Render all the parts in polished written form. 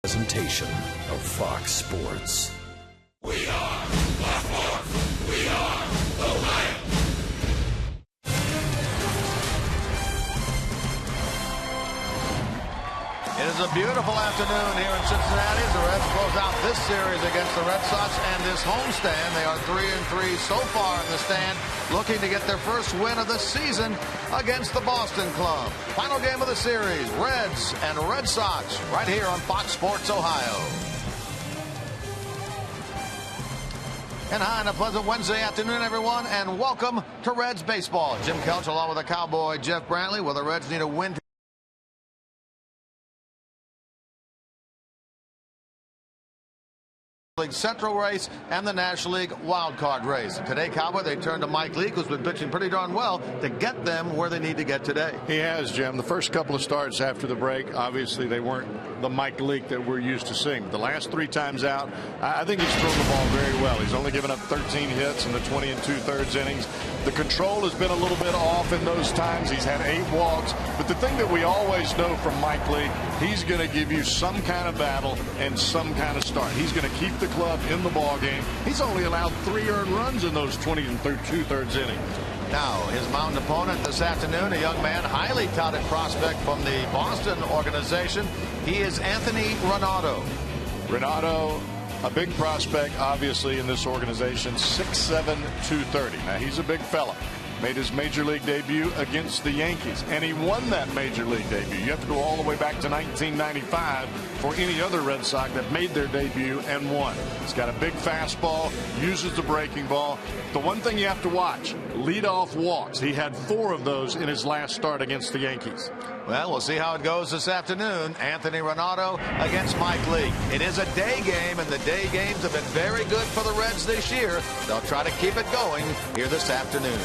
Presentation of Fox Sports. We are Baltimore. We are Ohio. It is a beautiful afternoon here in Cincinnati as the Reds close out this series against the Red Sox and this homestand. They are 3-3 so far in the stand, looking to get their first win of the season against the Boston club. Final game of the series, Reds and Red Sox, right here on Fox Sports Ohio. And hi, and a pleasant Wednesday afternoon, everyone, and welcome to Reds baseball. Jim Kelch along with the Cowboy Jeff Brantley. Well, the Reds need a win League Central race and the National League wild card race. Today, Cowboy, they turn to Mike Leake, who's been pitching pretty darn well to get them where they need to get today. He has, Jim. The first couple of starts after the break, obviously they weren't the Mike Leake that we're used to seeing. The last 3 times out, I think he's thrown the ball very well. He's only given up 13 hits in the 20 2/3 innings. The control has been a little bit off in those times. He's had 8 walks. But the thing that we always know from Mike Leake, he's going to give you some kind of battle and some kind of start. He's going to keep the club in the ball game. He's only allowed 3 earned runs in those 20 2/3 innings. Now, his mountain opponent this afternoon, a young man, highly touted prospect from the Boston organization. He is Anthony Renato. Renato, a big prospect, obviously, in this organization, 6'7", 230. Now, he's a big fella. Made his major league debut against the Yankees, and he won that major league debut. You have to go all the way back to 1995 for any other Red Sox that made their debut and won. He's got a big fastball, uses the breaking ball. The one thing you have to watch, leadoff walks. He had 4 of those in his last start against the Yankees. Well, we'll see how it goes this afternoon. Anthony Renato against Mike Leake. It is a day game, and the day games have been very good for the Reds this year. They'll try to keep it going here this afternoon.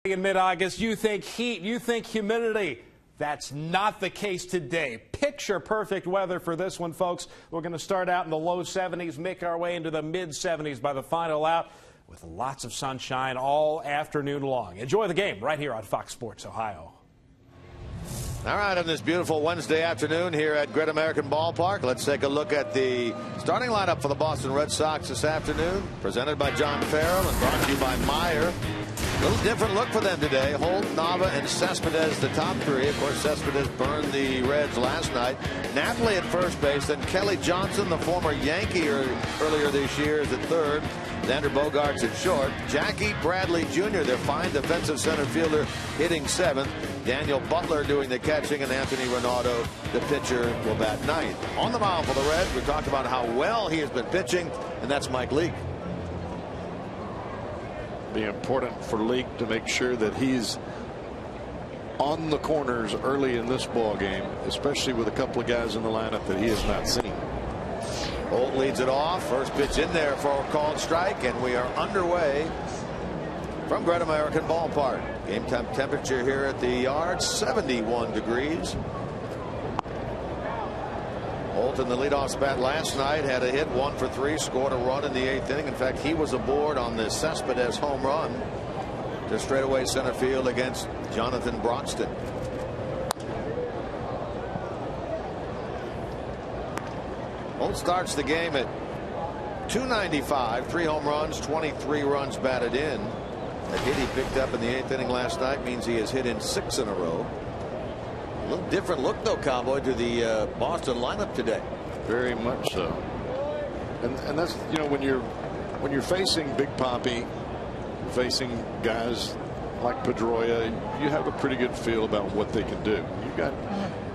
In mid-August, you think heat, you think humidity. That's not the case today. Picture perfect weather for this one, folks. We're going to start out in the low 70s, make our way into the mid 70s by the final out, with lots of sunshine all afternoon long. Enjoy the game right here on Fox Sports Ohio. All right, on this beautiful Wednesday afternoon here at Great American Ballpark, let's take a look at the starting lineup for the Boston Red Sox this afternoon, presented by John Farrell and brought to you by Meyer. A little different look for them today. Holt, Nava, and Cespedes, the top three. Of course, Cespedes burned the Reds last night. Napoli at first base, then Kelly Johnson, the former Yankee earlier this year, is at third. Xander Bogaerts at short. Jackie Bradley Jr., their fine defensive center fielder, hitting seventh. Daniel Butler doing the catching, and Anthony Ronaldo, the pitcher, will bat ninth. On the mound for the Reds, we talked about how well he has been pitching, and that's Mike Leake. Be important for Leake to make sure that he's on the corners early in this ball game, especially with a couple of guys in the lineup that he has not seen. Holt leads it off. First pitch in there for a called strike, and we are underway from Great American Ballpark. Game time temperature here at the yard, 71 degrees. Holt in the leadoff spot last night had a hit, 1 for 3, scored a run in the 8th inning. In fact, he was aboard on the Cespedes home run to straightaway center field against Jonathan Broxton. Holt starts the game at .295, 3 home runs, 23 runs batted in. That hit he picked up in the 8th inning last night means he has hit in 6 in a row. A little different look, though, Cowboy, to the Boston lineup today. Very much so. And that's, you know, when you're facing Big Papi, facing guys like Pedroia, you have a pretty good feel about what they can do. You've got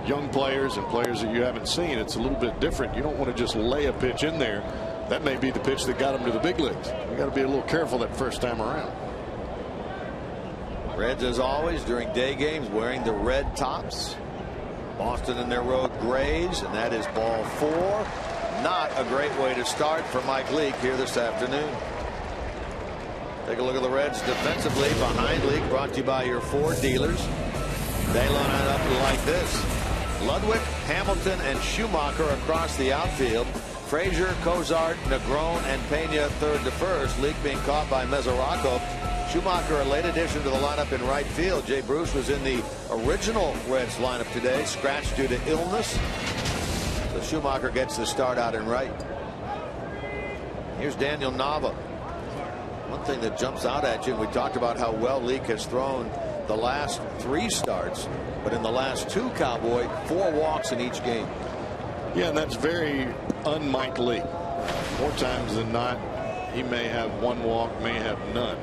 young players and players that you haven't seen. It's a little bit different. You don't want to just lay a pitch in there. That may be the pitch that got him to the big leagues. You got to be a little careful that first time around. Reds, as always, during day games, wearing the red tops. Boston in their road grays, and that is ball 4. Not a great way to start for Mike Leake here this afternoon. Take a look at the Reds defensively. Behind Leake, brought to you by your Ford dealers. They line up like this: Ludwig, Hamilton, and Schumacher across the outfield. Frazier, Cozart, Negron, and Pena third to first. Leake being caught by Mesoraco. Schumacher, a late addition to the lineup in right field. Jay Bruce was in the original Reds lineup today, scratched due to illness. So Schumacher gets the start out in right. Here's Daniel Nava. One thing that jumps out at you, and we talked about how well Leake has thrown the last 3 starts, but in the last 2, Cowboy, 4 walks in each game. Yeah, and that's very un-Mike Leake. More times than not, he may have 1 walk, may have none.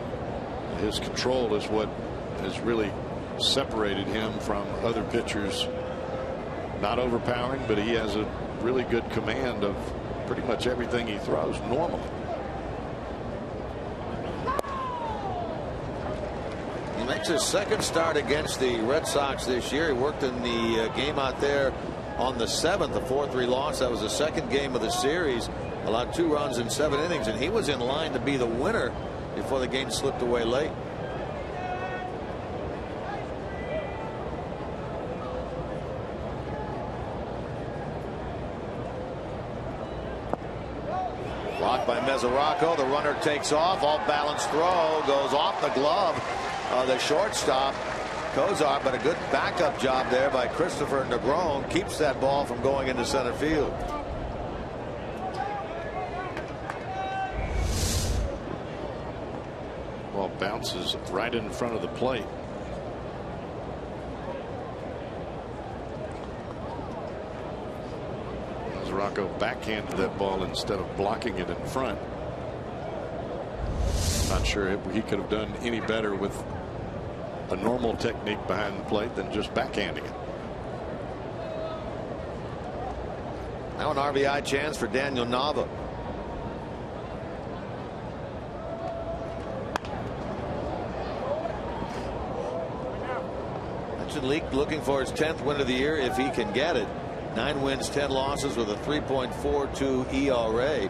His control is what has really separated him from other pitchers. Not overpowering, but he has a really good command of pretty much everything he throws normally. He makes his second start against the Red Sox this year. He worked in the game out there on the 7th, a 4-3 loss. That was the second game of the series. Allowed 2 runs in 7 innings, and he was in line to be the winner before the game slipped away late. Blocked by Mesoraco. The runner takes off. All balanced throw goes off the glove of the shortstop, Cozart, but a good backup job there by Christopher Negron. Keeps that ball from going into center field. Ball bounces right in front of the plate. Rocco backhanded that ball instead of blocking it in front. Not sure if he could have done any better with a normal technique behind the plate than just backhanding it. Now an RBI chance for Daniel Nava. Leake looking for his 10th win of the year if he can get it. 9 wins, 10 losses with a 3.42 ERA.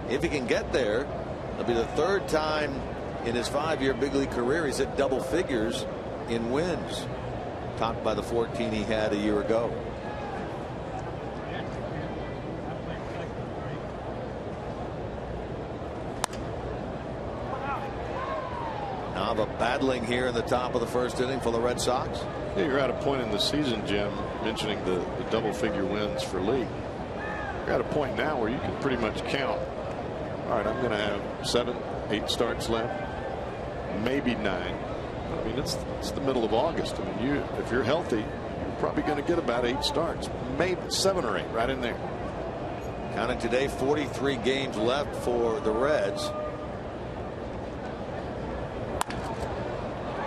If he can get there, it'll be the 3rd time in his 5-year big league career he's hit double figures in wins. topped by the 14 he had a year ago. Nava battling here in the top of the first inning for the Red Sox. Yeah, you're at a point in the season, Jim, mentioning the double-figure wins for Lee. You're at a point now where you can pretty much count. All right, I'm going to have 7, 8 starts left, maybe 9. I mean, it's the middle of August. I mean, if you're healthy, you're probably going to get about 8 starts, maybe 7 or 8, right in there. Counting today, 43 games left for the Reds.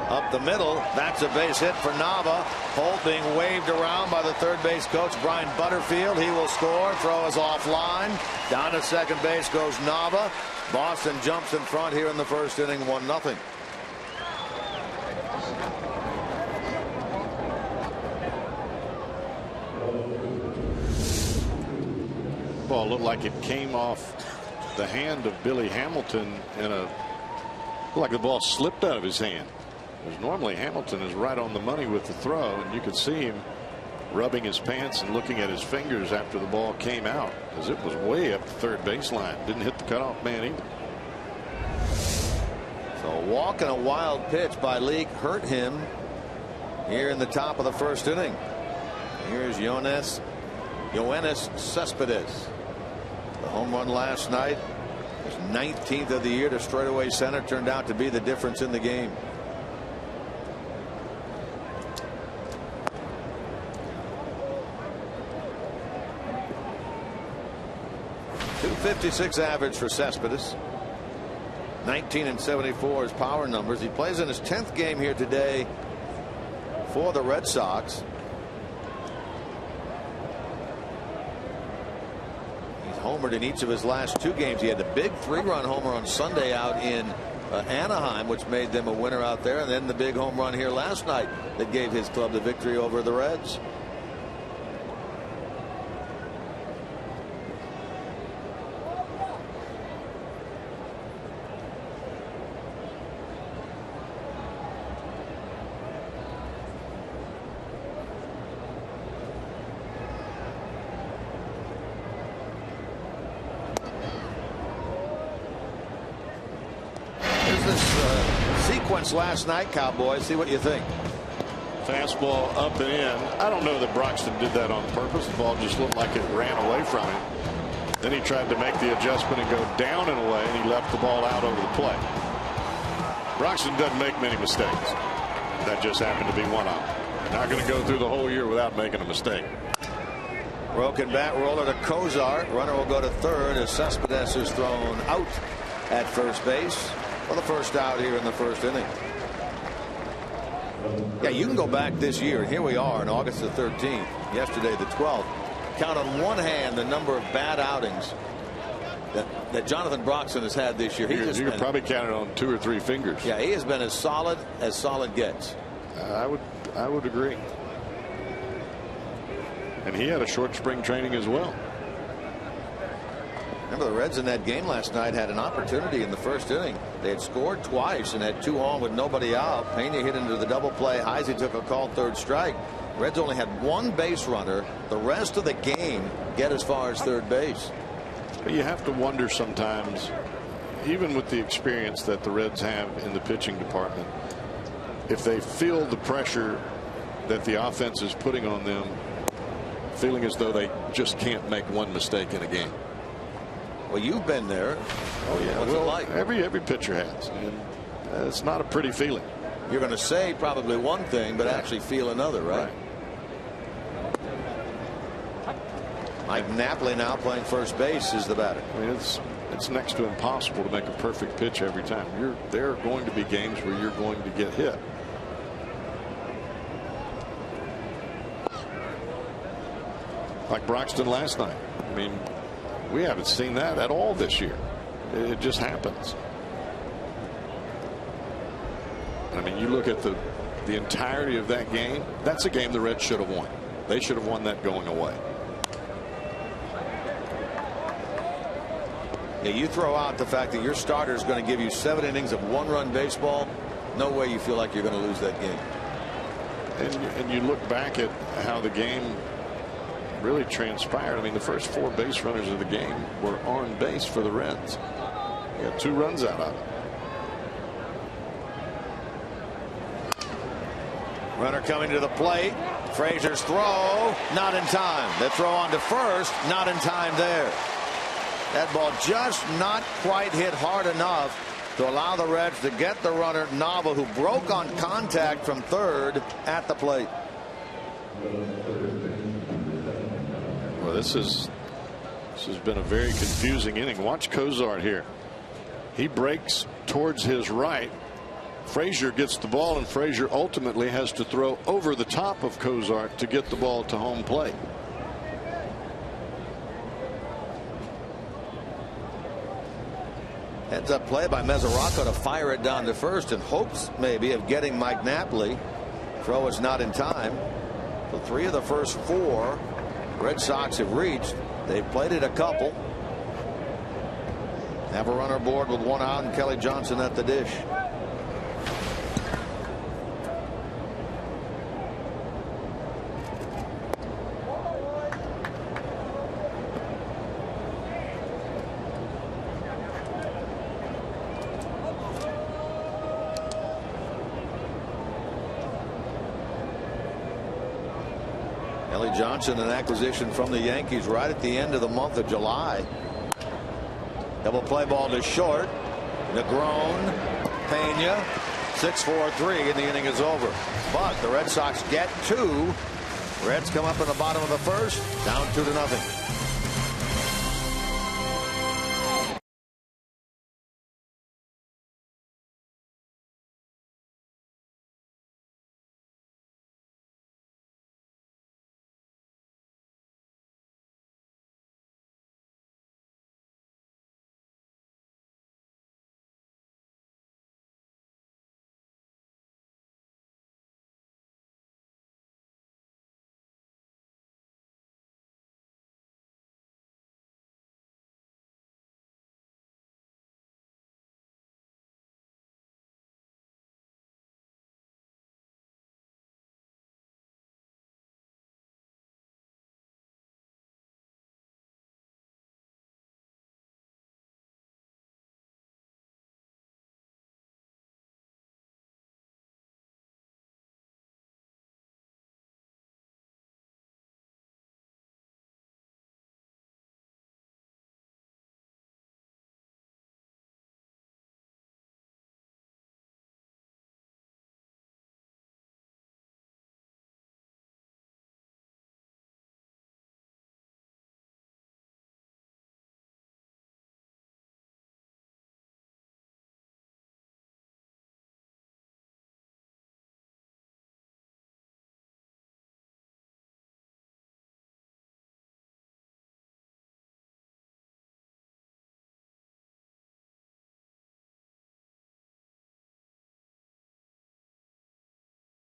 Up the middle, that's a base hit for Nava. Holt being waved around by the third base coach, Brian Butterfield. He will score. Throw is offline. Down to second base goes Nava. Boston jumps in front here in the first inning, 1-0. Ball looked like it came off the hand of Billy Hamilton like the ball slipped out of his hand. Because normally Hamilton is right on the money with the throw, and you could see him rubbing his pants and looking at his fingers after the ball came out, because it was way up the third baseline. Didn't hit the cutoff man either. So a walk and a wild pitch by Leake hurt him here in the top of the first inning. Here's Yoenis Cespedes. The home run last night, his 19th of the year to straightaway center, turned out to be the difference in the game. .256 average for Cespedes. 19 and 74 his power numbers. He plays in his 10th game here today for the Red Sox. He's homered in each of his last 2 games. He had the big 3-run homer on Sunday out in Anaheim, which made them a winner out there, and then the big home run here last night that gave his club the victory over the Reds. Last night, Cowboys, see what you think. Fastball up and in. I don't know that Broxton did that on purpose. The ball just looked like it ran away from him. Then he tried to make the adjustment and go down and away, and he left the ball out over the plate. Broxton doesn't make many mistakes. That just happened to be one of them. Not going to go through the whole year without making a mistake. Broken bat roller to Cozart. Runner will go to third as Cespedes is thrown out at first base. For the first out here in the first inning. Yeah, you can go back this year, and here we are on August the 13th, yesterday the 12th. Count on one hand the number of bad outings that Jonathan Broxton has had this year. You could probably count it on 2 or 3 fingers. Yeah, he has been as solid gets. I would agree. And he had a short spring training as well. Remember, the Reds in that game last night had an opportunity in the first inning. They had scored twice and had 2 on with nobody out. Pena hit into the double play. Heisey took a called third strike. Reds only had 1 base runner. The rest of the game get as far as third base. But you have to wonder sometimes, even with the experience that the Reds have in the pitching department, if they feel the pressure that the offense is putting on them, feeling as though they just can't make one mistake in a game. Well, you've been there. Oh yeah. What's it like? Every pitcher has, and it's not a pretty feeling. You're going to say probably one thing, but actually feel another, right? Mike Napoli now playing first base is the batter. I mean, it's next to impossible to make a perfect pitch every time. There are going to be games where you're going to get hit. Like Broxton last night. I mean, we haven't seen that at all this year. It just happens. I mean, you look at the entirety of that game. That's a game the Reds should have won. They should have won that going away. Yeah, you throw out the fact that your starter is going to give you 7 innings of 1-run baseball. No way you feel like you're going to lose that game. And you look back at how the game really transpired. I mean, the first 4 base runners of the game were on base for the Reds. They got 2 runs out of it. Runner coming to the plate. Frazier's throw, not in time. The throw on to first, not in time there. That ball just not quite hit hard enough to allow the Reds to get the runner Nava, who broke on contact from third, at the plate. Well, this has been a very confusing inning. Watch Cozart here. He breaks towards his right. Frazier gets the ball, and Frazier ultimately has to throw over the top of Cozart to get the ball to home plate. Heads up play by Mesoraco to fire it down to first in hopes maybe of getting Mike Napoli. Throw is not in time. So 3 of the first 4 Red Sox have reached. They've played it a couple. Have a runner aboard with 1 out, and Kelly Johnson at the dish. Johnson, an acquisition from the Yankees right at the end of the month of July. Double play ball to short. Negron, Pena, 6-4-3, and the inning is over. But the Red Sox get 2. Reds come up in the bottom of the first, down 2-0.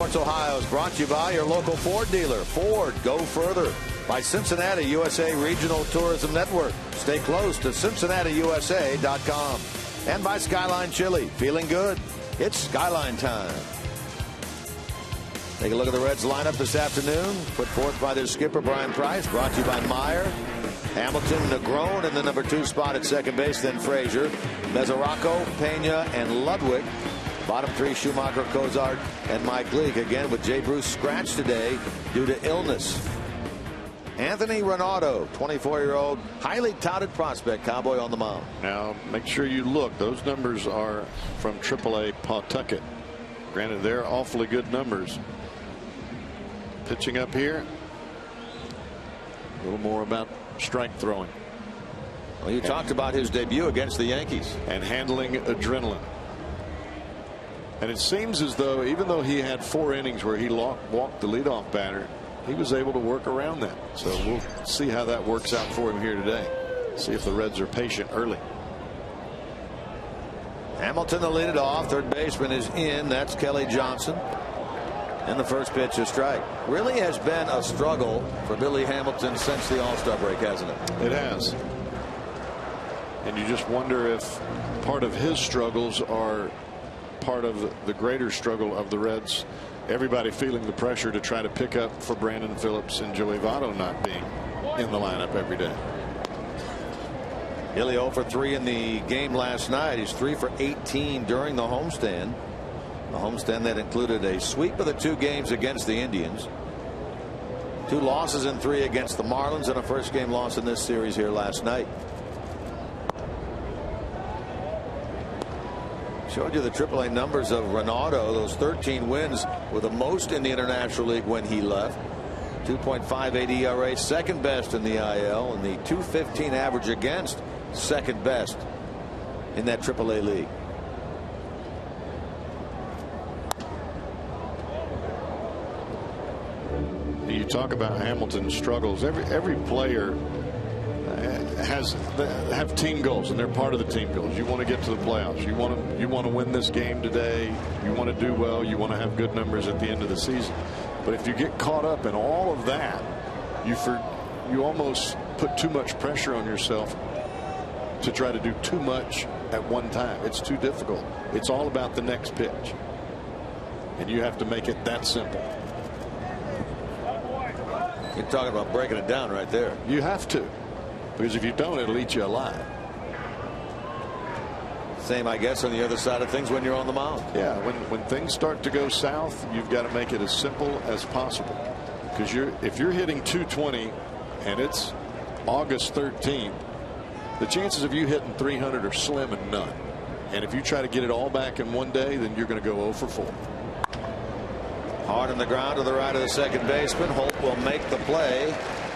Sports Ohio is brought to you by your local Ford dealer. Ford, go further. By Cincinnati USA Regional Tourism Network. Stay close to CincinnatiUSA.com. And by Skyline Chili. Feeling good? It's Skyline time. Take a look at the Reds lineup this afternoon. Put forth by their skipper, Brian Price. Brought to you by Meyer, Hamilton, Negron in the number 2 spot at second base. Then Frazier, Mesoraco, Pena, and Ludwig. Bottom 3, Schumacher, Cozart, and Mike Leake. Again with Jay Bruce scratched today due to illness. Anthony Ronaldo, 24-year-old, highly touted prospect, Cowboy on the mound. Now, make sure you look. Those numbers are from AAA Pawtucket. Granted, they're awfully good numbers. Pitching up here, a little more about strike throwing. Well, you talked about his debut against the Yankees. And handling adrenaline. And it seems as though, even though he had 4 innings where he walked the leadoff batter, he was able to work around that. So we'll see how that works out for him here today. See if the Reds are patient early. Hamilton to lead it off. Third baseman is in. That's Kelly Johnson. And the first pitch, a strike. Really has been a struggle for Billy Hamilton since the All-Star break, hasn't it? It has. And you just wonder if part of his struggles are part of the greater struggle of the Reds everybody feeling the pressure to try to pick up for Brandon Phillips and Joey Votto not being in the lineup every day. Hilly 0 for 3 in the game last night. He's 3 for 18 during the homestand. The homestand that included a sweep of the 2 games against the Indians, 2 losses in 3 against the Marlins, and a first game loss in this series here last night. Showed you the AAA numbers of Ronaldo. Those 13 wins were the most in the International League when he left. 2.58 ERA, second best in the IL, and the 2.15 average against, second best in that AAA league. You talk about Hamilton's struggles. Every player have team goals, and they're part of the team goals. You want to get to the playoffs. You want to win this game today. You want to do well. You want to have good numbers at the end of the season. But if you get caught up in all of that, you almost put too much pressure on yourself to try to do too much at one time. It's too difficult. It's all about the next pitch, and you have to make it that simple. You're talking about breaking it down right there. You have to, because if you don't, it'll eat you alive. Same, I guess, on the other side of things when you're on the mound. Yeah, when things start to go south, you've got to make it as simple as possible. Because if you're hitting 220 and it's August 13th, the chances of you hitting 300 are slim and none. And if you try to get it all back in one day, then you're going to go 0 for 4. Hard on the ground to the right of the second baseman. Holt will make the play.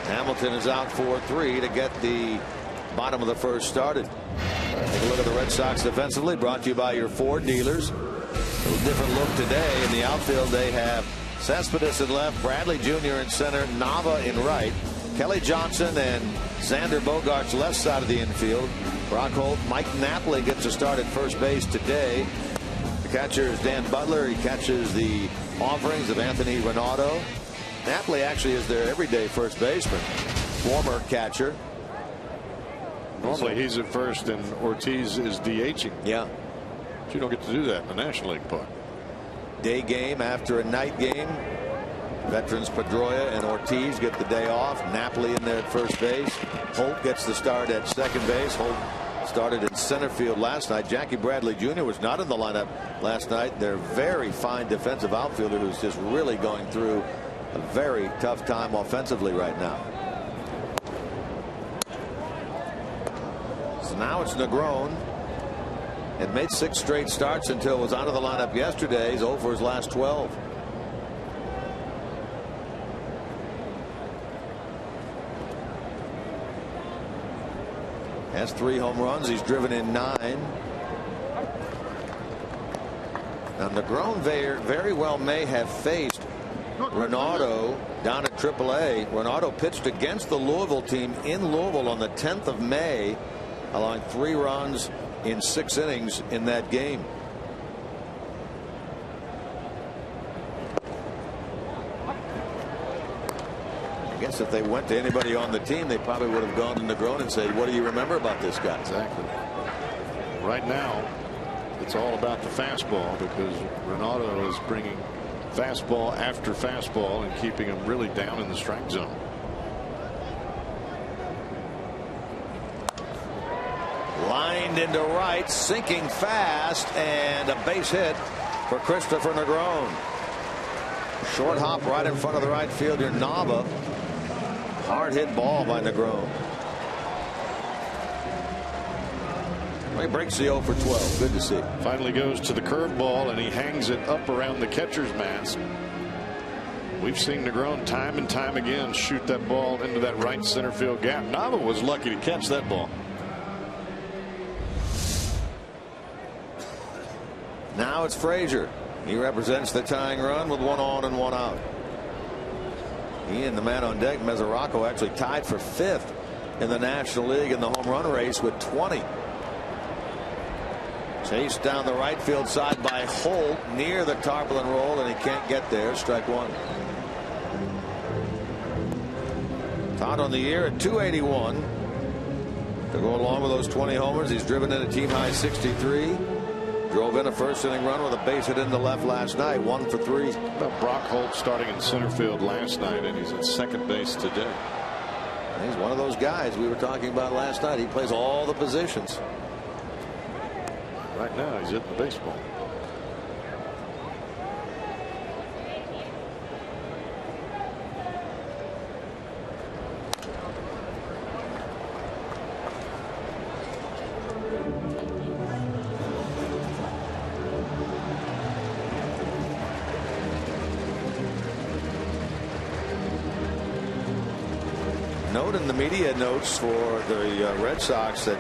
Hamilton is out 4-3 to get the bottom of the first started. Take a look at the Red Sox defensively, brought to you by your Ford dealers. A little different look today. In the outfield, they have Cespedes in left, Bradley Jr. in center, Nava in right, Kelly Johnson and Xander Bogaerts left side of the infield. Brock Holt, Mike Napoli gets a start at first base today. The catcher is Dan Butler. He catches the offerings of Anthony Ronaldo. Napoli actually is their everyday first baseman, former catcher. Normally he's at first and Ortiz is DHing. Yeah. But you don't get to do that in the National League Park. Day game after a night game. Veterans Pedroia and Ortiz get the day off. Napoli in there at first base. Holt gets the start at second base. Holt started in center field last night. Jackie Bradley Jr. was not in the lineup last night. Their very fine defensive outfielder who's just really going through a very tough time offensively right now. So now it's Negron. Had made 6 straight starts until was out of the lineup yesterday. He's 0 for his last 12. Has 3 home runs. He's driven in 9. Now Negron very well may have faced Ronaldo down at AAA. Ronaldo pitched against the Louisville team in Louisville on the 10th of May, allowing 3 runs in 6 innings in that game. I guess if they went to anybody on the team, they probably would have gone to Negron and said, what do you remember about this guy? Exactly. Right now, it's all about the fastball because Ronaldo is bringing fastball after fastball and keeping him really down in the strike zone. Lined into right, sinking fast, and a base hit for Christopher Negron. Short hop right in front of the right fielder Nava. Hard hit ball by Negron. He breaks the 0 for 12. Good to see. Finally goes to the curveball and he hangs it up around the catcher's mask. We've seen Negron time and time again shoot that ball into that right center field gap. Nava was lucky to catch that ball. Now it's Frazier. He represents the tying run with 1 on and 1 out. He and the man on deck, Mesoraco, actually tied for 5th in the National League in the home run race with 20. Chased down the right field side by Holt near the tarpaulin roll, and he can't get there. Strike 1. Todd on the year at 281. To go along with those 20 homers, he's driven in a team high 63. Drove in a first inning run with a base hit into left last night. 1 for 3. About Brock Holt starting in center field last night, and he's at second base today. He's one of those guys we were talking about last night. He plays all the positions. Right now he's hitting the baseball. Note in the media notes for the Red Sox that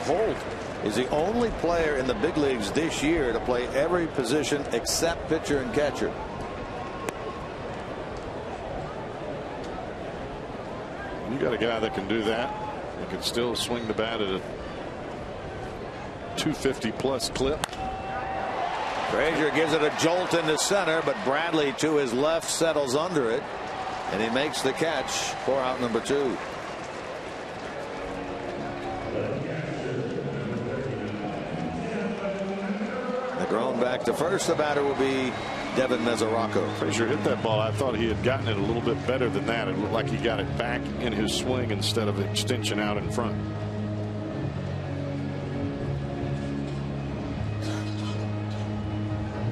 Holt is the only player in the big leagues this year to play every position except pitcher and catcher. You got a guy that can do that. He can still swing the bat at a 250+ clip. Frazier gives it a jolt into center, but Bradley to his left settles under it, and he makes the catch for out number 2. Negron back to first. The batter will be Devin Mesoraco. Frazier hit that ball. I thought he had gotten it a little bit better than that. It looked like he got it back in his swing instead of extension out in front.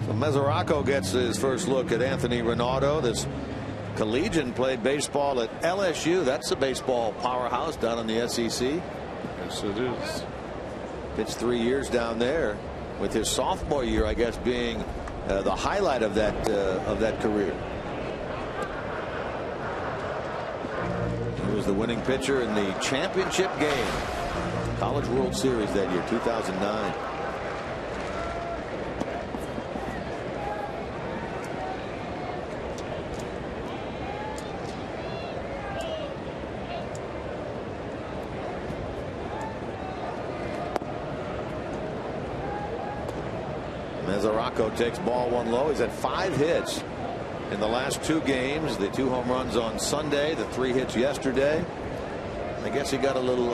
So Mesoraco gets his first look at Anthony Rinaldo. This collegian played baseball at LSU. That's a baseball powerhouse down in the SEC. Yes, it is. Pitched 3 years down there, with his sophomore year, I guess, being the highlight of that career. He was the winning pitcher in the championship game, College World Series that year, 2009. Mesoraco takes ball 1 low. He's had 5 hits in the last 2 games. The 2 home runs on Sunday, the 3 hits yesterday. I guess he got a little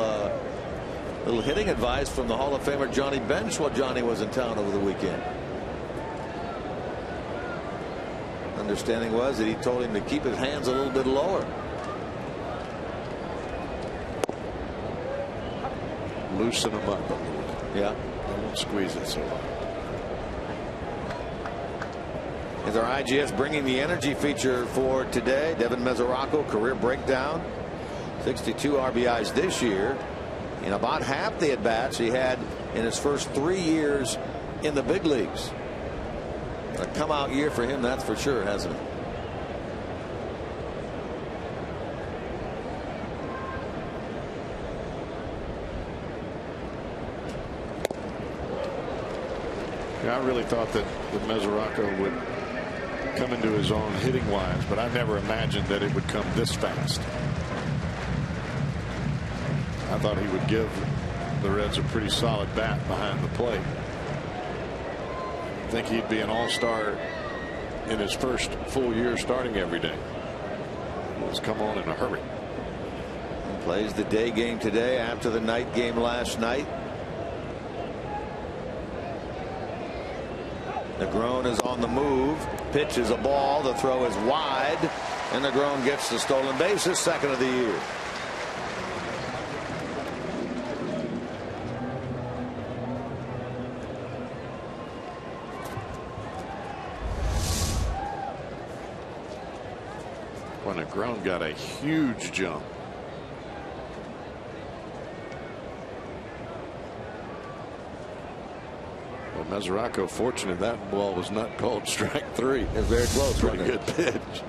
hitting advice from the Hall of Famer Johnny Bench while Johnny was in town over the weekend. Understanding was that he told him to keep his hands a little bit lower. Loosen them up a little. Yeah. Don't squeeze it so hard. Is our IGS bringing the energy feature for today? Devin Mesoraco, career breakdown, 62 RBIs this year. In about half the at-bats he had in his first 3 years in the big leagues. A come-out year for him, that's for sure, hasn't it? Yeah, I really thought that Mesoraco would come into his own hitting wise, but I never imagined that it would come this fast. I thought he would give the Reds a pretty solid bat behind the plate. I think he'd be an all-star in his first full year starting every day. He's come on in a hurry. He plays the day game today after the night game last night. Negron is on the move, pitches a ball, the throw is wide, and Negron gets the stolen base, his second of the year. When Negron got a huge jump. Mesoraco fortunate that ball was not called strike 3. It was very close. Pretty good pitch.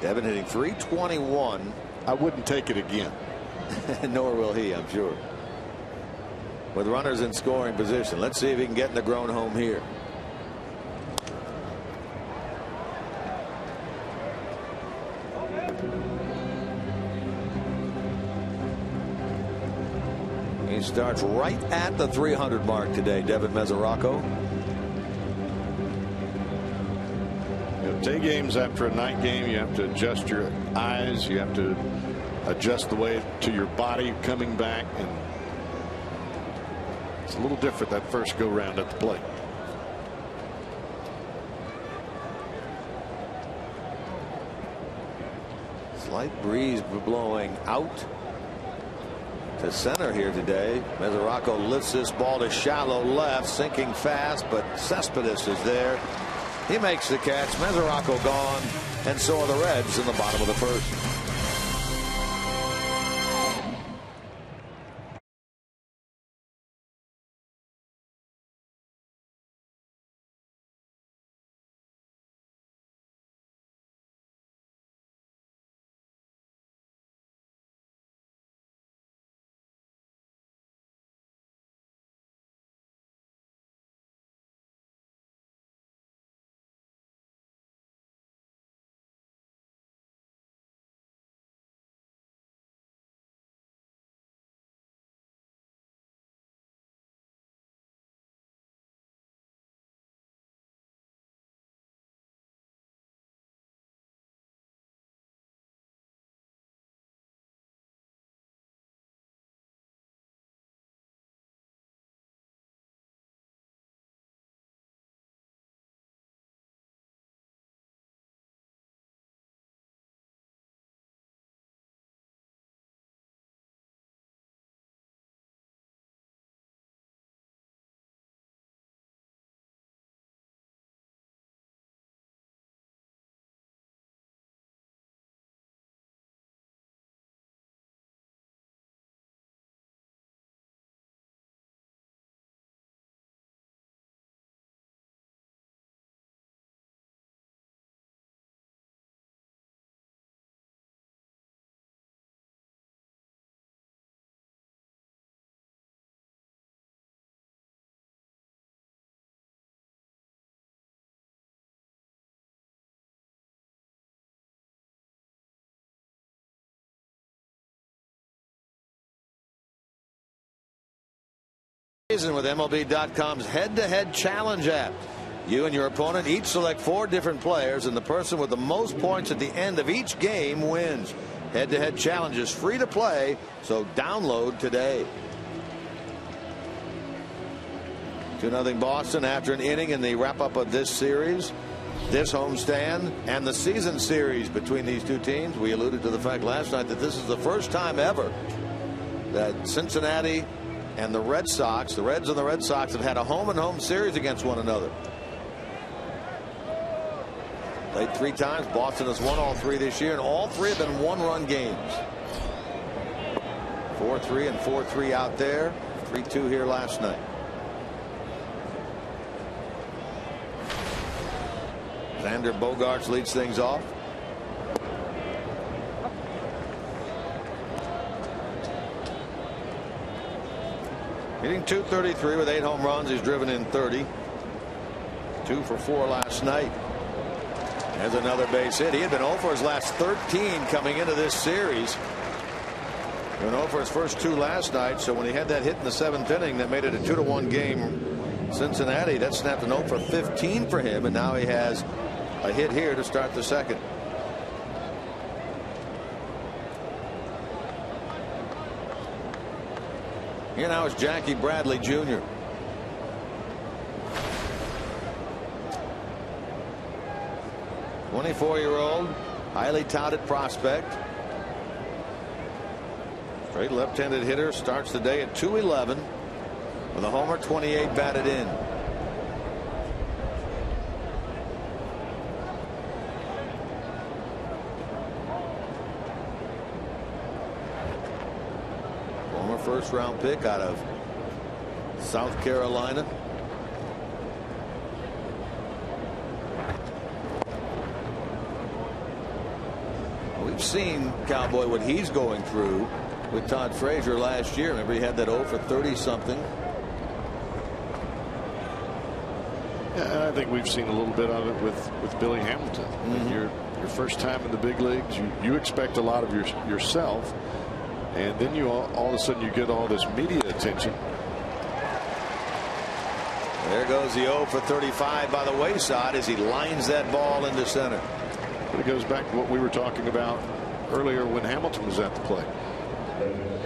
Devin hitting .321. I wouldn't take it again. Nor will he, I'm sure. With runners in scoring position. Let's see if he can get Negron home here. He starts right at the 300 mark today, Devin Mesoraco. Day games after a night game, you have to adjust your eyes, you have to adjust the way to your body coming back, and It's a little different that first go round at the plate. Slight breeze blowing out to center here today. Mesoraco lifts this ball to shallow left, sinking fast, but Cespedes is there. He makes the catch. Mesoraco gone, and so are the Reds in the bottom of the first. With MLB.com's head-to-head challenge app. You and your opponent each select 4 different players, and the person with the most points at the end of each game wins. Head-to-head challenge is free to play, so download today. 2-0 Boston after an inning in the wrap-up of this series, this homestand, and the season series between these two teams. We alluded to the fact last night that this is the first time ever that Cincinnati and the Reds and the Red Sox have had a home-and-home series against one another. Played 3 times. Boston has won all 3 this year, and all 3 have been one-run games. 4-3 and 4-3 out there. 3-2 here last night. Xander Bogaerts leads things off. Hitting .233 with 8 home runs. He's driven in 30. 2 for 4 last night. There's another base hit. He had been 0 for his last 13 coming into this series. He went 0 for his first 2 last night. So when he had that hit in the 7th inning that made it a 2-1 game, Cincinnati, that snapped an 0 for 15 for him. And now he has a hit here to start the second. Here now is Jackie Bradley Jr. '24-year-old, highly touted prospect. Straight left-handed hitter, starts the day at .211 with a homer, 28 batted in. First-round pick out of South Carolina. We've seen, Cowboy, what he's going through with Todd Frazier last year. Remember, he had that 0 for 30-something. Yeah, and I think we've seen a little bit of it with Billy Hamilton. Your first time in the big leagues, you expect a lot of yourself. And then you all of a sudden you get all this media attention. There goes the 0 for 35 by the wayside as he lines that ball into center. But it goes back to what we were talking about earlier when Hamilton was at the plate.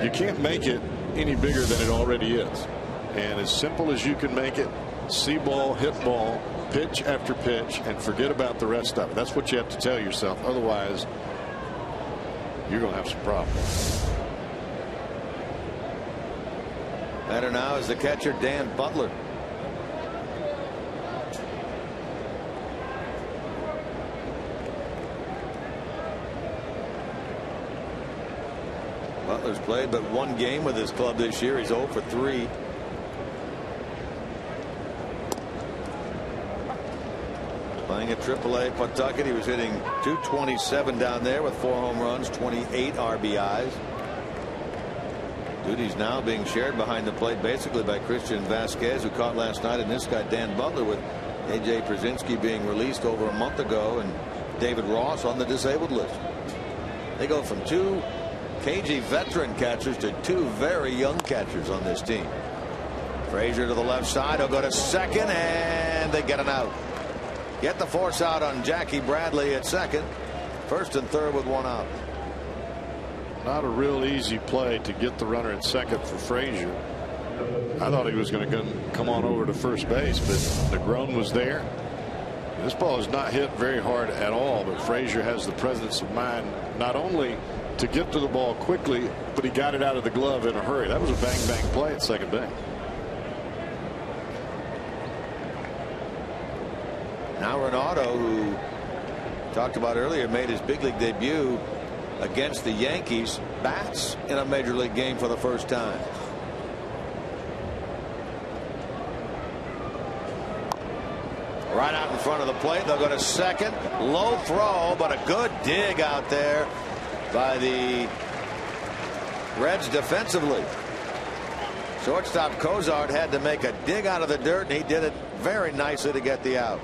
You can't make it any bigger than it already is. And as simple as you can make it, see ball, hit ball, pitch after pitch, and forget about the rest of it. That's what you have to tell yourself. Otherwise, you're going to have some problems. Better now is the catcher, Dan Butler. Butler's played but one game with his club this year. He's 0 for 3. Playing at AAA Pawtucket, he was hitting .227 down there with 4 home runs, 28 RBIs. Duties now being shared behind the plate basically by Christian Vasquez, who caught last night, and this guy Dan Butler, with A.J. Przinsky being released over a month ago and David Ross on the disabled list. They go from 2 cagey veteran catchers to 2 very young catchers on this team. Frazier to the left side. He'll go to second, and they get an out. Get the force out on Jackie Bradley at second. First and third with 1 out. Not a real easy play to get the runner at second for Frazier. I thought he was going to come on over to first base, but the groan was there. This ball is not hit very hard at all, but Frazier has the presence of mind not only to get to the ball quickly, but he got it out of the glove in a hurry. That was a bang play at second base. Now Renato, who talked about earlier, made his big league debut against the Yankees, bats in a major league game for the first time. Right out in front of the plate. They'll go to second. Low throw, but a good dig out there by the Reds defensively. Shortstop Cozart had to make a dig out of the dirt, and he did it very nicely to get the out.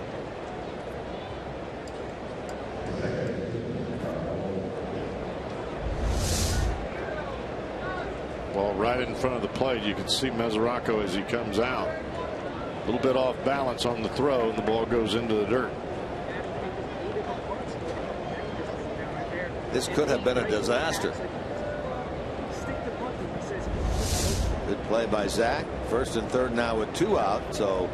Ball right in front of the plate. You can see Mesoraco as he comes out. A little bit off balance on the throw, and the ball goes into the dirt. This could have been a disaster. Good play by Zach. First and third now with 2 out. So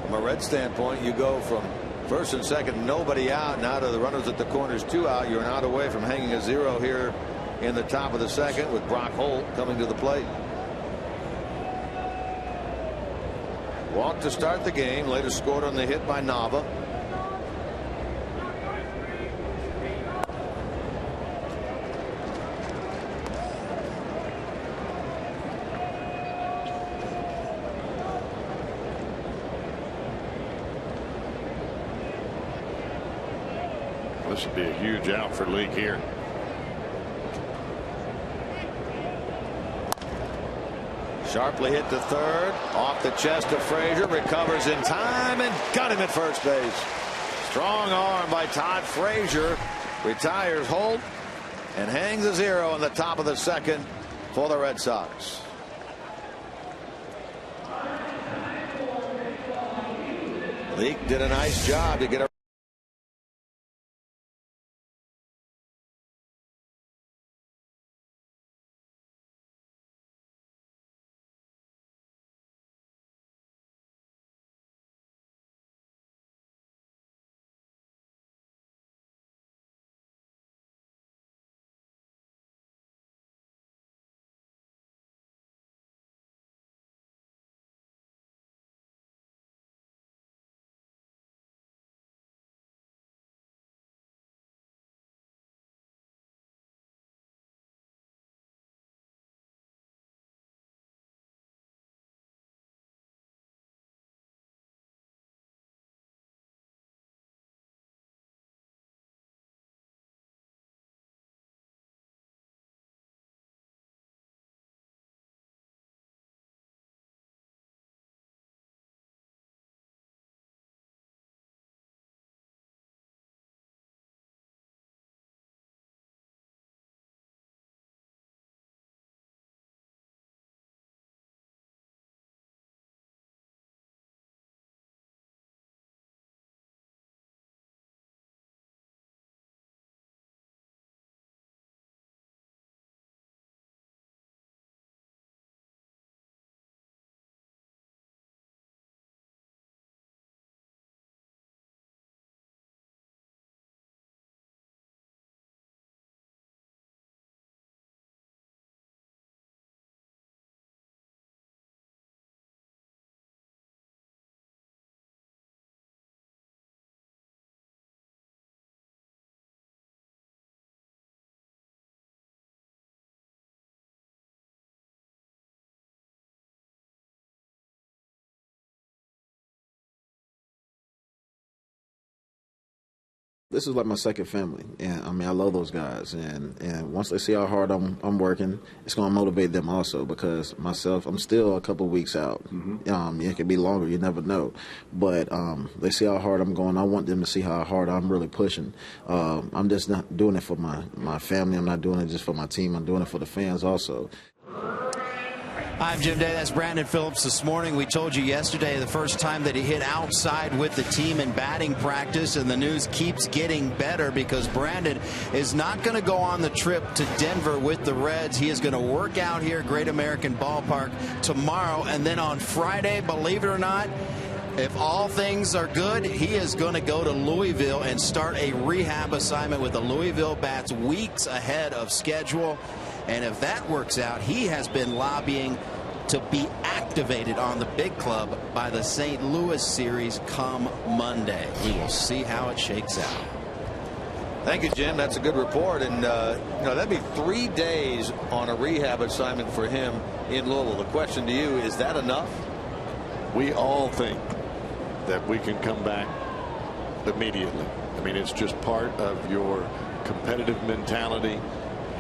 from a Red standpoint, you go from first and second, nobody out. Now to the runners at the corners, 2 out. You're an out away from hanging a 0 here in the top of the second, with Brock Holt coming to the plate. Walked to start the game. Later scored on the hit by Nava. This would be a huge out for Leake here. Sharply hit to third, off the chest of Frazier, recovers in time and got him at first base. Strong arm by Todd Frazier, retires Holt and hangs a 0 in the top of the second for the Red Sox. Leake did a nice job to get a This is like my second family, and I mean I love those guys, and once they see how hard I'm working, it's going to motivate them also, because myself, I'm still a couple weeks out. It could be longer, you never know, but they see how hard I'm going. I want them to see how hard I'm really pushing. I'm just not doing it for my family. I'm not doing it just for my team. I'm doing it for the fans also. I'm Jim Day. That's Brandon Phillips this morning. We told you yesterday the first time that he hit outside with the team in batting practice, and the news keeps getting better because Brandon is not going to go on the trip to Denver with the Reds. He is going to work out here at Great American Ballpark tomorrow, and then on Friday, believe it or not, if all things are good, he is going to go to Louisville and start a rehab assignment with the Louisville Bats weeks ahead of schedule. And if that works out, he has been lobbying to be activated on the big club by the St. Louis series come Monday. We will see how it shakes out. Thank you, Jim. That's a good report. And, that'd be 3 days on a rehab assignment for him in Louisville. The question to you, is that enough? We all think that we can come back immediately. I mean, it's just part of your competitive mentality.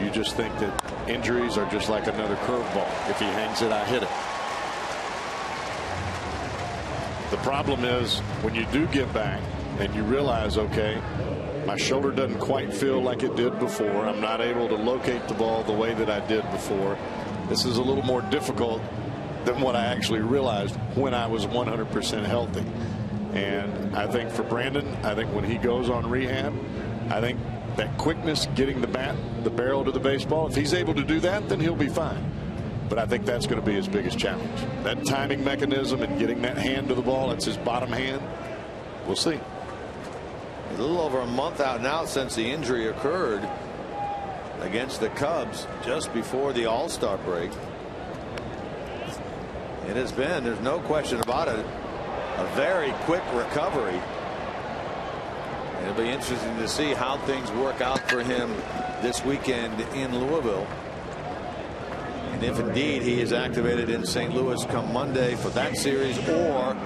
You just think that injuries are just like another curveball. If he hangs it, I hit it. The problem is when you do get back and you realize, okay, my shoulder doesn't quite feel like it did before. I'm not able to locate the ball the way that I did before. This is a little more difficult than what I actually realized when I was 100% healthy. And I think for Brandon, I think when he goes on rehab, I think that quickness, getting the barrel to the baseball, if he's able to do that, then he'll be fine. But I think that's going to be his biggest challenge. That timing mechanism and getting that hand to the ball, that's his bottom hand. We'll see. A little over a month out now since the injury occurred against the Cubs just before the All-Star break. It has been, there's no question about it, a very quick recovery. It'll be interesting to see how things work out for him this weekend in Louisville. And if indeed he is activated in St. Louis come Monday for that series, or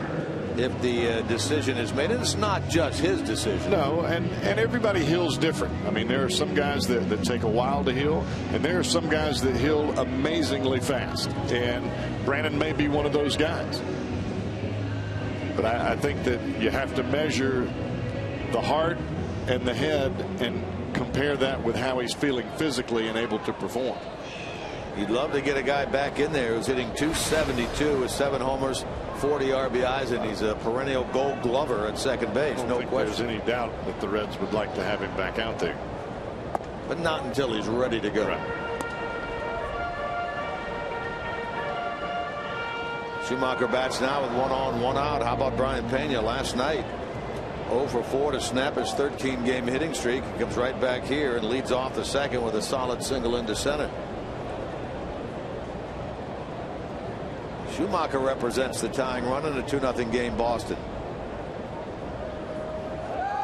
if the decision is made. And it's not just his decision. No, and everybody heals different. I mean, there are some guys that take a while to heal, and there are some guys that heal amazingly fast. And Brandon may be one of those guys. But I think that you have to measure the heart and the head and compare that with how he's feeling physically and able to perform. You'd love to get a guy back in there who's hitting .272 with 7 homers, 40 RBIs, and he's a perennial Gold Glover at second base. I don't think there's any doubt that the Reds would like to have him back out there. But not until he's ready to go. Right. Schumacher bats now with 1 on, 1 out. How about Brian Pena last night? 0 for 4 to snap his 13-game hitting streak. He comes right back here and leads off the second with a solid single into center. Schumacher represents the tying run in a 2-0 game Boston.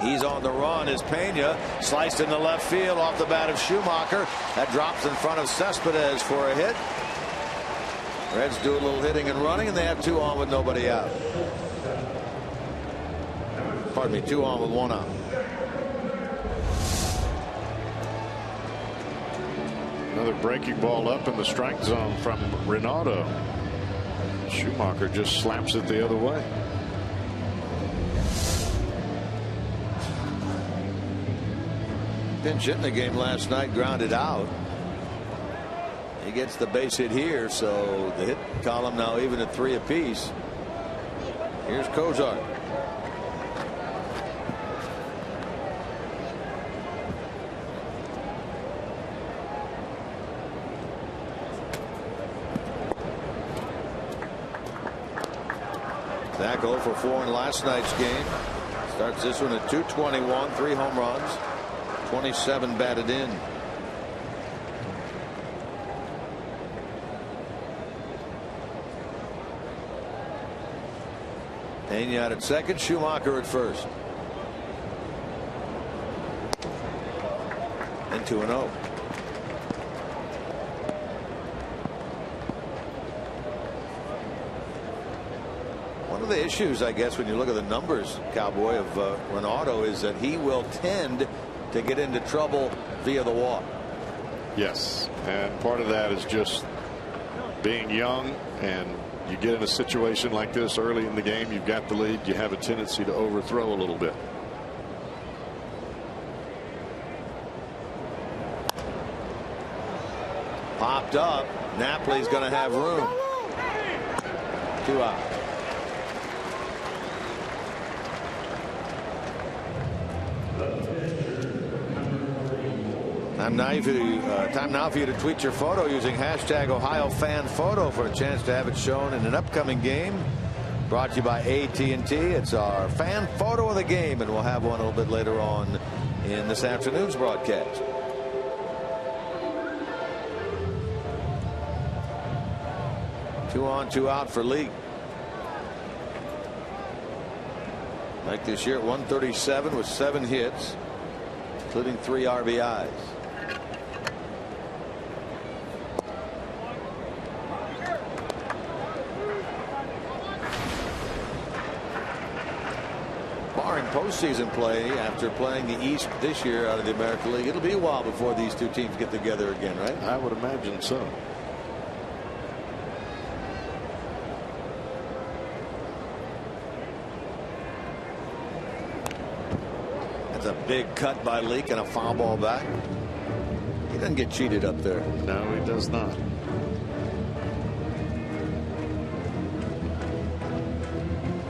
He's on the run as Pena sliced into left field off the bat of Schumacher. That drops in front of Cespedes for a hit. Reds do a little hitting and running, and they have 2 on with nobody out. Pardon me, 2 on with 1 out. Another breaking ball up in the strike zone from Renato. Schumacher just slaps it the other way. Pinch hit in the game last night, grounded out. He gets the base hit here, so the hit column now even at 3 apiece. Here's Kozar. Zach 0 for 4 in last night's game. Starts this one at 221, 3 home runs, 27 batted in. Pena out at second, Schumacher at first. And 2-0. of the issues, I guess, when you look at the numbers, Cowboy, of Ronaldo is that he will tend to get into trouble via the walk. Yes, and part of that is just being young, and you get in a situation like this early in the game, you've got the lead, you have a tendency to overthrow a little bit. Popped up. Napoli's going to have room. 2 out. Time now for you to tweet your photo using hashtag #OhioFanPhoto for a chance to have it shown in an upcoming game. Brought to you by AT&T. It's our fan photo of the game, and we'll have one a little bit later on in this afternoon's broadcast. Two on, 2 out for Leake. Like this year at 137 with 7 hits, including 3 RBIs. Barring postseason play after playing the East this year out of the American League, it'll be a while before these two teams get together again, right? I would imagine so. That's a big cut by Leake and a foul ball back. He doesn't get cheated up there. No, he does not.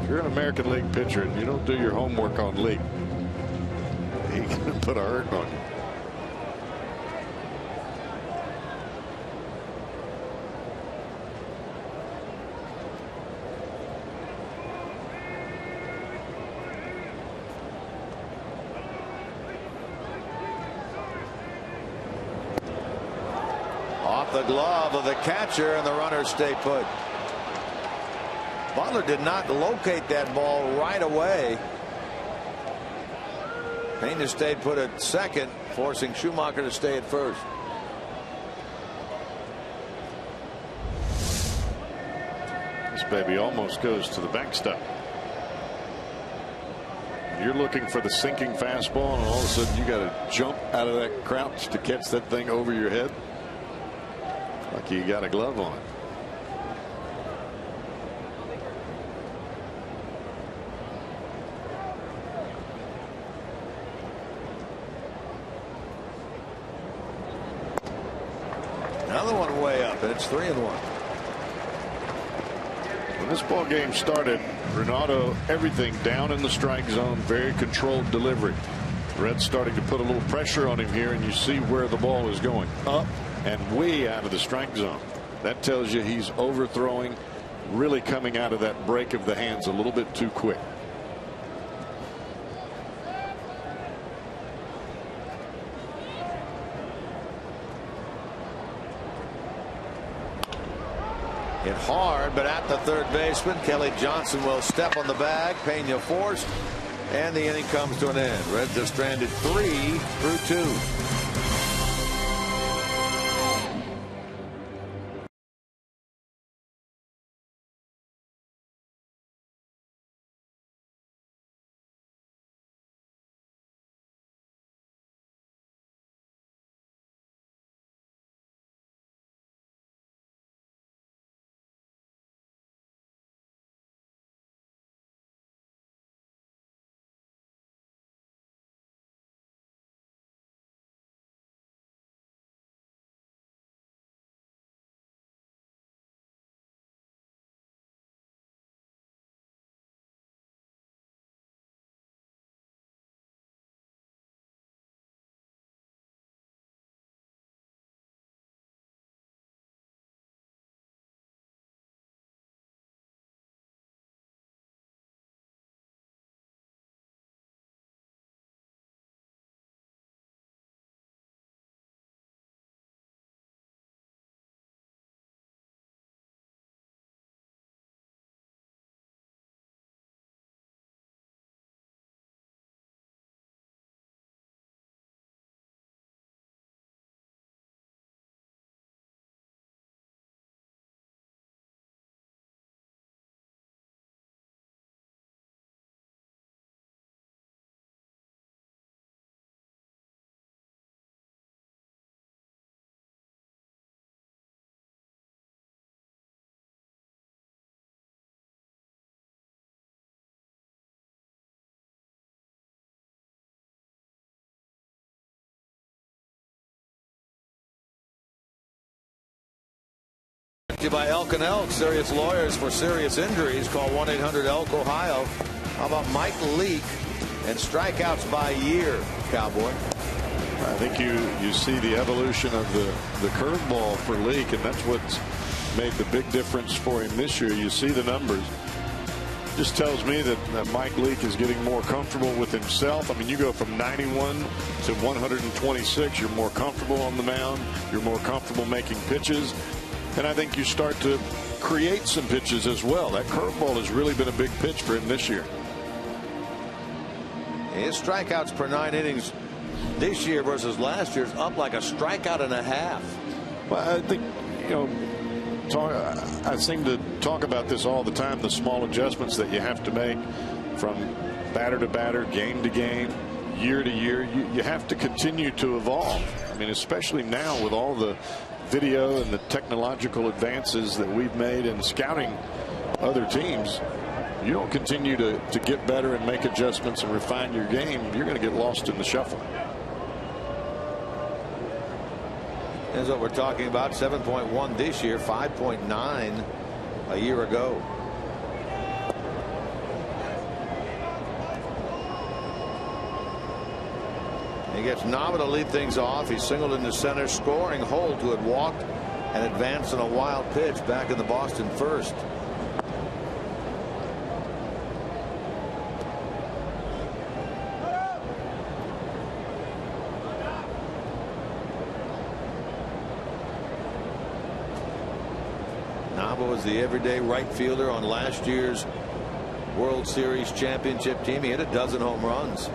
If you're an American League pitcher and you don't do your homework on Leake, he can put a hurt on you. Off the glove of the catcher, and the runners stay put. Butler did not locate that ball right away. Pena stayed put at second, forcing Schumacher to stay at first. This baby almost goes to the backstop. You're looking for the sinking fastball, and all of a sudden you got to jump out of that crouch to catch that thing over your head. Like you got a glove on. Another one way up, and it's 3-1. When this ball game started, Ronaldo, everything down in the strike zone, very controlled delivery. Red's starting to put a little pressure on him here, and you see where the ball is going, up and way out of the strike zone. That tells you he's overthrowing, really coming out of that break of the hands a little bit too quick. Hit hard, but at the third baseman. Kelly Johnson will step on the bag. Pena forced, and the inning comes to an end. Reds have stranded 3 through 2. to you by Elk and Elk, serious lawyers for serious injuries. Call 1-800-ELK-OHIO. How about Mike Leake and strikeouts by year, Cowboy? I think you see the evolution of the curveball for Leake, and that's what's made the big difference for him this year. You see the numbers. Just tells me that Mike Leake is getting more comfortable with himself. I mean, you go from 91 to 126. You're more comfortable on the mound. You're more comfortable making pitches. And I think you start to create some pitches as well. That curveball has really been a big pitch for him this year. His strikeouts per 9 innings this year versus last year's up like a strikeout and a half. Well, I think, I seem to talk about this all the time, the small adjustments that you have to make from batter to batter, game to game, year to year. You have to continue to evolve. I mean, especially now with all the video and the technological advances that we've made in scouting other teams. You don't continue to get better and make adjustments and refine your game, you're going to get lost in the shuffle. Here's what we're talking about. 7.1 this year, 5.9 a year ago. He gets Nava to lead things off. He's singled into center, scoring Holt, who had walked and advanced on a wild pitch back in the Boston first. Nava was the everyday right fielder on last year's World Series championship team. He hit a dozen home runs.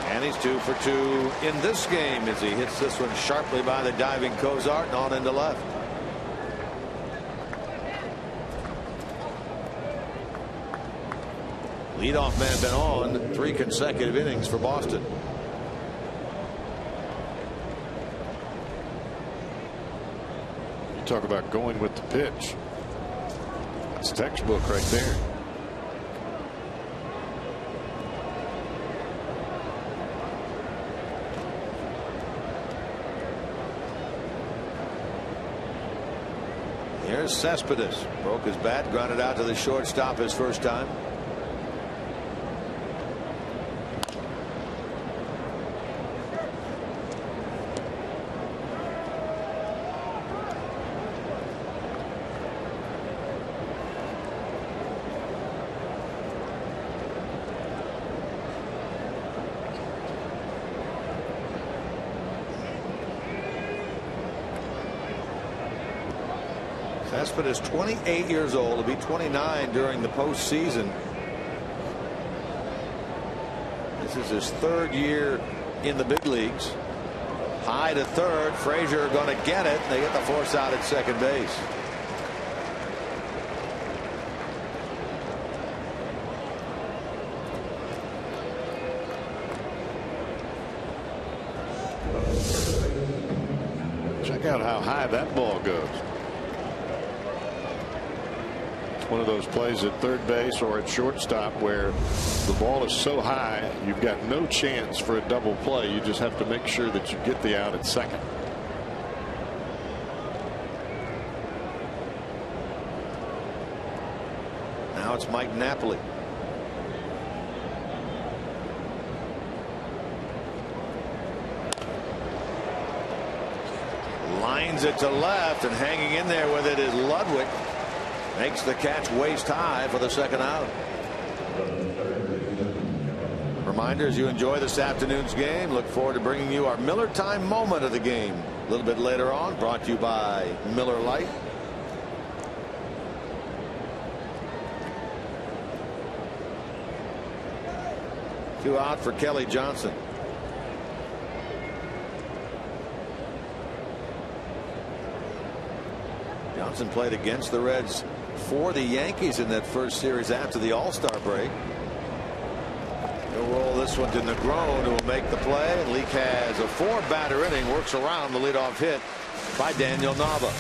And he's 2 for 2 in this game as he hits this one sharply by the diving Cozart and on into left. Leadoff man been on 3 consecutive innings for Boston. You talk about going with the pitch. That's textbook right there. Here's Cespedes. Broke his bat, grounded out to the shortstop his first time. Cespedes, 28 years old, will be 29 during the postseason. This is his 3rd year in the big leagues. High to third. Frazier going to get it. They get the force out at second base. Check out how high that ball goes. One of those plays at third base or at shortstop where the ball is so high you've got no chance for a double play. You just have to make sure that you get the out at second. Now it's Mike Napoli. Lines it to left, and hanging in there with it is Ludwig. Makes the catch waist high for the second out. Reminder, as you enjoy this afternoon's game, look forward to bringing you our Miller Time moment of the game a little bit later on, brought to you by Miller Lite. Two out for Kelly Johnson. Johnson played against the Reds for the Yankees in that first series after the All-Star break. He'll roll this one to Negron, who will make the play. And Leake has a 4-batter inning, works around the leadoff hit by Daniel Nava.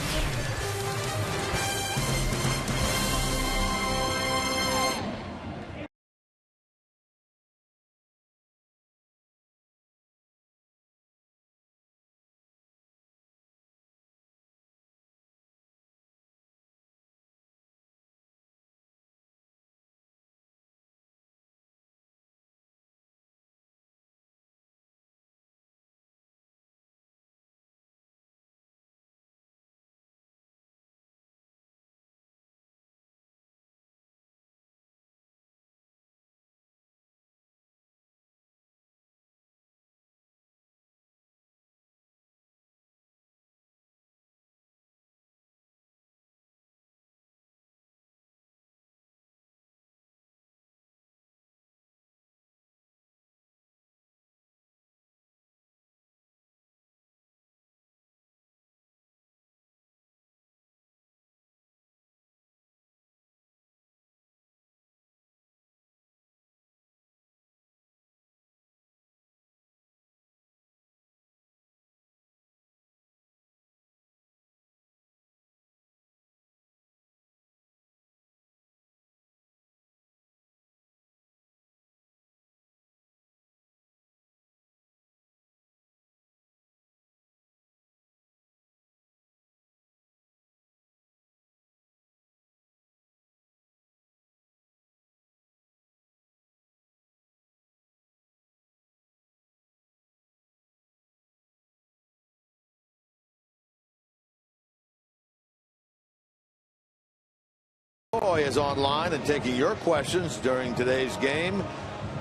Roy is online and taking your questions during today's game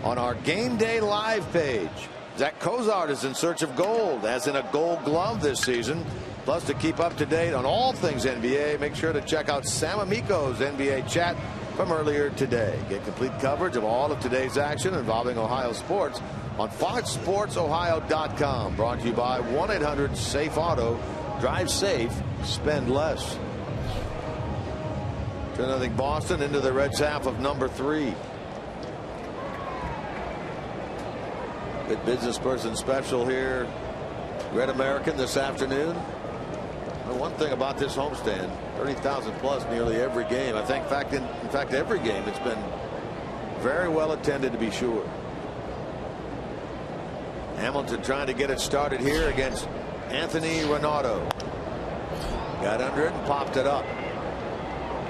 on our Game Day Live page. Zach Cozart is in search of gold, as in a gold glove this season. Plus, to keep up to date on all things NBA, make sure to check out Sam Amico's NBA chat from earlier today. Get complete coverage of all of today's action involving Ohio sports on FoxSportsOhio.com. Brought to you by 1-800-SAFE-AUTO. Drive safe, spend less. 2-0 Boston into the Reds' half of number 3. Good business person special here. Red American this afternoon. And one thing about this homestand, 30,000 plus nearly every game. I think in fact every game it's been very well attended, to be sure. Hamilton trying to get it started here against Anthony Ronaldo. Got under it and popped it up.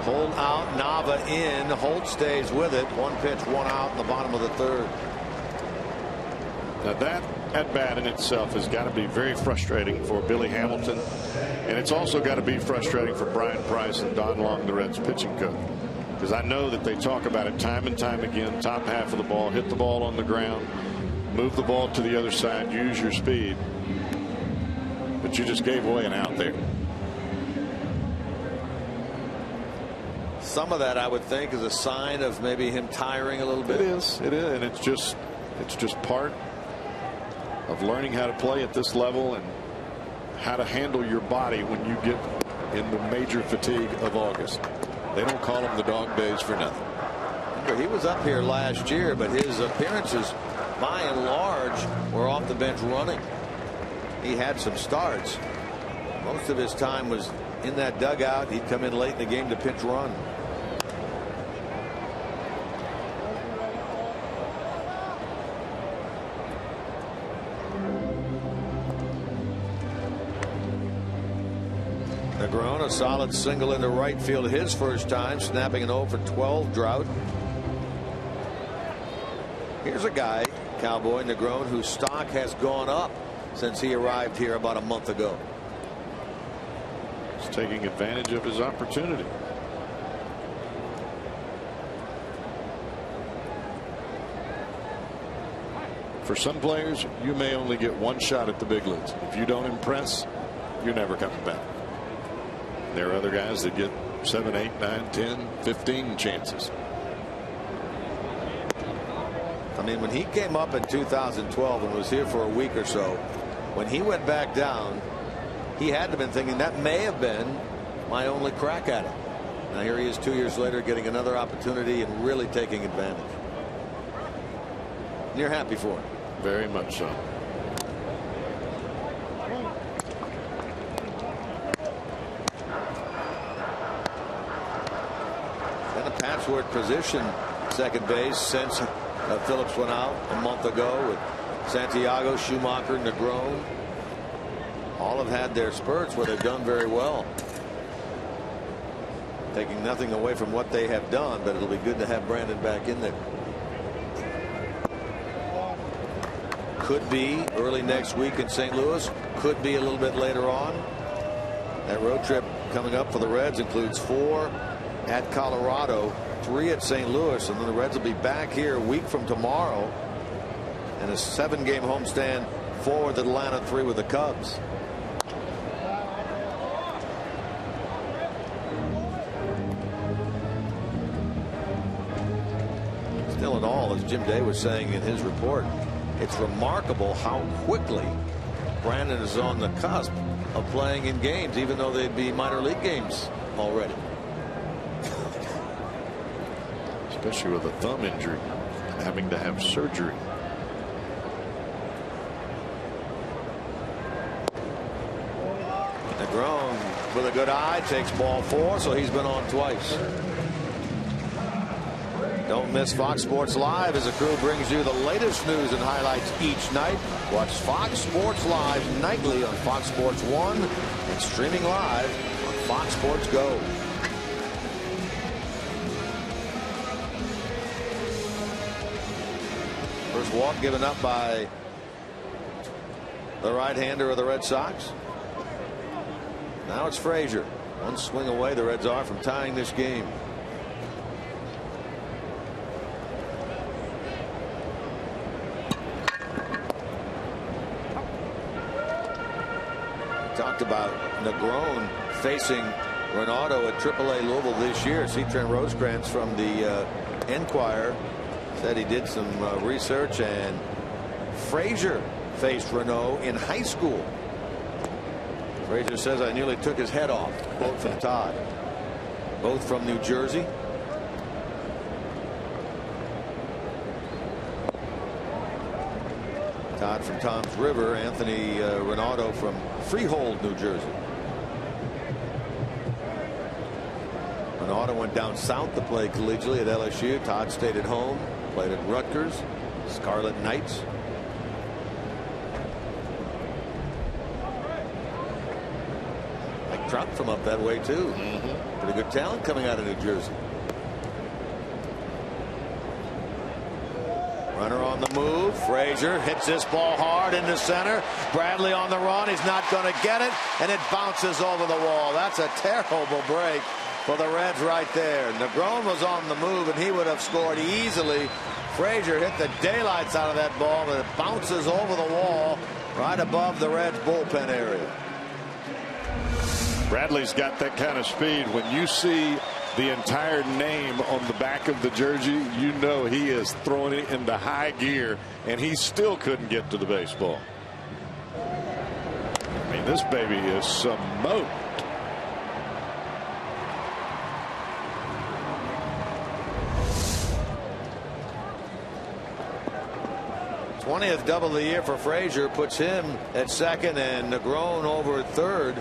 Hold out, Nava in. Holt stays with it. 1 pitch, 1 out in the bottom of the 3rd. Now that at bat in itself has got to be very frustrating for Billy Hamilton, and it's also got to be frustrating for Brian Price and Don Long, the Reds pitching coach, because I know that they talk about it time and time again. Top half of the ball, hit the ball on the ground, move the ball to the other side, use your speed, but you just gave away an out there. Some of that, I would think, is a sign of maybe him tiring a little bit. It is, and it's just part of learning how to play at this level and how to handle your body when you get in the major fatigue of August. They don't call them the dog days for nothing. Remember, he was up here last year, but his appearances by and large were off the bench running. He had some starts. Most of his time was in that dugout. He'd come in late in the game to pitch run. Negron, a solid single into right field his first time, snapping an 0 for 12 drought. Here's a guy, Cowboy Negron, whose stock has gone up since he arrived here about a month ago. He's taking advantage of his opportunity. For some players, you may only get one shot at the big leagues. If you don't impress, you're never coming back. There are other guys that get 7, 8, 9, 10, 15 chances. I mean, when he came up in 2012 and was here for a week or so, when he went back down, he had to have been thinking that may have been my only crack at it. Now here he is 2 years later, getting another opportunity and really taking advantage. And you're happy for him. Very much so. Patchwork position second base since Phillips went out a month ago with Santiago, Schumacher, Negron. All have had their spurts where they've done very well. Taking nothing away from what they have done, but it'll be good to have Brandon back in there. Could be early next week in St. Louis. Could be a little bit later on. That road trip coming up for the Reds includes 4 at Colorado, 3 at St. Louis, and then the Reds will be back here a week from tomorrow, and a 7-game homestand, 4 with Atlanta, 3 with the Cubs. Still in all, as Jim Day was saying in his report, it's remarkable how quickly Brandon is on the cusp of playing in games, even though they'd be minor league games already. Especially with a thumb injury and having to have surgery. Negron with a good eye takes ball 4, so he's been on twice. Don't miss Fox Sports Live as the crew brings you the latest news and highlights each night. Watch Fox Sports Live nightly on Fox Sports 1 and streaming live on Fox Sports Go. First walk given up by the right-hander of the Red Sox. Now it's Frazier. One swing away the Reds are from tying this game. Talked about Negron facing Renato at AAA Louisville this year. See, Trent Rosecrans from the Enquirer said he did some research, and Frazier faced Renato in high school. Frazier says, I nearly took his head off. Quote from Todd. Both from New Jersey. Todd from Tom's River. Anthony Renato from Freehold, New Jersey. Renato went down south to play collegiately at LSU. Todd stayed at home, played at Rutgers, Scarlet Knights. Like Trout from up that way too. Pretty good talent coming out of New Jersey. Runner on the move. Frazier hits this ball hard into center. Bradley on the run. He's not going to get it, and it bounces over the wall. That's a terrible break for the Reds right there. Negron was on the move, and he would have scored easily. Frazier hit the daylights out of that ball, and it bounces over the wall right above the Reds bullpen area. Bradley's got that kind of speed. When you see the entire name on the back of the jersey, you know he is throwing it into high gear, and he still couldn't get to the baseball. I mean, this baby is smoked. '20th double of the year for Frazier puts him at second, and Negron over at third.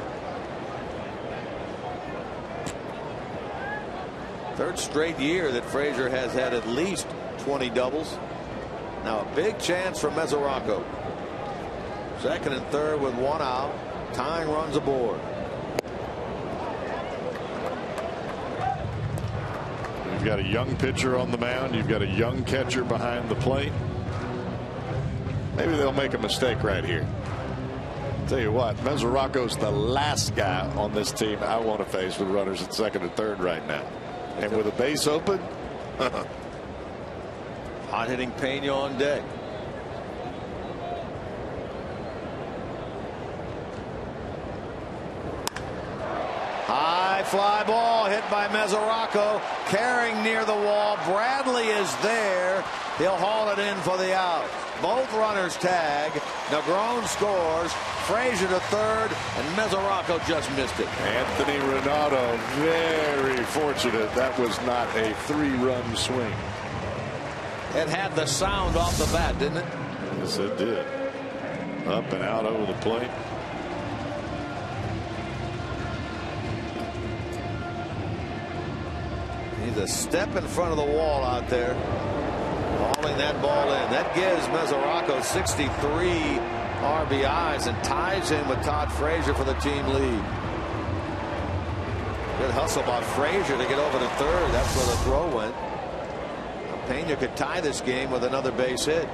Third straight year that Frazier has had at least 20 doubles. Now a big chance for Mesoraco. Second and third with one out. Tying runs aboard. You've got a young pitcher on the mound. You've got a young catcher behind the plate. Maybe they'll make a mistake right here. Tell you what, Mesoraco's the last guy on this team I want to face with runners at second and third right now. And with a base open, hot hitting Pena on deck. High fly ball hit by Mesoraco, carrying near the wall. Bradley is there. He'll haul it in for the out. Both runners tag. Negron scores. Frazier to third, and Mesoraco just missed it. Anthony Renato very fortunate that was not a 3-run swing. It had the sound off the bat, didn't it? Yes, it did. Up and out over the plate. He's a step in front of the wall out there, hauling that ball in. That gives Mesoraco 63 RBIs and ties him with Todd Frazier for the team lead. Good hustle by Frazier to get over to third. That's where the throw went. Pena could tie this game with another base hit.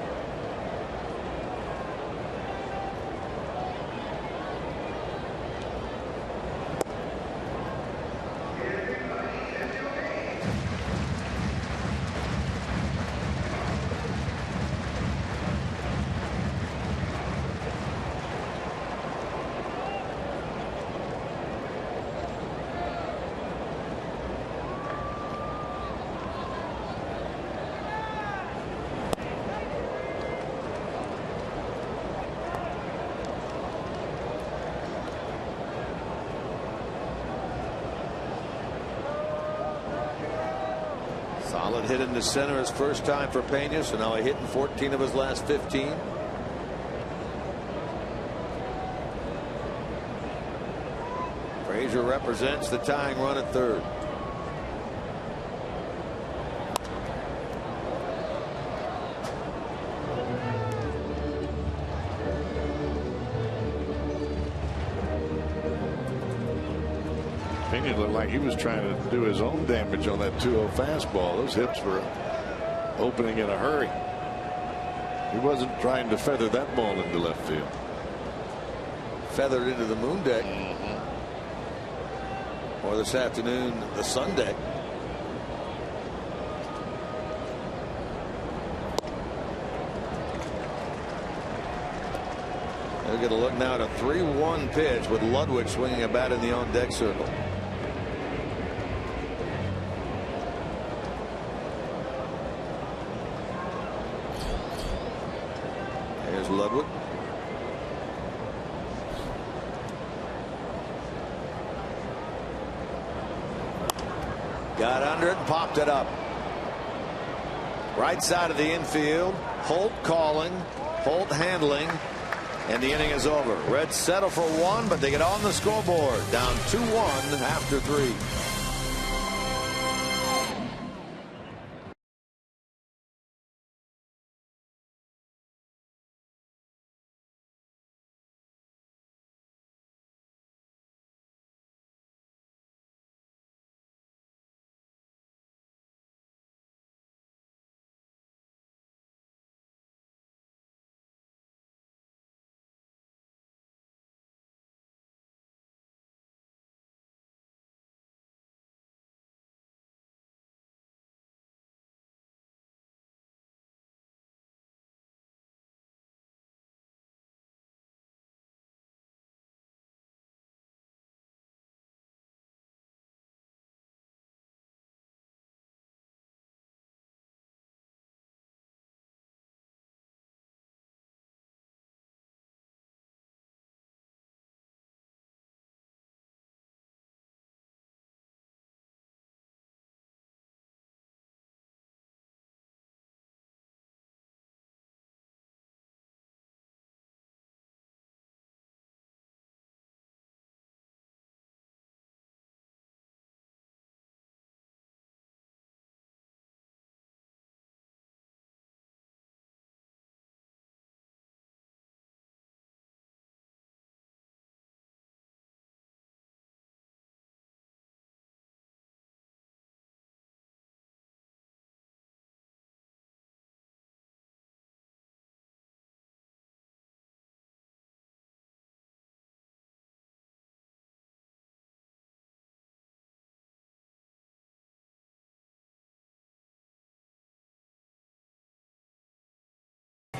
Solid hit into center his first time for Pena, so now he hit in 14 of his last 15. Frazier represents the tying run at third. Pena looked like he was trying to do his own damage on that 2-0 fastball. Those hips were opening in a hurry. He wasn't trying to feather that ball into left field. Feathered into the moon deck. Or this afternoon, the sun deck. They'll get a look now at a 3-1 pitch with Ludwig swinging a bat in the on-deck circle. Here's Ludwig. Got under it and popped it up. Right side of the infield. Holt calling. Holt handling. And the inning is over. Reds settle for one, but they get on the scoreboard. Down 2-1 after 3.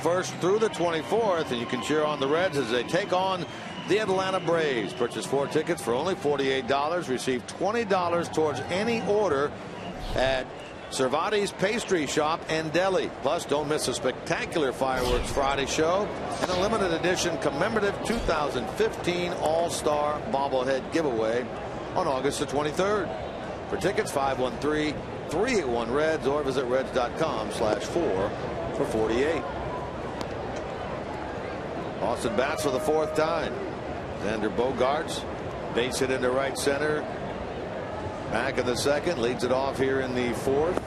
First through the 24th, and you can cheer on the Reds as they take on the Atlanta Braves. Purchase 4 tickets for only $48. Receive $20 towards any order at Cervati's Pastry Shop and Deli. Plus, don't miss a spectacular fireworks Friday show and a limited edition commemorative 2015 All-Star bobblehead giveaway on August the 23rd. For tickets, 513-381-REDS or visit reds.com/4 for 48. Austin bats for the 4th time. Xander Bogaerts base hit into right center. Back in the 2nd, leads it off here in the 4th.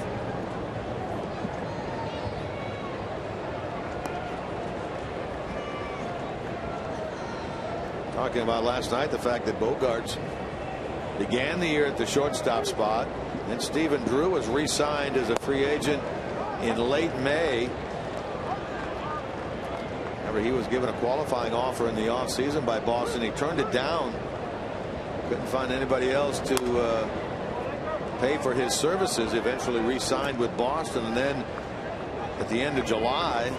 Talking about last night, the fact that Bogaerts began the year at the shortstop spot, and Stephen Drew was re-signed as a free agent in late May. He was given a qualifying offer in the offseason by Boston. He turned it down. Couldn't find anybody else to pay for his services. Eventually re-signed with Boston, and then at the end of July,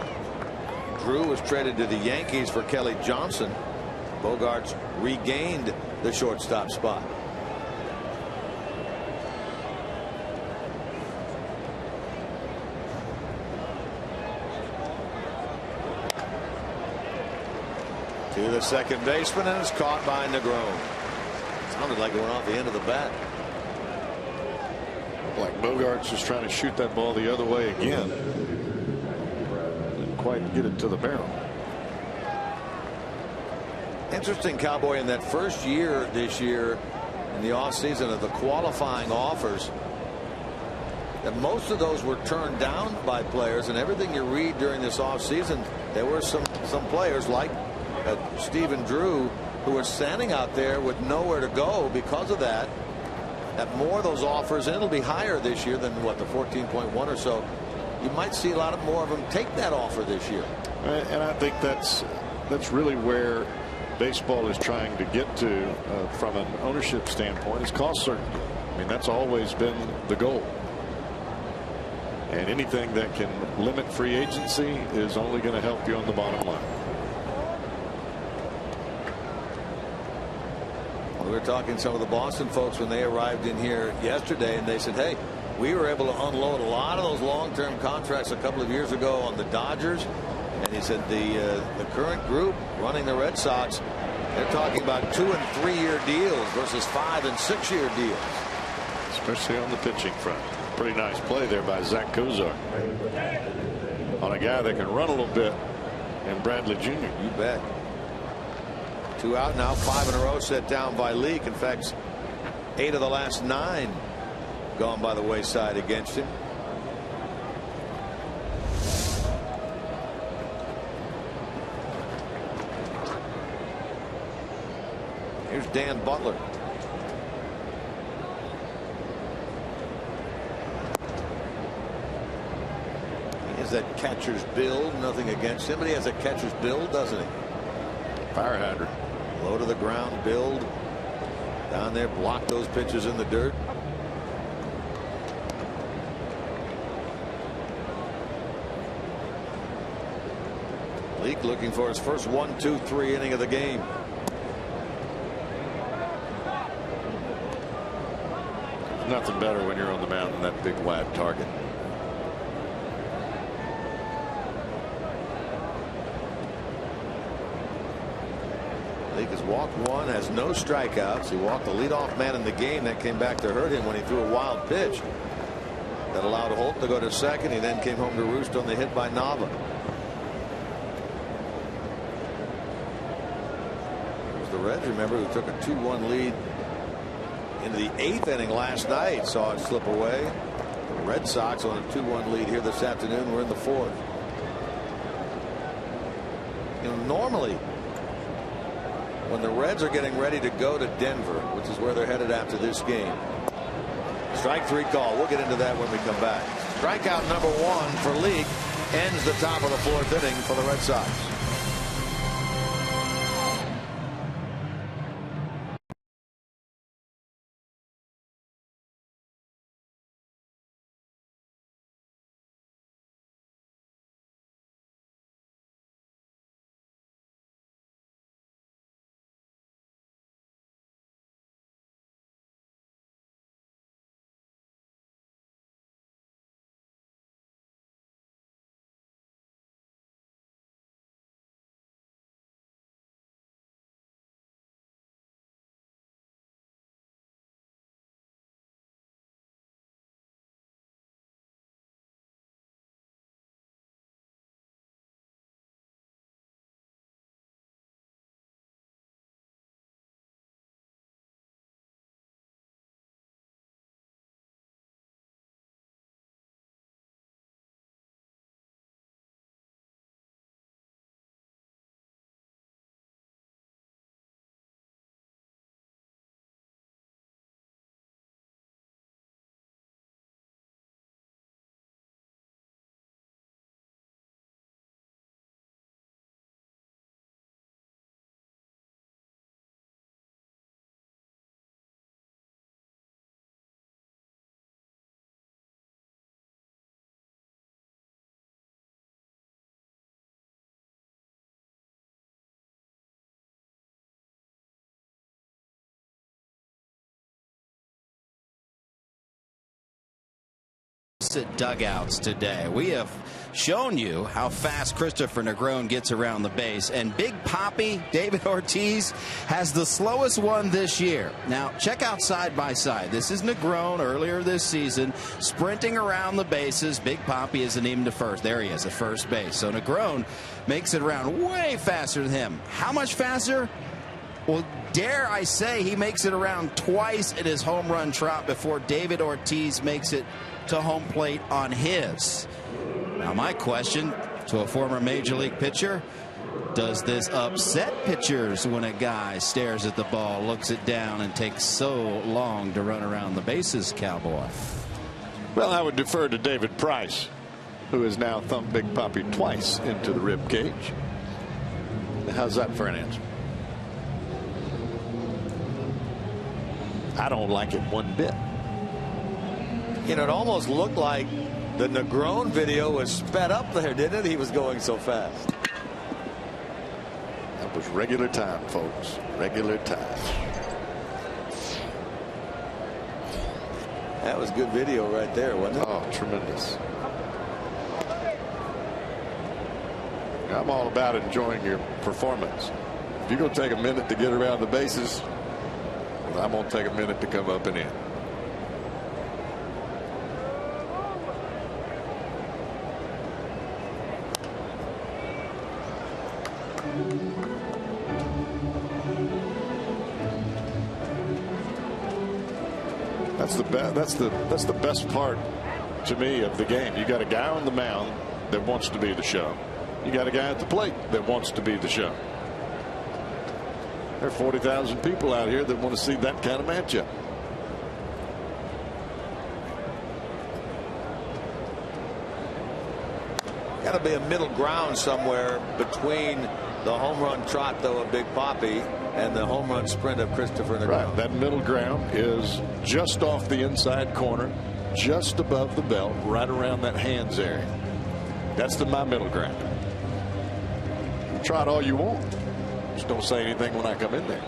Drew was traded to the Yankees for Kelly Johnson. Bogaerts regained the shortstop spot. To the second baseman, and it's caught by Negron. Sounded like it went off the end of the bat. Like Bogaerts was trying to shoot that ball the other way again. Didn't quite get it to the barrel. Interesting, Cowboy, in that first year this year in the offseason of the qualifying offers, that most of those were turned down by players, and everything you read during this offseason, there were some players like Stephen Drew who were standing out there with nowhere to go because of that. That more of those offers, and it'll be higher this year than what, the 14.1 or so. You might see a lot more of them take that offer this year. And I think that's really where baseball is trying to get to from an ownership standpoint, is cost certainty. I mean, that's always been the goal. And anything that can limit free agency is only going to help you on the bottom line. were talking to some of the Boston folks when they arrived in here yesterday, and they said, hey, we were able to unload a lot of those long-term contracts a couple of years ago on the Dodgers. And he said the current group running the Red Sox, they're talking about 2- and 3-year deals versus 5- and 6-year deals. Especially on the pitching front. Pretty nice play there by Zach Kozar on a guy that can run a little bit, and Bradley Jr. You bet. 2 out now, 5 in a row set down by Leake. In fact, 8 of the last 9 gone by the wayside against him. Here's Dan Butler. He has that catcher's build. Nothing against him, but he has a catcher's build, doesn't he? Fire hydrant. Low to the ground build. Down there, block those pitches in the dirt. Leake looking for his first 1-2-3 inning of the game. Nothing better when you're on the mound than that big wide target. Leake has walked 1, has no strikeouts. He walked the leadoff man in the game. That came back to hurt him when he threw a wild pitch that allowed Holt to go to second. He then came home to roost on the hit by Nava. It was the Reds, remember, who took a 2-1 lead into the 8th inning last night. Saw it slip away. The Red Sox on a 2-1 lead here this afternoon. We're in the 4th. You know, normally when the Reds are getting ready to go to Denver, which is where they're headed after this game, strike 3 call. We'll get into that when we come back. Strikeout number 1 for Leake ends the top of the 4th inning for the Red Sox. Dugouts today. We have shown you how fast Christopher Negron gets around the base, and Big Papi David Ortiz has the slowest one this year. Now check out side by side. This is Negron earlier this season sprinting around the bases. Big Papi isn't even to first. There he is at first base. So Negron makes it around way faster than him. How much faster? Well, dare I say he makes it around twice in his home run trot before David Ortiz makes it to home plate on his. Now my question to a former major league pitcher, does this upset pitchers when a guy stares at the ball, looks it down, and takes so long to run around the bases, Cowboy? Well, I would defer to David Price, who has now thumped Big Papi twice into the rib cage. How's that for an answer? I don't like it one bit. You know, it almost looked like the Negron video was sped up there, didn't it? He was going so fast. That was regular time, folks. Regular time. That was good video right there, wasn't it? Oh, tremendous. I'm all about enjoying your performance. If you're going to take a minute to get around the bases, well, I'm going to take a minute to come up and in. That's the best part to me of the game. You got a guy on the mound that wants to be the show. You got a guy at the plate that wants to be the show. There are 40,000 people out here that want to see that kind of matchup. Got to be a middle ground somewhere between the home run trot, though, of Big Papi and the home run sprint of Christopher Negron. Right. That middle ground is just off the inside corner, just above the belt, right around that hands area. That's my middle ground. Trot all you want. Just don't say anything when I come in there.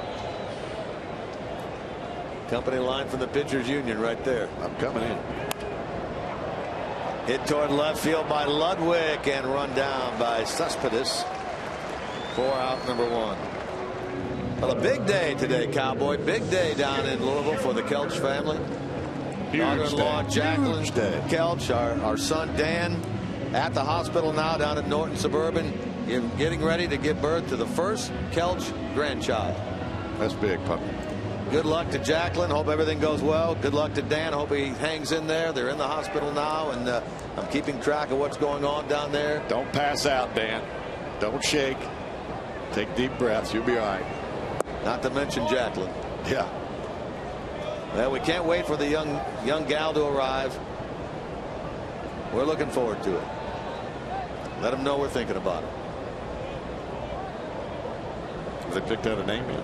Company line from the Pitchers Union right there. I'm coming in. Hit toward left field by Ludwig and run down by Cespedes for out number 1. Well, a big day today, Cowboy. Big day down in Louisville for the Kelch family. Daughter-in-law Jacqueline Kelch, our son Dan, at the hospital now down at Norton Suburban, getting ready to give birth to the first Kelch grandchild. That's big, puppy. Good luck to Jacqueline. Hope everything goes well. Good luck to Dan. Hope he hangs in there. They're in the hospital now, and I'm keeping track of what's going on down there. Don't pass out, Dan. Don't shake. Take deep breaths. You'll be all right. Not to mention Jacqueline. Yeah. Well, we can't wait for the young gal to arrive. We're looking forward to it. Let them know we're thinking about it. Have they picked out a name yet?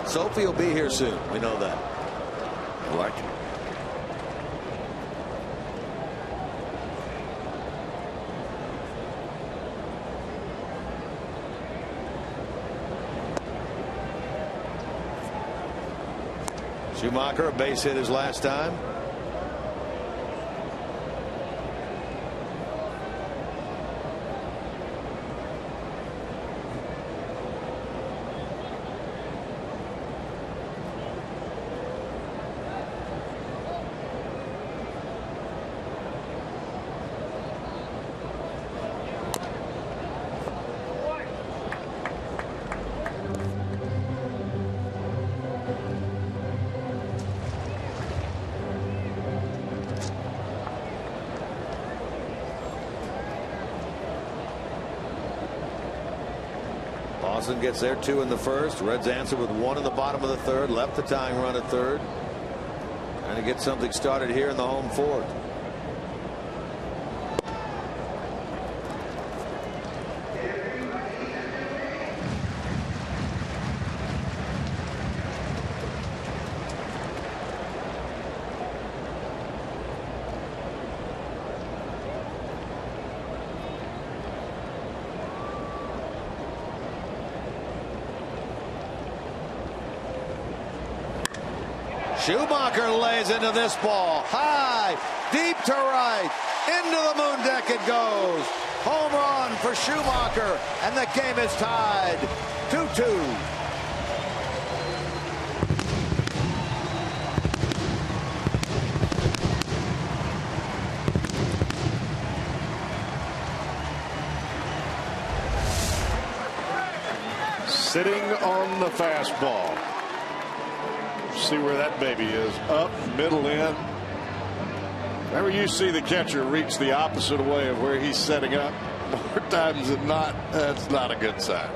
Sophie will be here soon. We know that. I like it. Schumacher, a base hit his last time. Boston gets their 2 in the first. Reds answer with 1 in the bottom of the 3rd. Left the tying run at 3rd. Trying to get something started here in the home 4th. Schumacher lays into this ball. High, deep to right. Into the moon deck it goes. Home run for Schumacher. And the game is tied 2-2. Sitting on the fastball. See where that baby is. Up, middle in. Whenever you see the catcher reach the opposite way of where he's setting up, more times than not, that's not a good sign.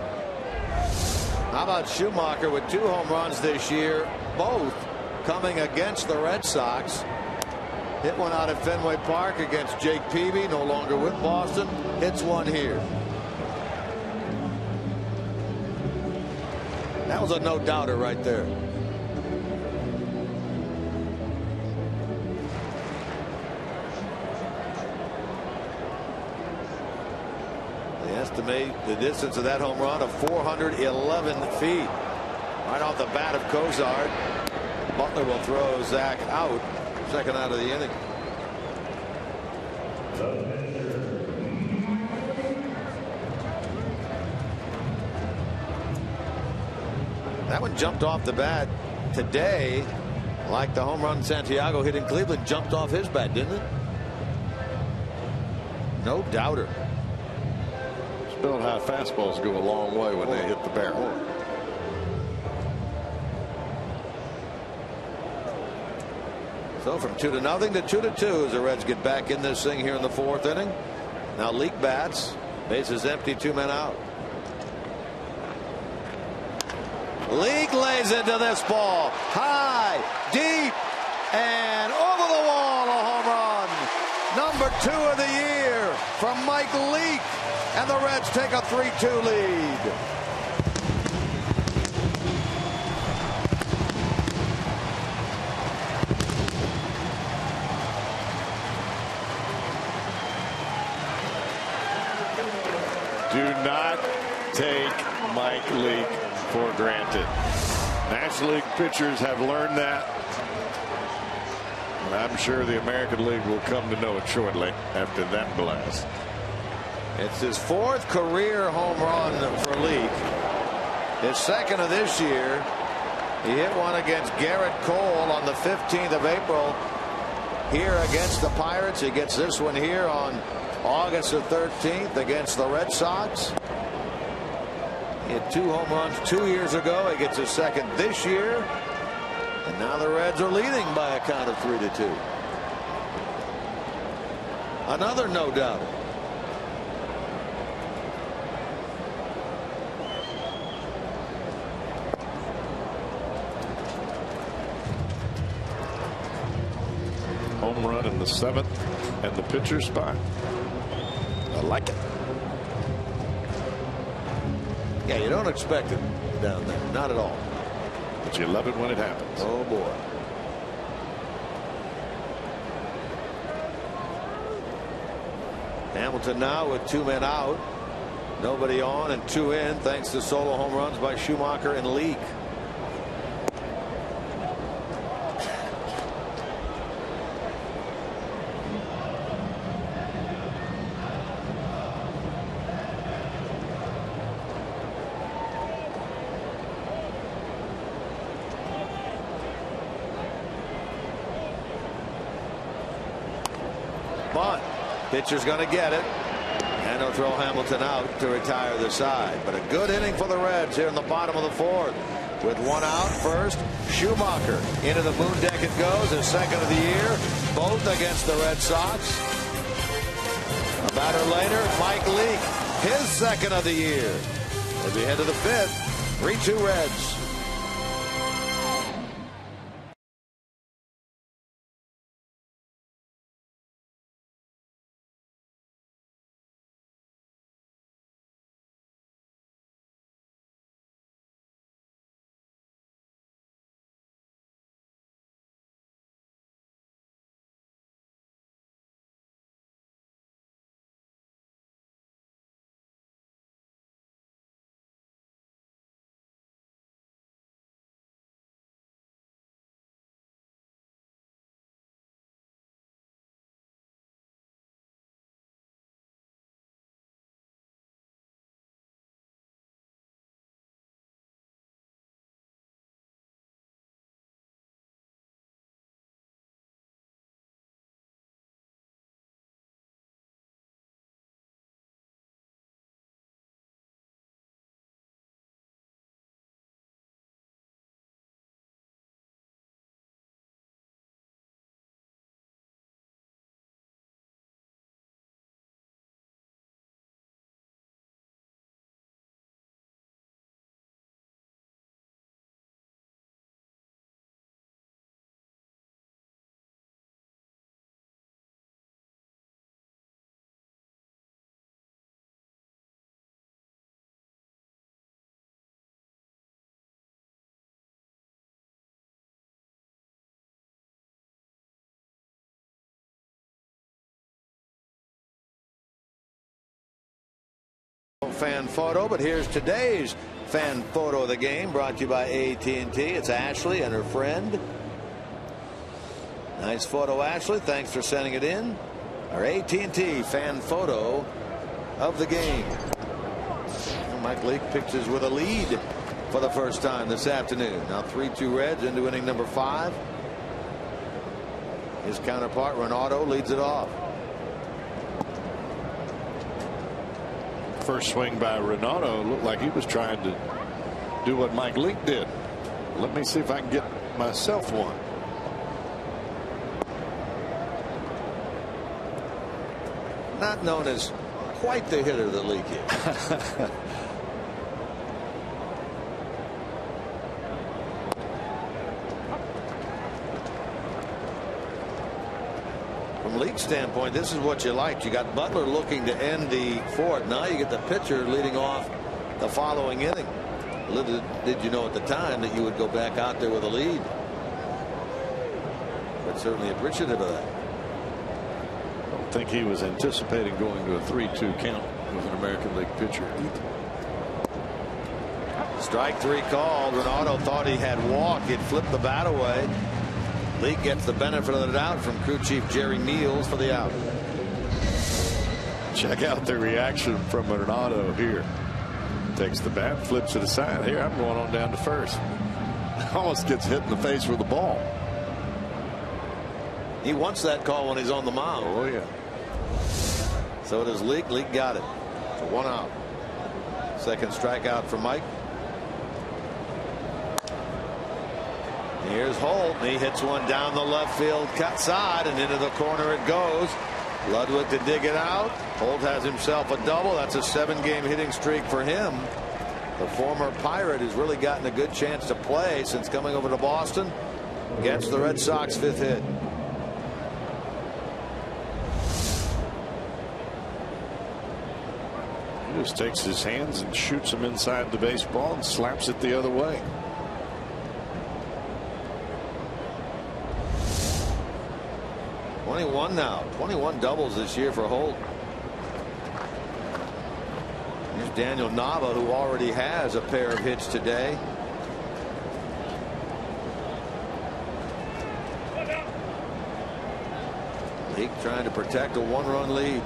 How about Schumacher with 2 home runs this year, both coming against the Red Sox. Hit one out at Fenway Park against Jake Peavy, no longer with Boston. Hits one here. That was a no-doubter right there. estimate the distance of that home run of 411 feet. Right off the bat of Cozart. Butler will throw Zach out. Second out of the inning. That one jumped off the bat today, like the home run Santiago hit in Cleveland jumped off his bat, didn't it? No doubter. Spelled how fastballs go a long way when they hit the barrel. So from 2-0 to 2-2 as the Reds get back in this thing here in the fourth inning. Now Leake bats. Bases empty, 2 men out. Leake lays into this ball. High, deep, and over the wall, a home run. Number 2 of the year from Mike Leake. And the Reds take a 3-2 lead. Do not take Mike Leake for granted. National League pitchers have learned that. And I'm sure the American League will come to know it shortly after that blast. It's his 4th career home run for Leake. His 2nd of this year. He hit one against Garrett Cole on the 15th of April here against the Pirates. He gets this one here on August the 13th against the Red Sox. He had 2 home runs 2 years ago. He gets his 2nd this year. And now the Reds are leading by a count of 3-2. Another no doubter. Home run in the 7th and the pitcher spot. I like it. Yeah, you don't expect it down there. Not at all. But you love it when it happens. Oh, boy. Hamilton now with 2 men out. Nobody on and 2 in thanks to solo home runs by Schumacher and Leake. Bunt. Pitcher's going to get it. And he'll throw Hamilton out to retire the side. But a good inning for the Reds here in the bottom of the 4th. With 1 out first, Schumacher into the moon deck it goes, his 2nd of the year, both against the Red Sox. A batter later, Mike Leake, his 2nd of the year. As we head to the 5th, 3-2 Reds. fan photo, but here's today's fan photo of the game, brought to you by AT&T. It's Ashley and her friend. Nice photo, Ashley. Thanks for sending it in. Our AT&T fan photo of the game. Mike Leake pitches with a lead for the first time this afternoon. Now 3-2 Reds into inning number 5. His counterpart Renato leads it off. First swing by Renato looked like he was trying to do what Mike Leake did. Let me see if I can get myself one. Not known as quite the hitter that Leake is. From Leake's standpoint, this is what you liked. You got Butler looking to end the 4th. Now you get the pitcher leading off the following inning. Little did you know at the time that you would go back out there with a lead. But certainly appreciative of that. I don't think he was anticipating going to a 3-2 count with an American League pitcher. Strike 3 called. Renato thought he had walked. He'd flipped the bat away. Leake gets the benefit of the doubt from crew chief Jerry Meals for the out. Check out the reaction from Renato here. Takes the bat, flips it aside. Here, I'm going on down to first. Almost gets hit in the face with the ball. He wants that call when he's on the mound. Oh, yeah. So does Leake. Leake got it. So 1 out. Second strikeout for Mike. Here's Holt. He hits one down the left field cut side, and into the corner it goes. Ludwig to dig it out. Holt has himself a double. That's a 7-game hitting streak for him. The former Pirate has really gotten a good chance to play since coming over to Boston. Gets the Red Sox 5th hit. He just takes his hands and shoots them inside the baseball and slaps it the other way. Now 21 doubles this year for Holt. Here's Daniel Nava, who already has a pair of hits today. Leake trying to protect a 1-run lead.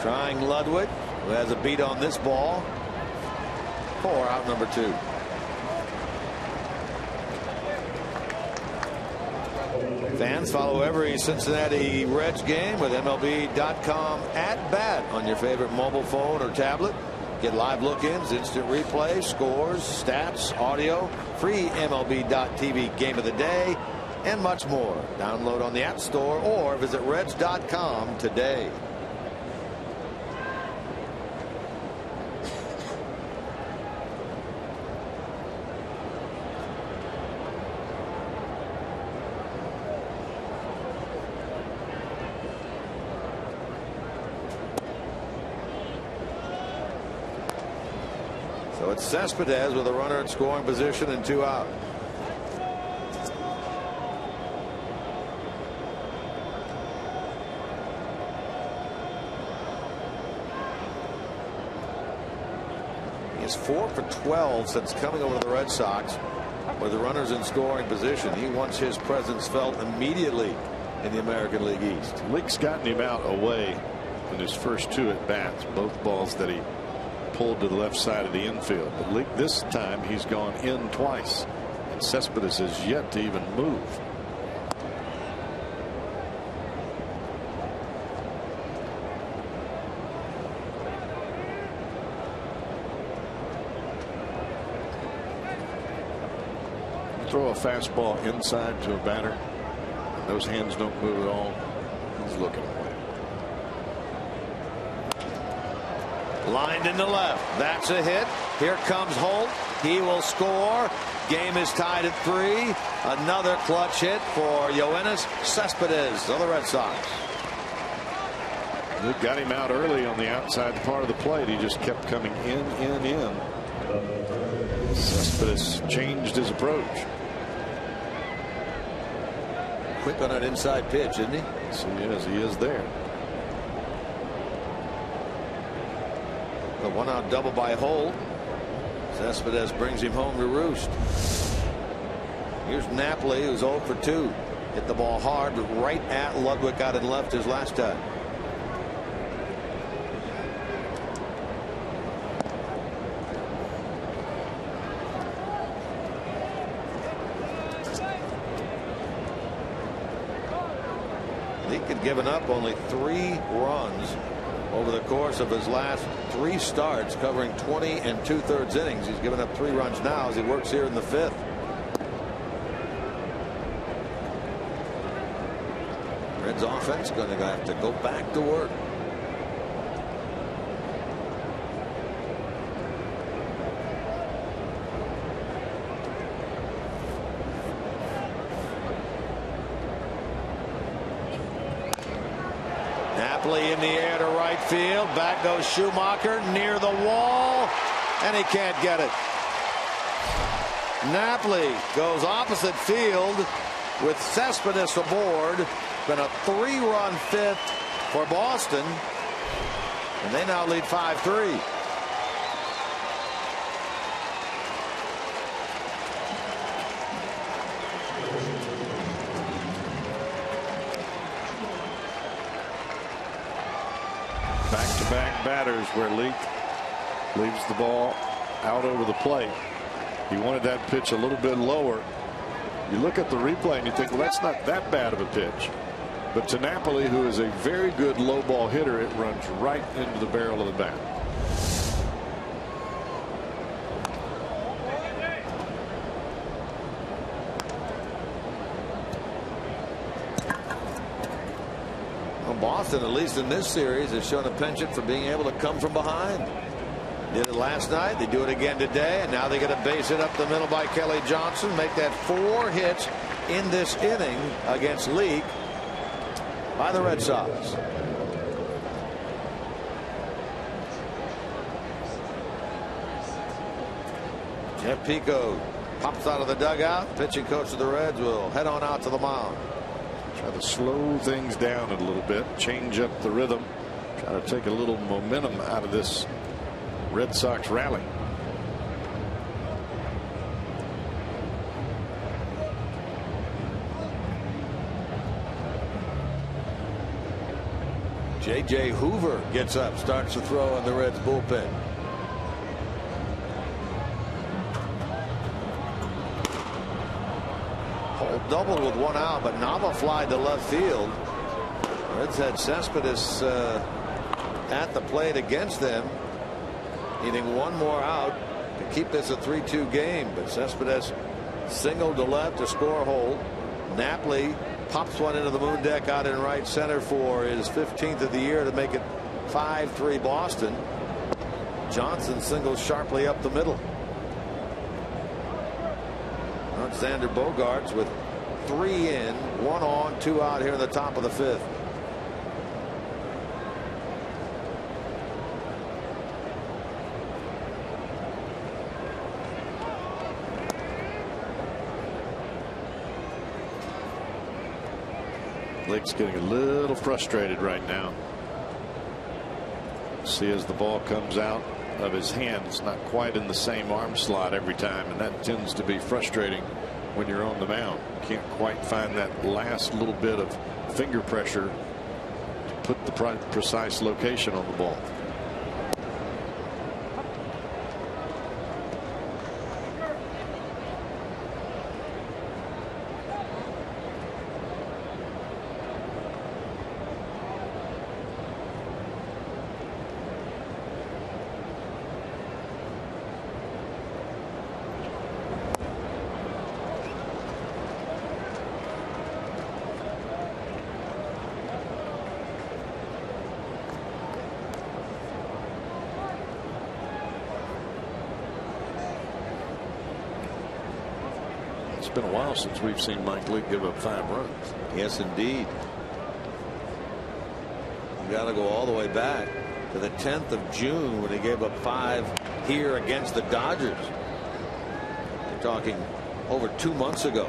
Trying Ludwig, who has a beat on this ball. 4 out, number 2. Fans, follow every Cincinnati Reds game with MLB.com at bat on your favorite mobile phone or tablet. Get live look-ins, instant replay, scores, stats, audio, free MLB.TV game of the day, and much more. Download on the App Store or visit Reds.com today. So it's Cespedes with a runner in scoring position and 2 out. He is 4 for 12 since coming over to the Red Sox with the runners in scoring position. He wants his presence felt immediately in the American League East. Leake's gotten him out away in his first 2 at bats, both balls that he pulled to the left side of the infield. But Leake, this time he's gone in twice, and Cespedes has yet to even move. Throw a fastball inside to a batter, and those hands don't move at all. He's looking away. Lined into left. That's a hit. Here comes Holt. He will score. Game is tied at 3. Another clutch hit for Yoenis Cespedes of the Red Sox. They got him out early on the outside part of the plate. He just kept coming in. Cespedes changed his approach. Quick on an inside pitch, isn't he? Yes, he is there. The 1-out double by Holt. Cespedes brings him home to roost. Here's Napoli, who's 0 for 2. Hit the ball hard, but right at Ludwig out and left his last time. Leake had given up only 3 runs over the course of his last 3 starts, covering 20 2/3 innings. He's given up 3 runs now as he works here in the 5th. Reds offense going to have to go back to work. Napoli in the air to right field. Back goes Schumacher near the wall, and he can't get it. Napoli goes opposite field with Cespedes aboard. Been a 3-run 5th for Boston, and they now lead 5-3. Back-to-back batters where Leake leaves the ball out over the plate. He wanted that pitch a little bit lower. You look at the replay and you think, well, that's not that bad of a pitch. But to Napoli, who is a very good low ball hitter, it runs right into the barrel of the bat. Well, Boston, at least in this series, has shown a penchant for being able to come from behind. Did it last night. They do it again today, and now they get a base hit up the middle by Kelly Johnson. Make that 4 hits in this inning against Leake by the Red Sox. Jeff Pico pops out of the dugout. Pitching coach of the Reds will head on out to the mound. Try to slow things down a little bit, change up the rhythm, try to take a little momentum out of this Red Sox rally. J.J. Hoover gets up, starts to throw in the Reds bullpen. Holt doubled with 1 out, but Nava flied to left field. Reds had Cespedes at the plate against them, needing 1 more out to keep this a 3-2 game. But Cespedes singled to left to score Holt. Napoli pops one into the moon deck out in right center for his 15th of the year to make it 5-3 Boston. Johnson singles sharply up the middle. Alexander Bogaerts with 3 in, 1 on, 2 out here in the top of the 5th. Lake's getting a little frustrated right now. See, as the ball comes out of his hand, it's not quite in the same arm slot every time, and that tends to be frustrating when you're on the mound. You can't quite find that last little bit of finger pressure to put the precise location on the ball. been a while since we've seen Mike Leake give up 5 runs. Yes, indeed. You got to go all the way back to the 10th of June when he gave up 5 here against the Dodgers. You're talking over 2 months ago.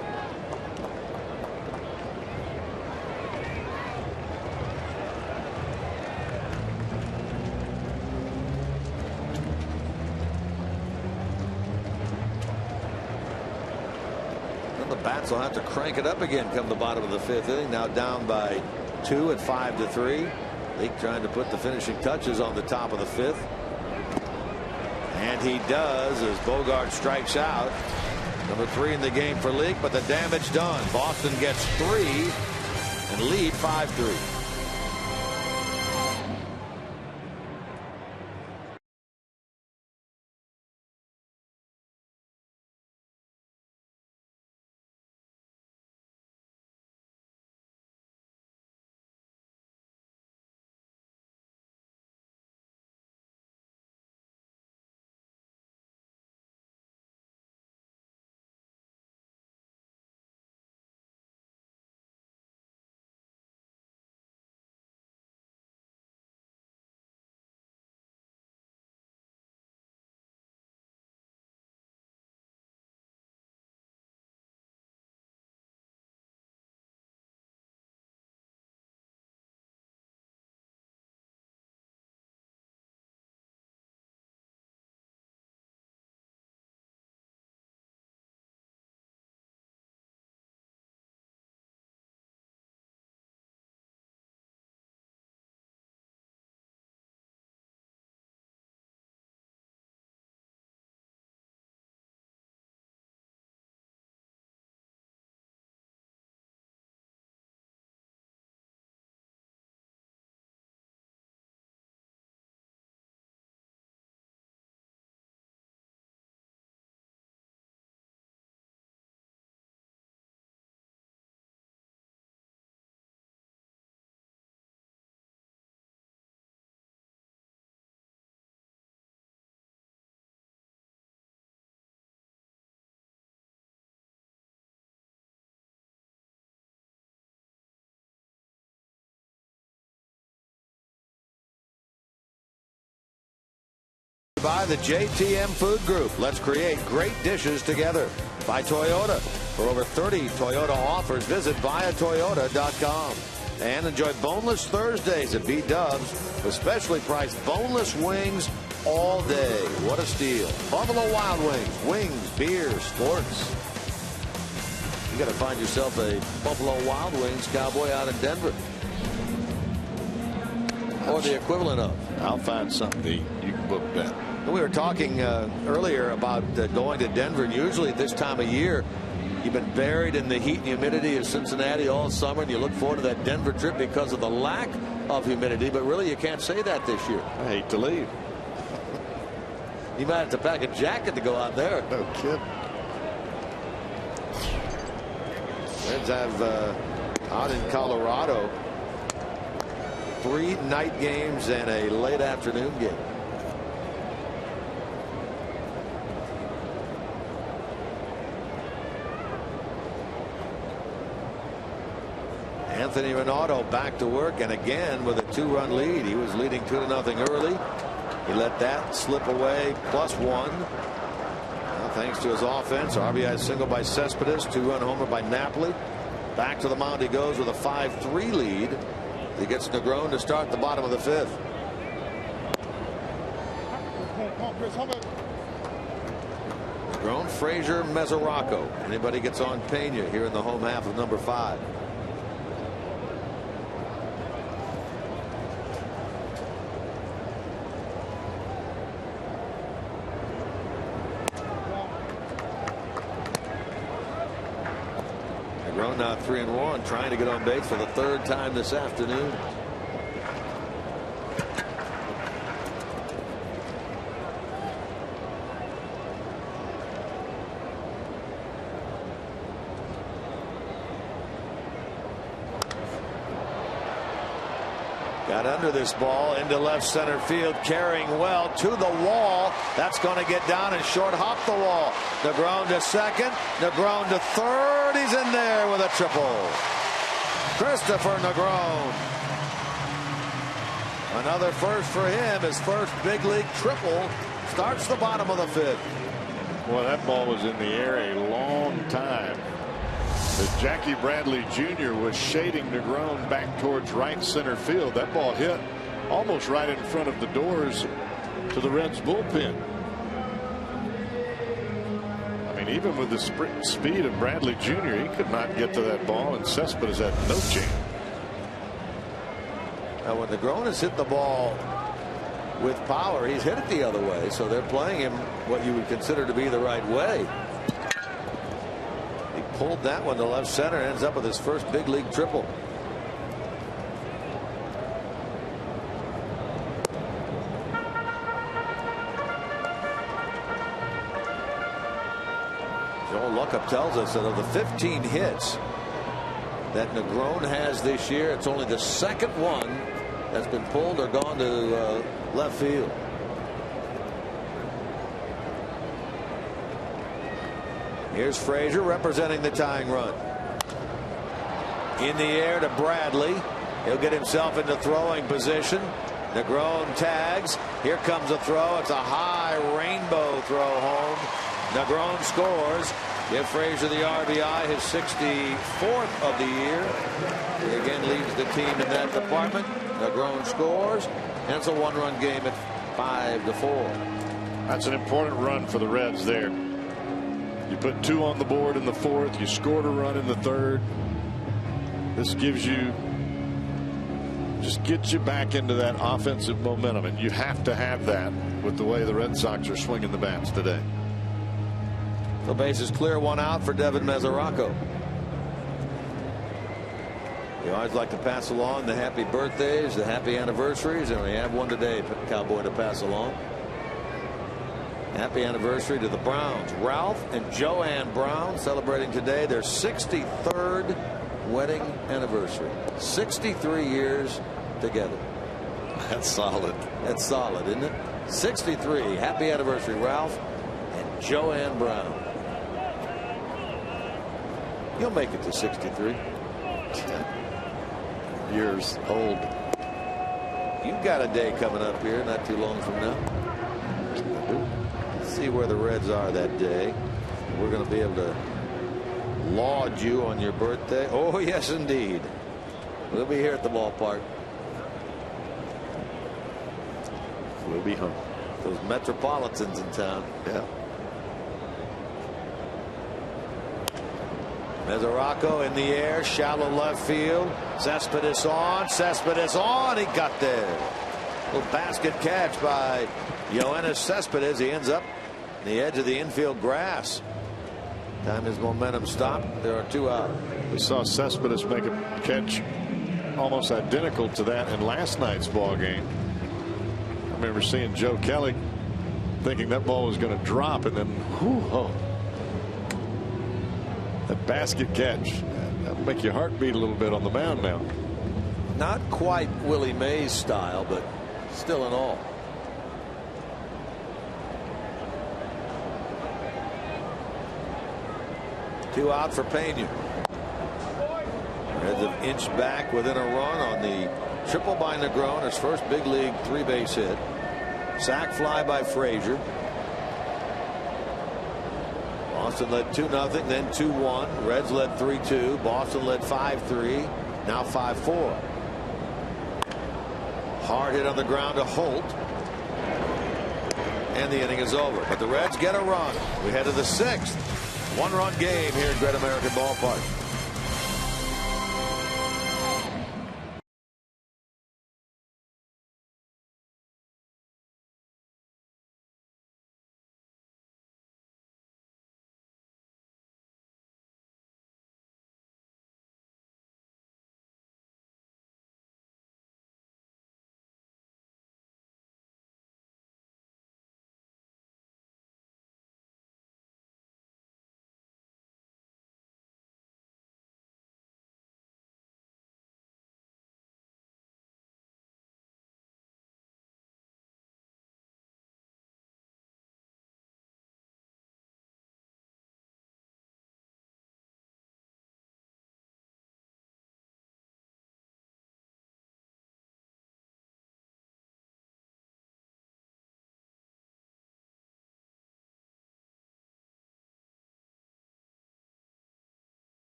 Bats will have to crank it up again come the bottom of the 5th inning. Now down by 2 at 5-3. Leake trying to put the finishing touches on the top of the 5th. And he does as Bogart strikes out. Number 3 in the game for Leake, but the damage done. Boston gets 3 and lead 5-3. By the JTM Food Group. Let's create great dishes together. By Toyota. For over 30 Toyota offers, visit buyatoyota.com. And enjoy Boneless Thursdays at B-Dubs with specially priced boneless wings all day. What a steal. Buffalo Wild Wings. Wings, beer, sports. You got to find yourself a Buffalo Wild Wings cowboy out in Denver. Or the equivalent of. I'll find something to eat. You can book that. We were talking earlier about going to Denver, and usually at this time of year you've been buried in the heat and humidity of Cincinnati all summer, and you look forward to that Denver trip because of the lack of humidity, but really you can't say that this year. I hate to leave. You might have to pack a jacket to go out there. No kidding. Reds have out in Colorado 3 night games and a late afternoon game. Anthony Rinaudo back to work, and again with a 2-run lead. He was leading 2-0 early. He let that slip away, +1. Now, thanks to his offense, RBI single by Cespedes, 2-run homer by Napoli. Back to the mound he goes with a 5-3 lead. He gets Negron to start the bottom of the 5th. Negron, Frazier, Mesoraco. Anybody gets on Pena here in the home half of number 5. Negron now 3-1, trying to get on base for the 3rd time this afternoon. Got under this ball into left center field, carrying well to the wall. That's going to get down and short hop the wall. Negron to second, Negron to third. He's in there with a triple. Christopher Negron. Another first for him. His first big league triple. Starts the bottom of the fifth. Well, that ball was in the air a long time. As Jackie Bradley Jr. was shading Negron back towards right center field, that ball hit almost right in front of the doors to the Reds bullpen. I mean, even with the speed of Bradley Jr., he could not get to that ball, and Cespedes had no chance. Now, when Negron has hit the ball with power, he's hit it the other way, so they're playing him what you would consider to be the right way. He pulled that one to left center, ends up with his first big league triple. Joel Luckup tells us that of the 15 hits that Negron has this year, it's only the second one that's been pulled or gone to left field. Here's Frazier representing the tying run. In the air to Bradley. He'll get himself into throwing position. Negron tags. Here comes a throw. It's a high rainbow throw home. Negron scores. Give Frazier the RBI, his 64th of the year. He again leads the team in that department. Negron scores, and it's a one-run game at 5-4. That's an important run for the Reds there. You put 2 on the board in the 4th. You scored a run in the 3rd. This gives you, just gets you back into that offensive momentum, and you have to have that with the way the Red Sox are swinging the bats today. The base is clear, 1 out for Devin Mesoraco. You always like to pass along the happy birthdays, the happy anniversaries, and we have one today, Cowboy, to pass along. Happy anniversary to the Browns. Ralph and Joanne Brown celebrating today their 63rd wedding anniversary. 63 years together. That's solid. That's solid, isn't it? 63. Happy anniversary, Ralph and Joanne Brown. You'll make it to 63. Years old. You've got a day coming up here not too long from now. Let's see where the Reds are that day. We're going to be able to laud you on your birthday. Oh, yes, indeed. We'll be here at the ballpark. We'll be home. Those Metropolitans in town. Yeah. Mesoraco in the air, shallow left field. Cespedes on. Cespedes on. He got there. Little basket catch by Yoenis Cespedes. He ends up on the edge of the infield grass. Time his momentum stopped. There are 2 out. We saw Cespedes make a catch almost identical to that in last night's ball game. I remember seeing Joe Kelly thinking that ball was going to drop, and then that basket catch. That'll make your heart beat a little bit on the mound now. Not quite Willie Mays style, but still in all. Two out for Pena. Reds have inched back within a run on the triple by Negron, his first big league 3-base hit. Sac fly by Frazier. Boston led 2-0, then 2-1. Reds led 3-2. Boston led 5-3. Now 5-4. Hard hit on the ground to Holt. And the inning is over. But the Reds get a run. We head to the 6th. One-run game here at Great American Ballpark.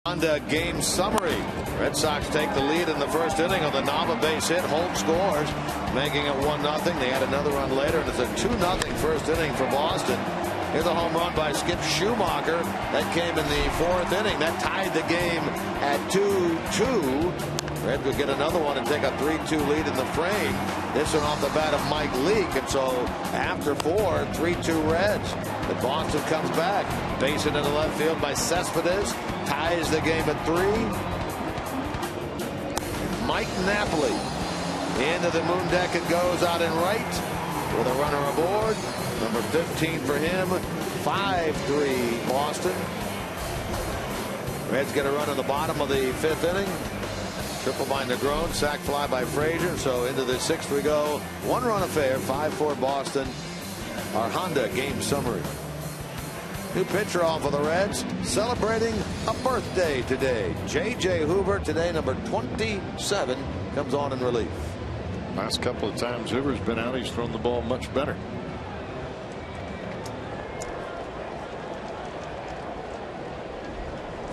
Honda game summary. Red Sox take the lead in the first inning on the Nava base hit. Holt scores, making it 1-0. They had another run later, and it's a 2-0 first inning for Boston. Here's a home run by Skip Schumacher that came in the fourth inning. That tied the game at 2-2. Reds would get another one and take a 3-2 lead in the frame. This one off the bat of Mike Leake, and so after 4, 3-2 Reds. But Boston comes back. Base hit into left field by Cespedes. Ties the game at 3. Mike Napoli into the moon deck and goes out in right with a runner aboard. Number 15 for him. 5-3 Boston. Reds get a run in the bottom of the 5th inning. Triple by Negron, sac fly by Frazier. So into the 6th we go. 1-run affair, 5-4 Boston. Our Honda game summary. New pitcher off of the Reds, celebrating a birthday today. J.J. Hoover, today number 27, comes on in relief. Last couple of times Hoover's been out, he's thrown the ball much better.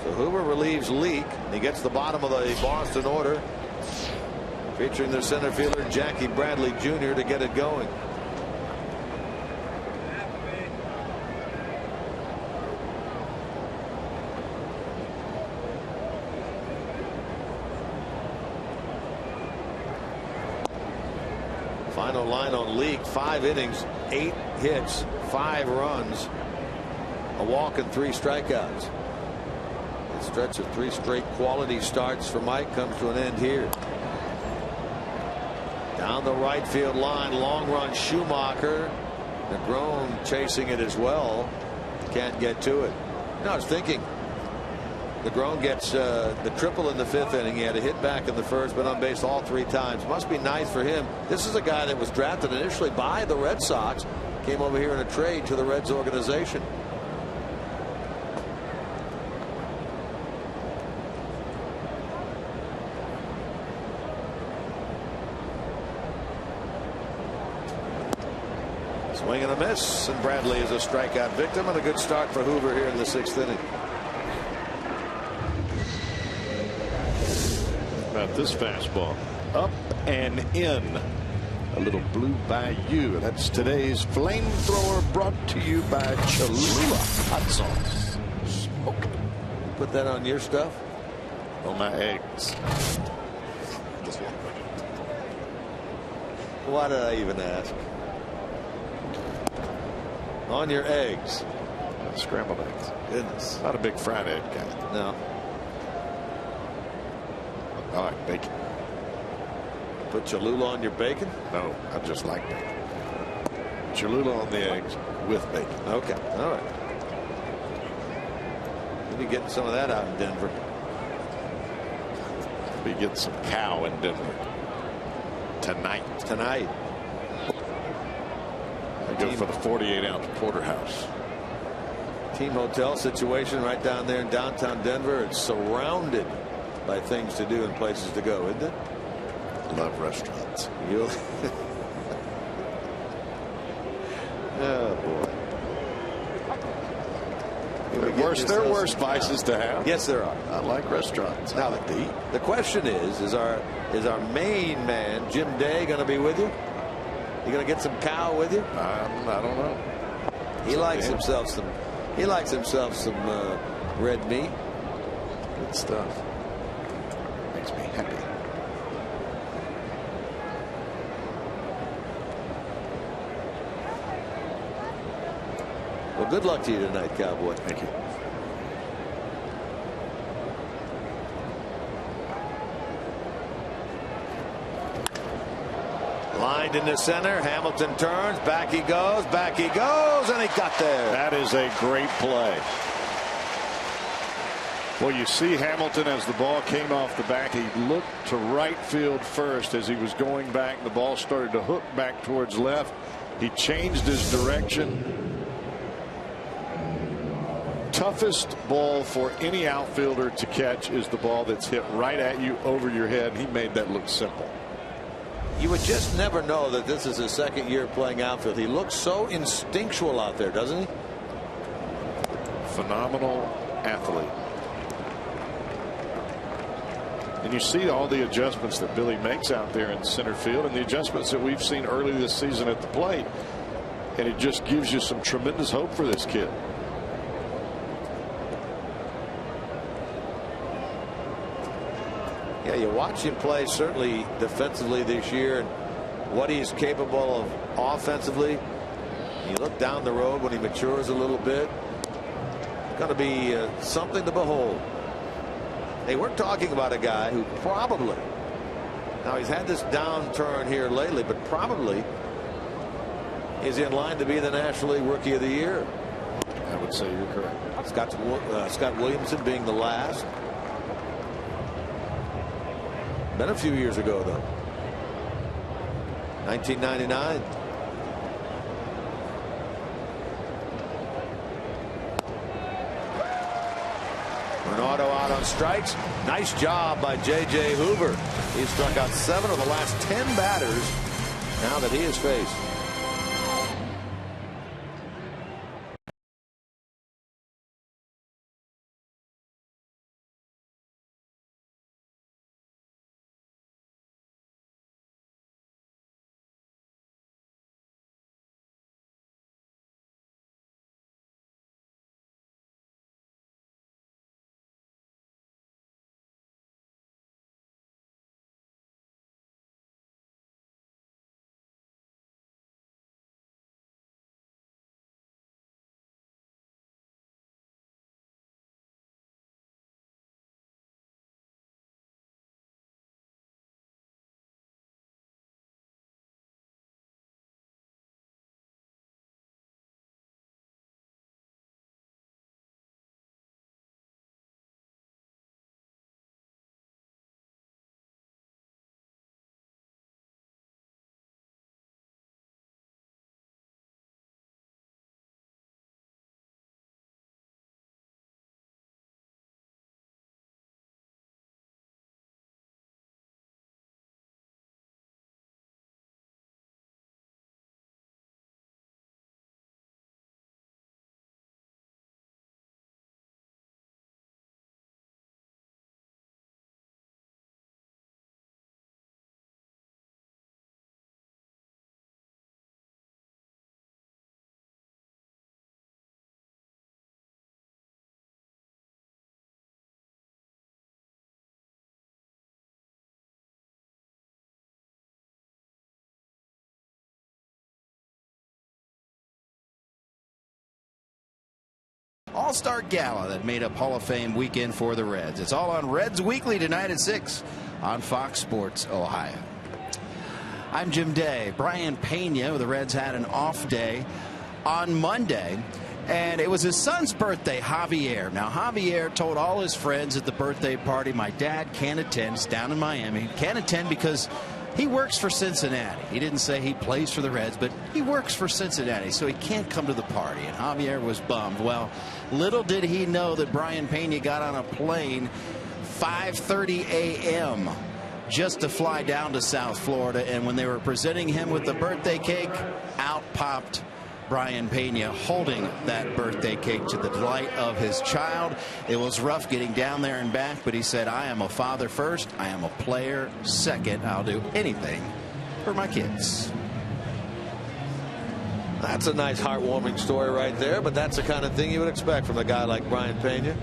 So Hoover relieves Leake, and he gets the bottom of the Boston order, featuring their center fielder Jackie Bradley Jr. to get it going. Final line on Leake, 5 innings, 8 hits, 5 runs, a walk and 3 strikeouts. The stretch of 3 straight quality starts for Mike comes to an end here. Down the right field line, long run Schumacher. Negron chasing it as well. Can't get to it. No, I was thinking Negron gets the triple in the 5th inning. He had a hit back in the 1st, been on base all 3 times. Must be nice for him. This is a guy that was drafted initially by the Red Sox. Came over here in a trade to the Reds organization. Swing and a miss, and Bradley is a strikeout victim, and a good start for Hoover here in the 6th inning. About this fastball, up and in. A little blue bayou. That's today's flamethrower, brought to you by Cholula hot sauce. Smoke. Put that on your stuff? On my eggs. Why did I even ask? On your eggs. Scrambled eggs. Goodness. Not a big fried egg guy. No. I like bacon. Put Cholula on your bacon? No, I just like bacon. Cholula on the eggs with bacon. Okay. All right. We'll be getting some of that out in Denver. We'll be getting some cow in Denver tonight. Tonight. I go for the 48-ounce porterhouse. Team hotel situation right down there in downtown Denver. It's surrounded by things to do and places to go, isn't it? Love restaurants. Oh boy. There are worse vices to have. Yes, there are. I like restaurants. Now, I like to eat. The question is our main man Jim Day going to be with you? You going to get some cow with you? I don't know. He likes himself some. He likes himself some red meat. Good stuff. Makes me happy. Well, good luck to you tonight, Cowboy. Thank you. Lined into center. Hamilton turns. Back he goes. Back he goes. And he got there. That is a great play. Well, you see Hamilton as the ball came off the back. He looked to right field first as he was going back. The ball started to hook back towards left. He changed his direction. Toughest ball for any outfielder to catch is the ball that's hit right at you over your head. He made that look simple. You would just never know that this is his 2nd year playing outfield. He looks so instinctual out there, doesn't he? Phenomenal athlete. And you see all the adjustments that Billy makes out there in center field and the adjustments that we've seen early this season at the plate. And it just gives you some tremendous hope for this kid. Yeah, you watch him play certainly defensively this year and what he's capable of offensively. You look down the road when he matures a little bit. It's going to be something to behold. Hey, we're talking about a guy who probably, now he's had this downturn here lately, but probably is in line to be the National League Rookie of the Year. I would say you're correct. Scott Williamson being the last. Been a few years ago, though. 1999. Bernardo out on strikes. Nice job by J.J. Hoover. He struck out 7 of the last 10 batters now that he has faced. All-Star Gala that made up Hall of Fame weekend for the Reds. It's all on Reds Weekly tonight at 6 on Fox Sports Ohio. I'm Jim Day. Brian Pena, the Reds had an off day on Monday, and it was his son's birthday, Javier. Now, Javier told all his friends at the birthday party, my dad can't attend. It's down in Miami. Can't attend because he works for Cincinnati. He didn't say he plays for the Reds, but he works for Cincinnati, so he can't come to the party. And Javier was bummed. Well, little did he know that Brian Pena got on a plane 5:30 a.m. just to fly down to South Florida. And when they were presenting him with the birthday cake, out popped Brian Pena holding that birthday cake to the delight of his child. It was rough getting down there and back, but he said, I am a father first. I am a player second. I'll do anything for my kids. That's a nice heartwarming story right there, but that's the kind of thing you would expect from a guy like Brian Pena.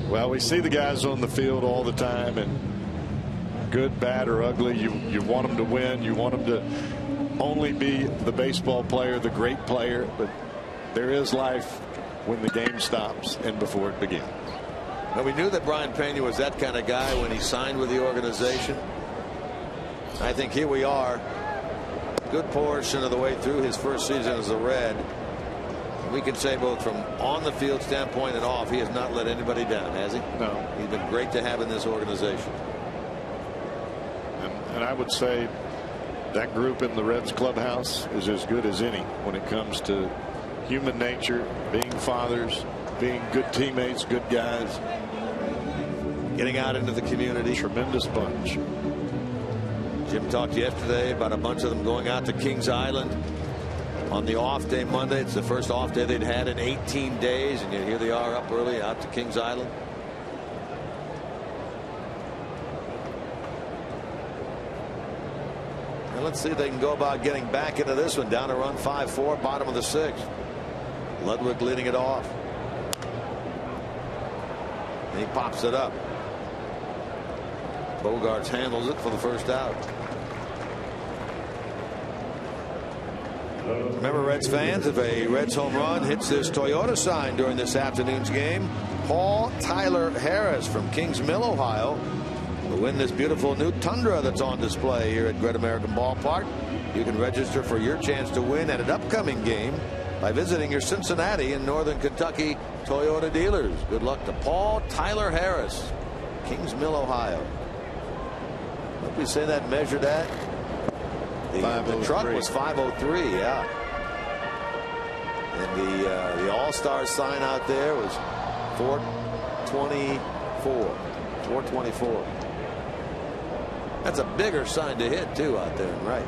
Well, we see the guys on the field all the time, and good, bad, or ugly, you want them to win. You want them to only be the baseball player, the great player, but there is life when the game stops and before it begins. Well, we knew that Brian Pena was that kind of guy when he signed with the organization. I think here we are, good portion of the way through his first season as a Red. We can say both from on the field standpoint and off, he has not let anybody down, has he? No. He's been great to have in this organization. And I would say that group in the Reds clubhouse is as good as any when it comes to human nature, being fathers, being good teammates, good guys. Getting out into the community. Tremendous bunch. Jim talked yesterday about a bunch of them going out to Kings Island on the off day Monday. It's the first off day they'd had in 18 days, and yet here they are up early out to Kings Island. And let's see if they can go about getting back into this one. Down to run 5-4, bottom of the 6th. Ludwig leading it off. And he pops it up. Bogarts handles it for the first out. Remember, Reds fans, if a Reds home run hits this Toyota sign during this afternoon's game, Paul Tyler Harris from Kings Mill, Ohio, will win this beautiful new Tundra that's on display here at Great American Ballpark. You can register for your chance to win at an upcoming game by visiting your Cincinnati and Northern Kentucky Toyota dealers. Good luck to Paul Tyler Harris, Kings Mill, Ohio. What we say that measured at? The truck was 503, yeah. And the All-Star sign out there was 424. 424. That's a bigger sign to hit too out there, right?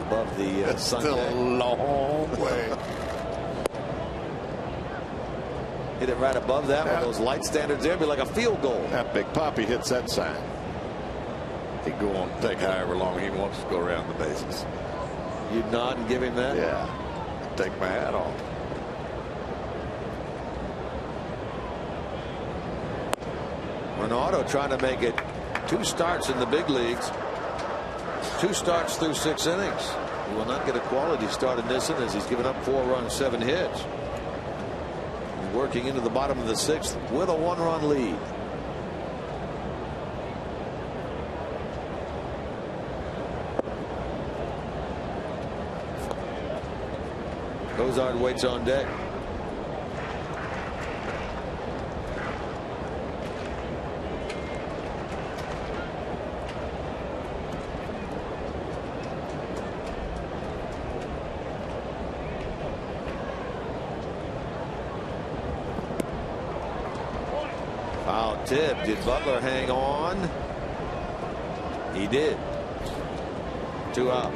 Above the That's Sunday. still a long way. Hit it right above that with those light standards there. It'd be like a field goal. That Big Papi hits that sign. He'd go on and take however long he wants to go around the bases. You'd nod and give him that? Yeah. I'd take my hat off. Ronaldo trying to make it 2 starts in the big leagues. 2 starts through 6 innings. He will not get a quality start in this inning as he's given up 4 runs, 7 hits. He's working into the bottom of the 6th with a 1-run lead. Cozart waits on deck. Foul tip. Did Butler hang on? He did. 2 out.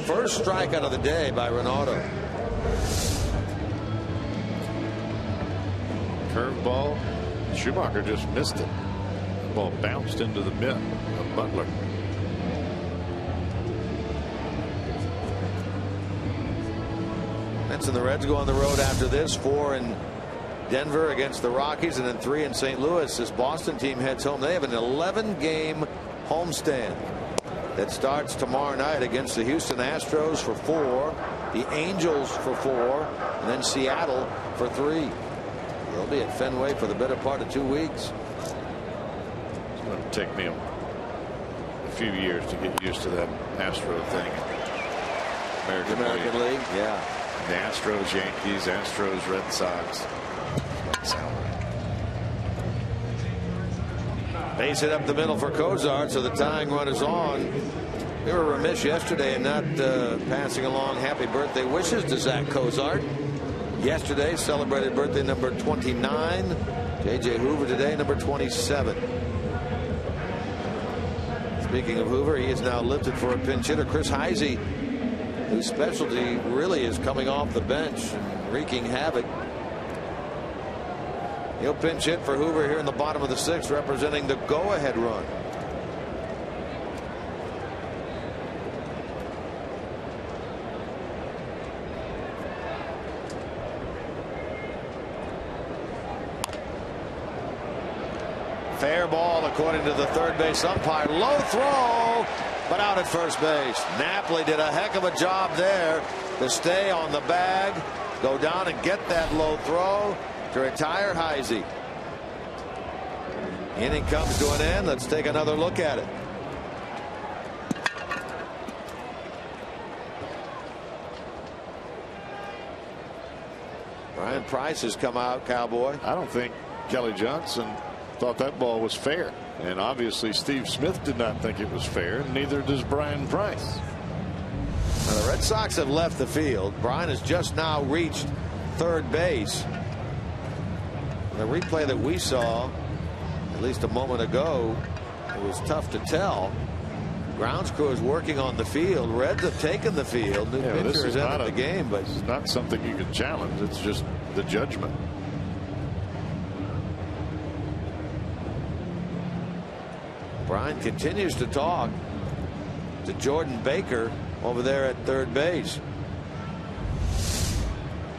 First strikeout of the day by Ronaldo. Curveball. Schumacher just missed it. The ball bounced into the mitt of Butler. And the Reds go on the road after this. 4 in Denver against the Rockies, and then 3 in St. Louis. This Boston team heads home. They have an 11-game homestand that starts tomorrow night against the Houston Astros for 4, the Angels for 4, and then Seattle for 3. They'll be at Fenway for the better part of 2 weeks. It's going to take me a few years to get used to that Astro thing. American League, yeah. The Astros, Yankees, Astros, Red Sox. Base hit up the middle for Cozart, so the tying run is on. We were remiss yesterday in not passing along happy birthday wishes to Zach Cozart. Yesterday celebrated birthday number 29. J.J. Hoover today, number 27. Speaking of Hoover, he is now lifted for a pinch hitter. Chris Heisey, whose specialty really is coming off the bench and wreaking havoc. He'll pinch hit for Hoover here in the bottom of the 6th, representing the go-ahead run. Fair ball according to the third base umpire. Low throw, but out at first base. Napoli did a heck of a job there to stay on the bag, go down and get that low throw to retire Heisey. Inning comes to an end. Let's take another look at it. Brian Price has come out, Cowboy. I don't think Kelly Johnson thought that ball was fair, and obviously Steve Smith did not think it was fair, and neither does Brian Price. Now the Red Sox have left the field. Brian has just now reached third base. The replay that we saw at least a moment ago, it was tough to tell. Grounds crew is working on the field. Reds have taken the field. New pitcher is out of the game, but it's not something you can challenge. It's just the judgment. Brian continues to talk. to Jordan Baker over there at third base.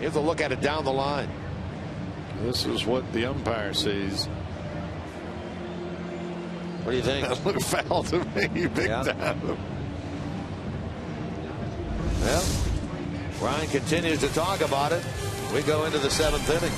Here's a look at it down the line. This is what the umpire sees. What do you think? That looked foul to me, big time. Well, Ryan continues to talk about it. We go into the 7th inning.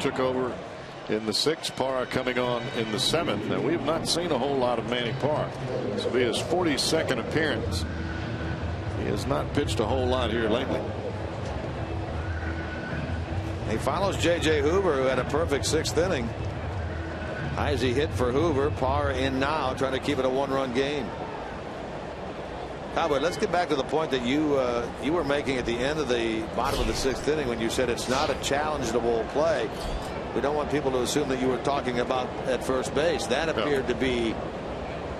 Took over in the 6th, Parra coming on in the 7th. Now, we have not seen a whole lot of Manny Parra. This will be his 42nd appearance. He has not pitched a whole lot here lately. He follows J.J. Hoover, who had a perfect 6th inning. Heisey hit for Hoover. Parra in now, trying to keep it a 1-run game. Cowboy, let's get back to the point that you were making at the end of the bottom of the 6th inning when you said it's not a challengeable play. We don't want people to assume that you were talking about at first base. That appeared to be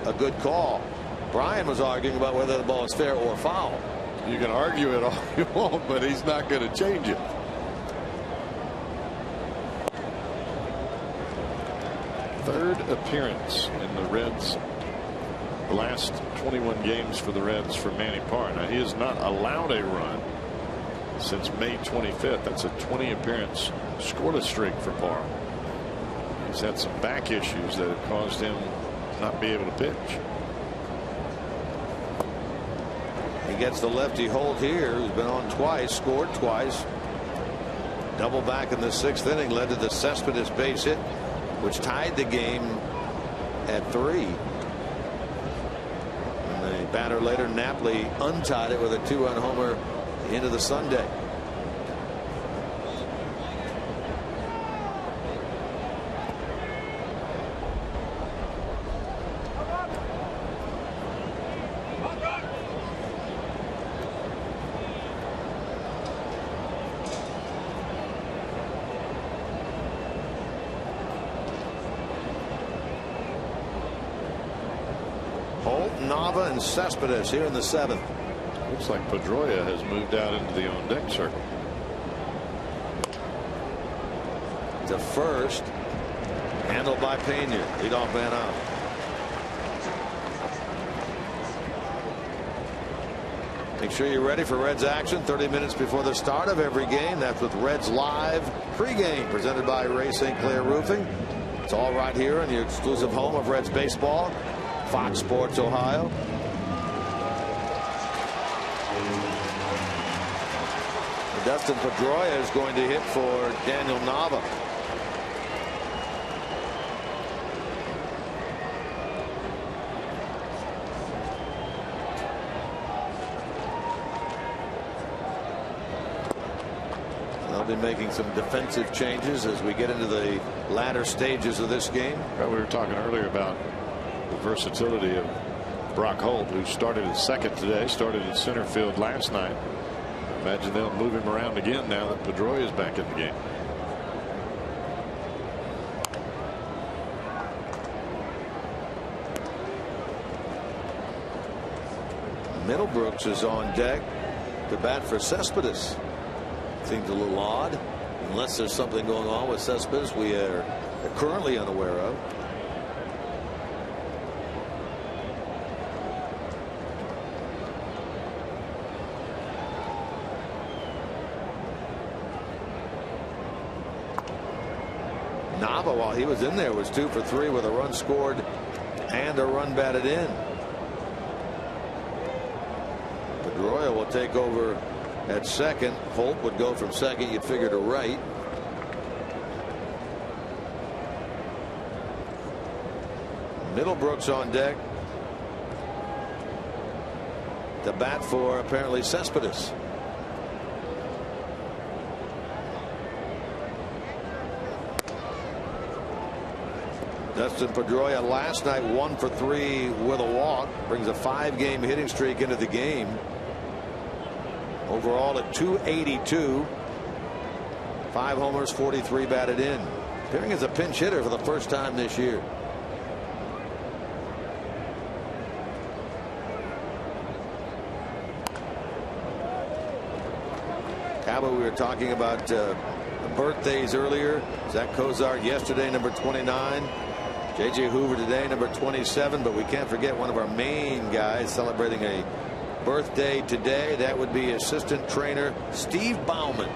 a good call. Brian was arguing about whether the ball is fair or foul. You can argue it all you want, but he's not going to change it. Third appearance in the Reds' last 21 games for the Reds for Manny Parra. Now, he has not allowed a run since May 25th. That's a 20 appearance scoreless streak for Parra. He's had some back issues that have caused him to not be able to pitch. He gets the lefty Holt here, who's been on twice, scored twice. Double back in the 6th inning led to the Cespedes base hit, which tied the game at 3. And the batter later, Napoli, untied it with a 2-run homer into the Sunday. And Cespedes here in the 7th. Looks like Pedroia has moved out into the on deck circle. To first, handled by Pena. Leadoff man out. Make sure you're ready for Reds action 30 minutes before the start of every game. That's with Reds Live pregame presented by Ray St. Clair Roofing. It's all right here in the exclusive home of Reds baseball, Fox Sports Ohio. Dustin Pedroia is going to hit for Daniel Nava. They'll be making some defensive changes as we get into the latter stages of this game. Well, we were talking earlier about the versatility of Brock Holt, who started at second today, started at center field last night. Imagine they'll move him around again now that Pedroia is back in the game. Middlebrooks is on deck to bat for Cespedes. Seems a little odd, unless there's something going on with Cespedes we are currently unaware of. Nava, while he was in there, was 2 for 3 with a run scored and a run batted in. Pedroia will take over at second. Holt would go from second, you'd figure, to right. Middlebrooks on deck to bat for apparently Cespedes. Dustin Pedroia last night 1 for 3 with a walk, brings a 5-game hitting streak into the game. Overall at .282, 5 homers, 43 batted in. Appearing as a pinch hitter for the first time this year. Cabo, we were talking about the birthdays earlier. Zach Cozart yesterday, number 29. J.J. Hoover today, number 27. But we can't forget one of our main guys celebrating a birthday today. That would be assistant trainer Steve Bauman.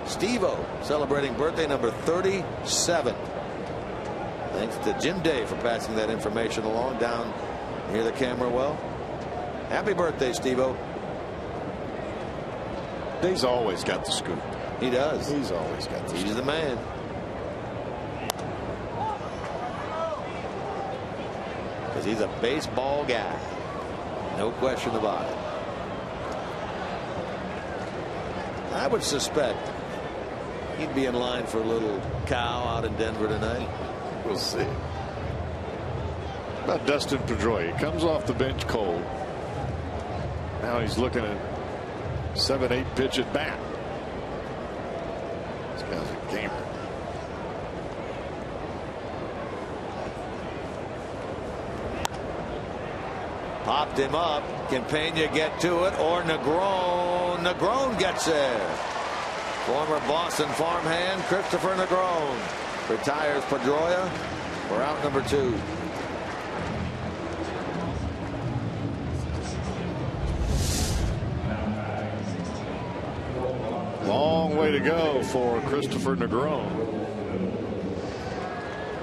Steve-O celebrating birthday number 37. Thanks to Jim Day for passing that information along down near the camera well. Happy birthday, Steve-O. He's always got the scoop. He does. He's always got the scoop. He's the man. Because he's a baseball guy. No question about it. I would suspect he'd be in line for a little cow out in Denver tonight. We'll see. About Dustin Pedroia. He comes off the bench cold. Now he's looking at 7-8 pitch at bat. This guy's a gamer. Popped him up. Can Pena get to it, or Negron? Negron gets there. Former Boston farmhand Christopher Negron retires Pedroia for out number 2. Long way to go for Christopher Negron.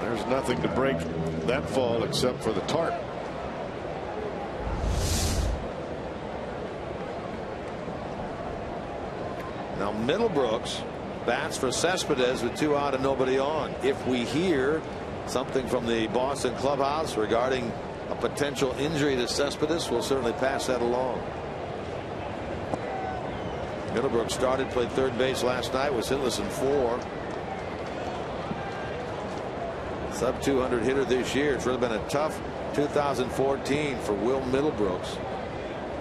There's nothing to break that fall except for the tarp. Now Middlebrooks bats for Cespedes with 2 out and nobody on. If we hear something from the Boston clubhouse regarding a potential injury to Cespedes, we'll certainly pass that along. Middlebrooks started, played third base last night, was hitless in 4. Sub 200 hitter this year. It's really been a tough 2014 for Will Middlebrooks.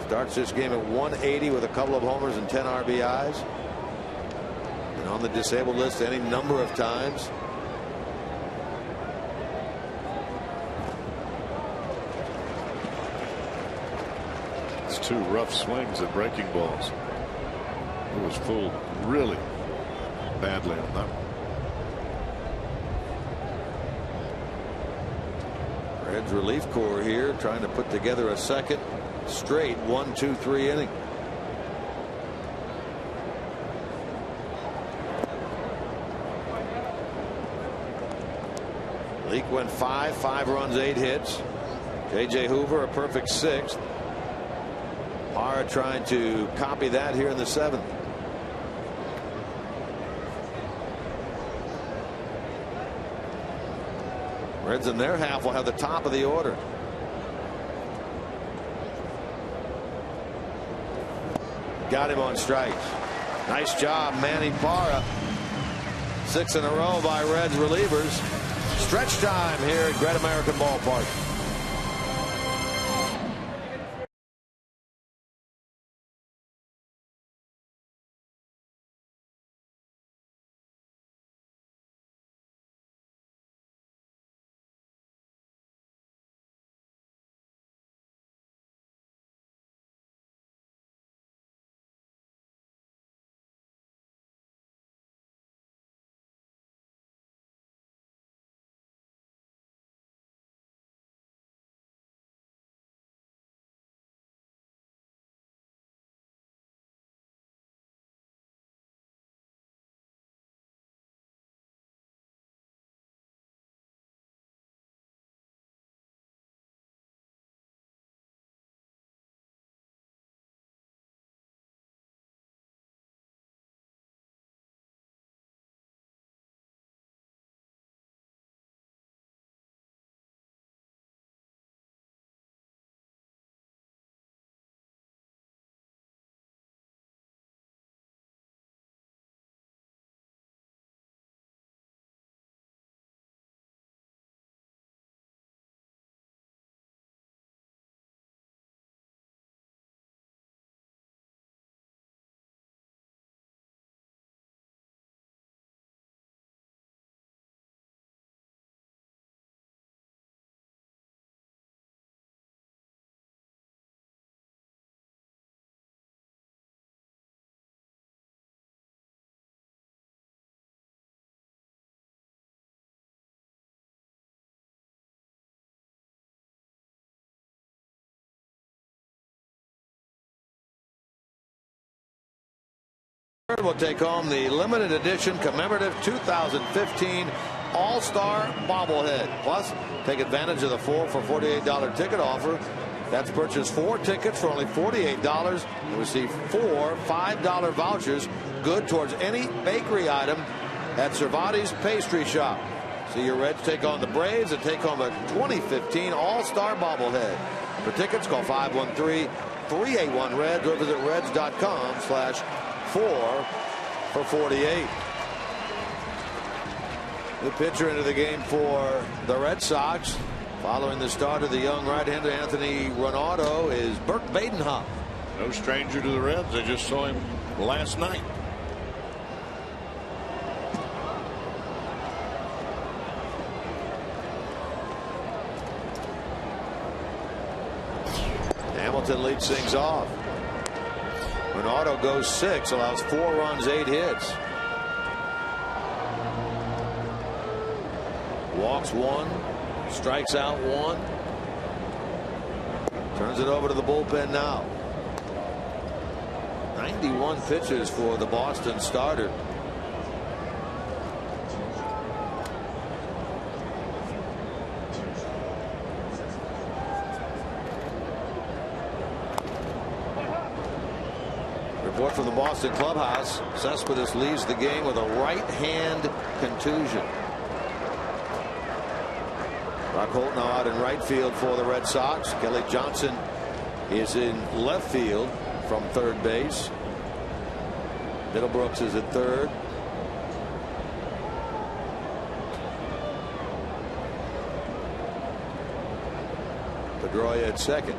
Starts this game at 180 with a couple of homers and 10 RBIs. And on the disabled list any number of times. It's 2 rough swings at breaking balls. He was fooled really badly on that one. Reds relief corps here trying to put together a second straight 1-2-3 inning. Leake went 5 runs, 8 hits. J.J. Hoover a perfect 6th. Parra trying to copy that here in the 7th. Reds in their half will have the top of the order. Got him on strikes. Nice job, Manny Parra. 6 in a row by Reds relievers. Stretch time here at Great American Ballpark. will take home the limited edition commemorative 2015 All-Star bobblehead. Plus, take advantage of the 4 for $48 ticket offer. That's purchase 4 tickets for only $48 and receive 4 $5 vouchers good towards any bakery item at Cervati's Pastry Shop. See your Reds take on the Braves and take home a 2015 All-Star bobblehead. For tickets, call 513-381-REDS or visit reds.com/4 for $48. The pitcher into the game for the Red Sox, following the start of the young right-hander Anthony Ronaldo, is Burt Badenhop. No stranger to the Reds. I just saw him last night. Hamilton leads things off. Ronaldo goes 6, allows 4 runs, 8 hits. Walks 1, strikes out 1. Turns it over to the bullpen now. 91 pitches for the Boston starter. Report from the Boston clubhouse. Cespedes leaves the game with a right hand contusion. Brock Holt now out in right field for the Red Sox. Kelly Johnson is in left field from third base. Middlebrooks is at third. Pedroia at second.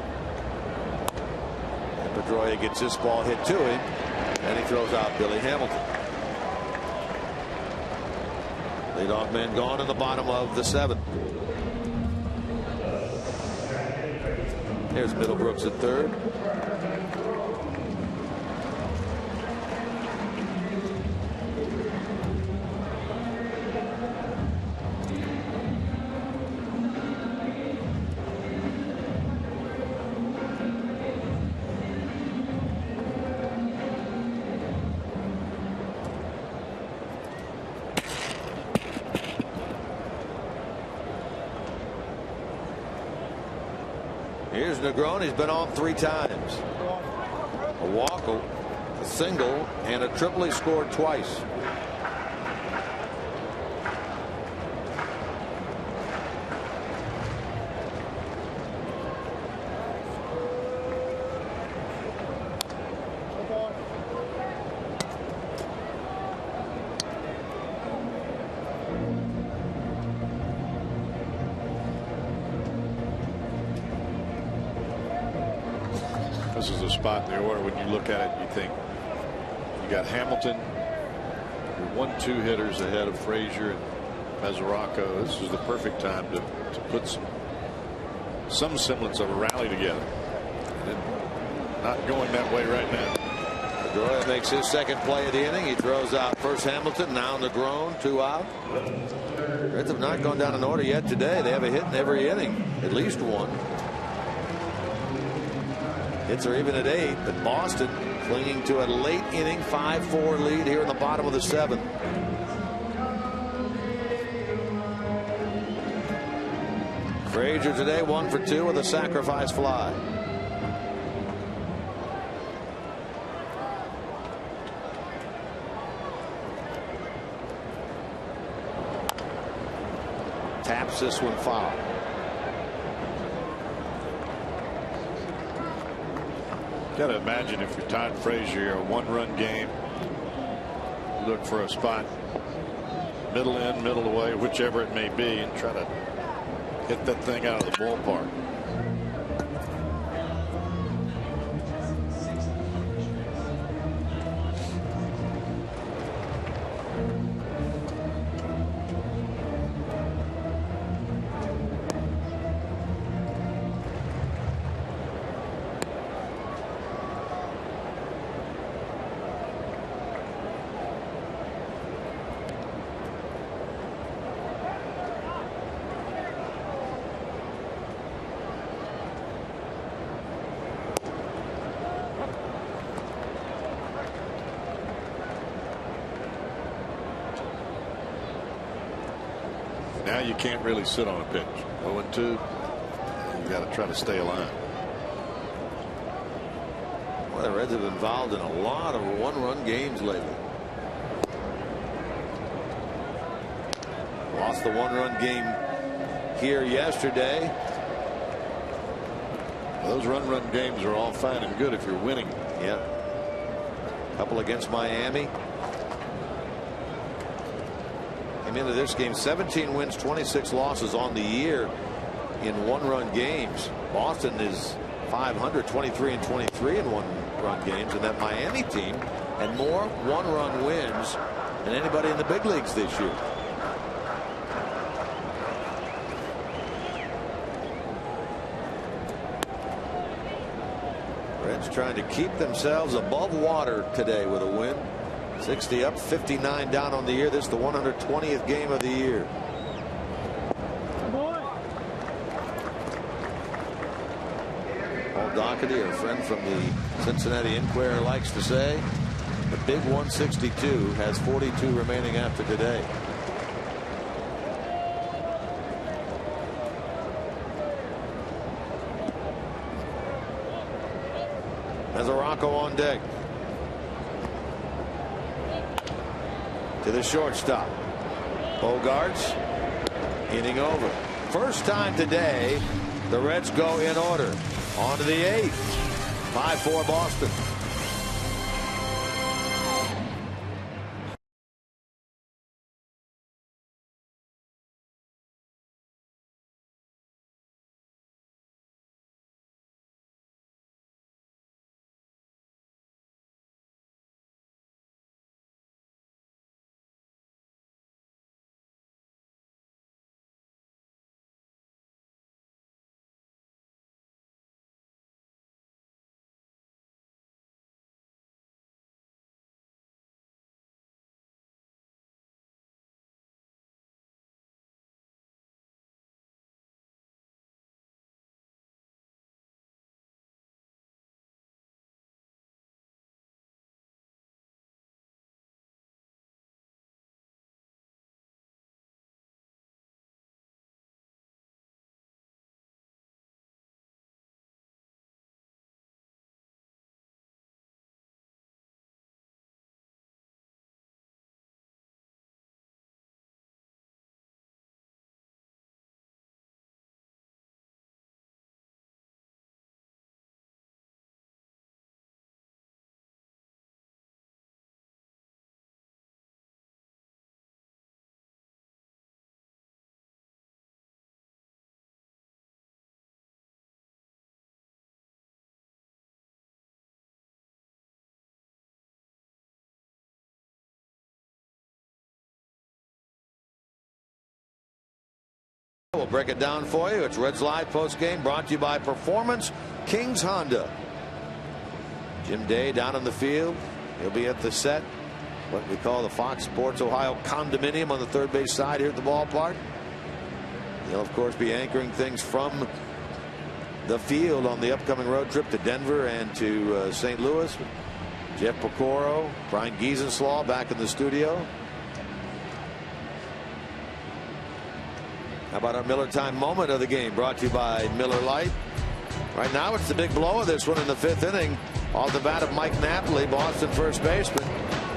And Pedroia gets this ball hit to him, and he throws out Billy Hamilton. Leadoff man gone in the bottom of the 7th. Here's Middlebrooks at third. Here's Negron. He's been on 3 times. A walk, a single, and a triple. He scored twice. This is a spot in the order when you look at it, you think you got Hamilton, your 1-2 hitters ahead of Frazier and Mesoraco. This is the perfect time to put some semblance of a rally together. And not going that way right now. Pedroia makes his second play of the inning. He throws out first Hamilton, now Negron, 2 out. Reds have not gone down in order yet today. They have a hit in every inning, at least one. Hits are even at 8, but Boston clinging to a late inning 5-4 lead here in the bottom of the 7th. Frazier today 1 for 2 with a sacrifice fly. Taps this one foul. Got to imagine if you're Todd Frazier, a 1-run game, look for a spot middle in, middle away, whichever it may be, and try to hit that thing out of the ballpark. Now you can't really sit on a pitch. 0-2. You got to try to stay alive. Well, the Reds have been involved in a lot of one-run games lately. Lost the one-run game here yesterday. Those run games are all fine and good if you're winning. Yeah. Couple against Miami. Came into this game 17 wins, 26 losses on the year in one-run games. Boston is 500, 23-23 in one-run games, and that Miami team had more one-run wins than anybody in the big leagues this year. Reds trying to keep themselves above water today with a win. 60 up, 59 down on the year. This is the 120th game of the year. Paul Doherty, a friend from the Cincinnati Enquirer, likes to say the big 162 has 42 remaining after today. Mesoraco on deck. To the shortstop. Bogarts inning over. First time today the Reds go in order. On to the 8th. 5-4 Boston. We'll break it down for you. It's Reds Live post game brought to you by Performance Kings Honda. Jim Day down in the field. He'll be at the set, what we call the Fox Sports Ohio condominium on the third base side here at the ballpark. He'll of course be anchoring things from the field on the upcoming road trip to Denver and to St. Louis. Jeff Pecoro, Brian Giesenslaw back in the studio. How about our Miller Time moment of the game, brought to you by Miller Lite. Right now it's the big blow of this one in the 5th inning. Off the bat of Mike Napoli, Boston first baseman.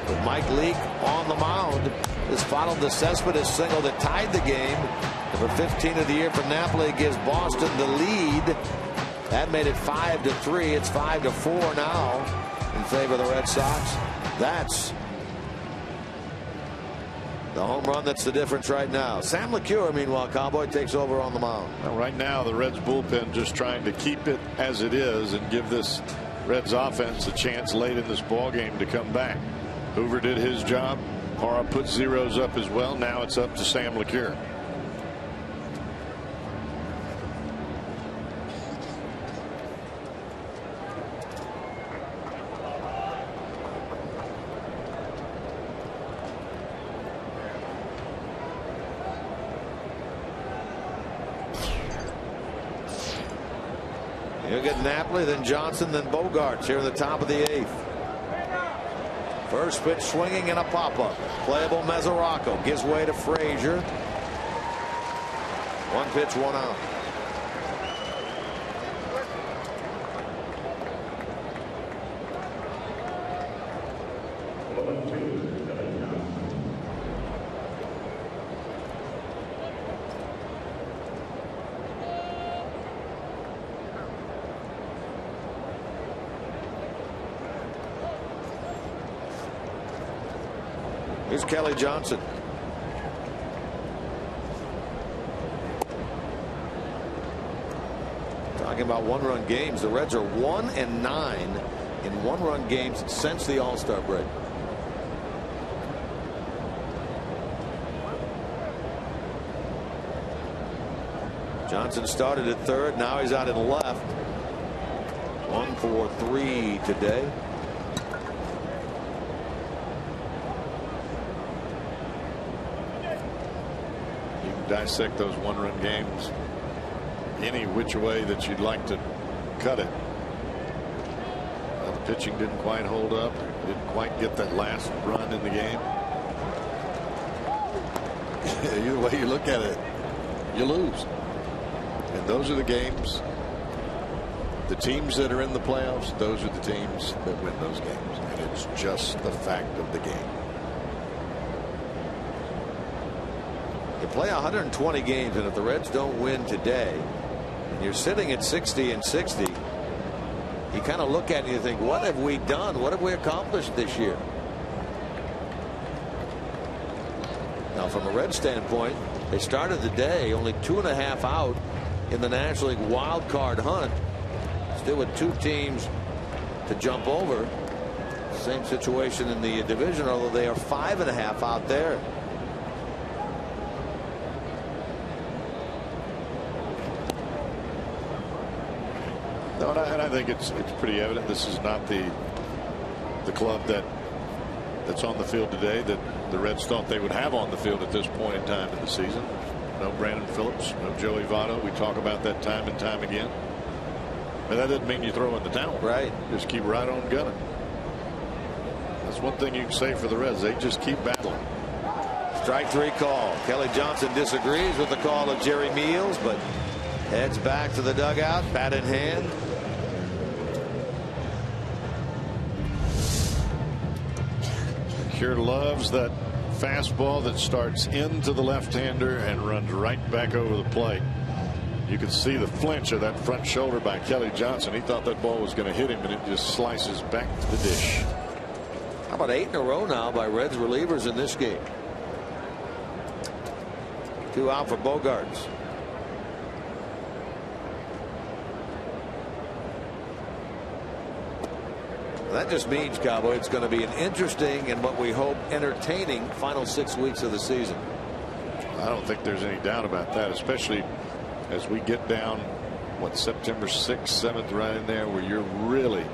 With Mike Leake on the mound. This followed the Cespedes single that tied the game. Number 15 of the year for Napoli gives Boston the lead. That made it 5-3. It's 5-4 now in favor of the Red Sox. That's the home run that's the difference right now. Sam LeCure, meanwhile, Cowboy, takes over on the mound. Well, right now the Reds bullpen just trying to keep it as it is and give this Reds offense a chance late in this ball game to come back. Hoover did his job. Hara put zeros up as well. Now it's up to Sam LeCure. You'll get Napoli, then Johnson, then Bogarts here in the top of the 8th. First pitch swinging and a pop-up. Playable Mesoraco gives way to Frazier. 1 pitch, 1 out. Here's Kelly Johnson. Talking about one-run games, the Reds are 1-9 in one-run games since the All-Star break. Johnson started at third. Now he's out at left. 1 for 3 today. You can dissect those one-run games any which way that you'd like to cut it. Well, the pitching didn't quite hold up. Didn't quite get that last run in the game. Either way you look at it, you lose. And those are the games. The teams that are in the playoffs, those are the teams that win those games. And it's just the fact of the game. You play 120 games, and if the Reds don't win today, and you're sitting at 60-60, you kind of look at it and you think, what have we done? What have we accomplished this year? Now, from a Reds standpoint, they started the day only 2.5 out in the National League wild card hunt. Still with 2 teams to jump over. Same situation in the division, although they are 5.5 out there. No, and I think it's pretty evident this is not the club that's on the field today that the Reds thought they would have on the field at this point in time in the season. No Brandon Phillips, no Joey Votto. We talk about that time and time again. But that doesn't mean you throw in the towel. Right. Just keep right on gunning. That's one thing you can say for the Reds. They just keep battling. Strike 3 call. Kelly Johnson disagrees with the call of Jerry Meals, but heads back to the dugout, bat in hand. Cure loves that fastball that starts into the left-hander and runs right back over the plate. You can see the flinch of that front shoulder by Kelly Johnson. He thought that ball was going to hit him, and it just slices back to the dish. How about 8 in a row now by Reds relievers in this game? 2 out for Bogaerts. That just means, Cowboy, it's going to be an interesting and what we hope entertaining final 6 weeks of the season. I don't think there's any doubt about that, especially as we get down, what, September 6th, 7th, right in there, where you're really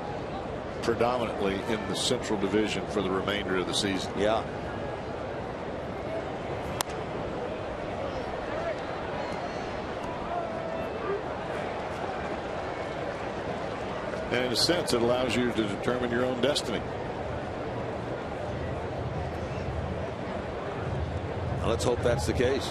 predominantly in the Central Division for the remainder of the season. Yeah. And in a sense, it allows you to determine your own destiny. Now let's hope that's the case.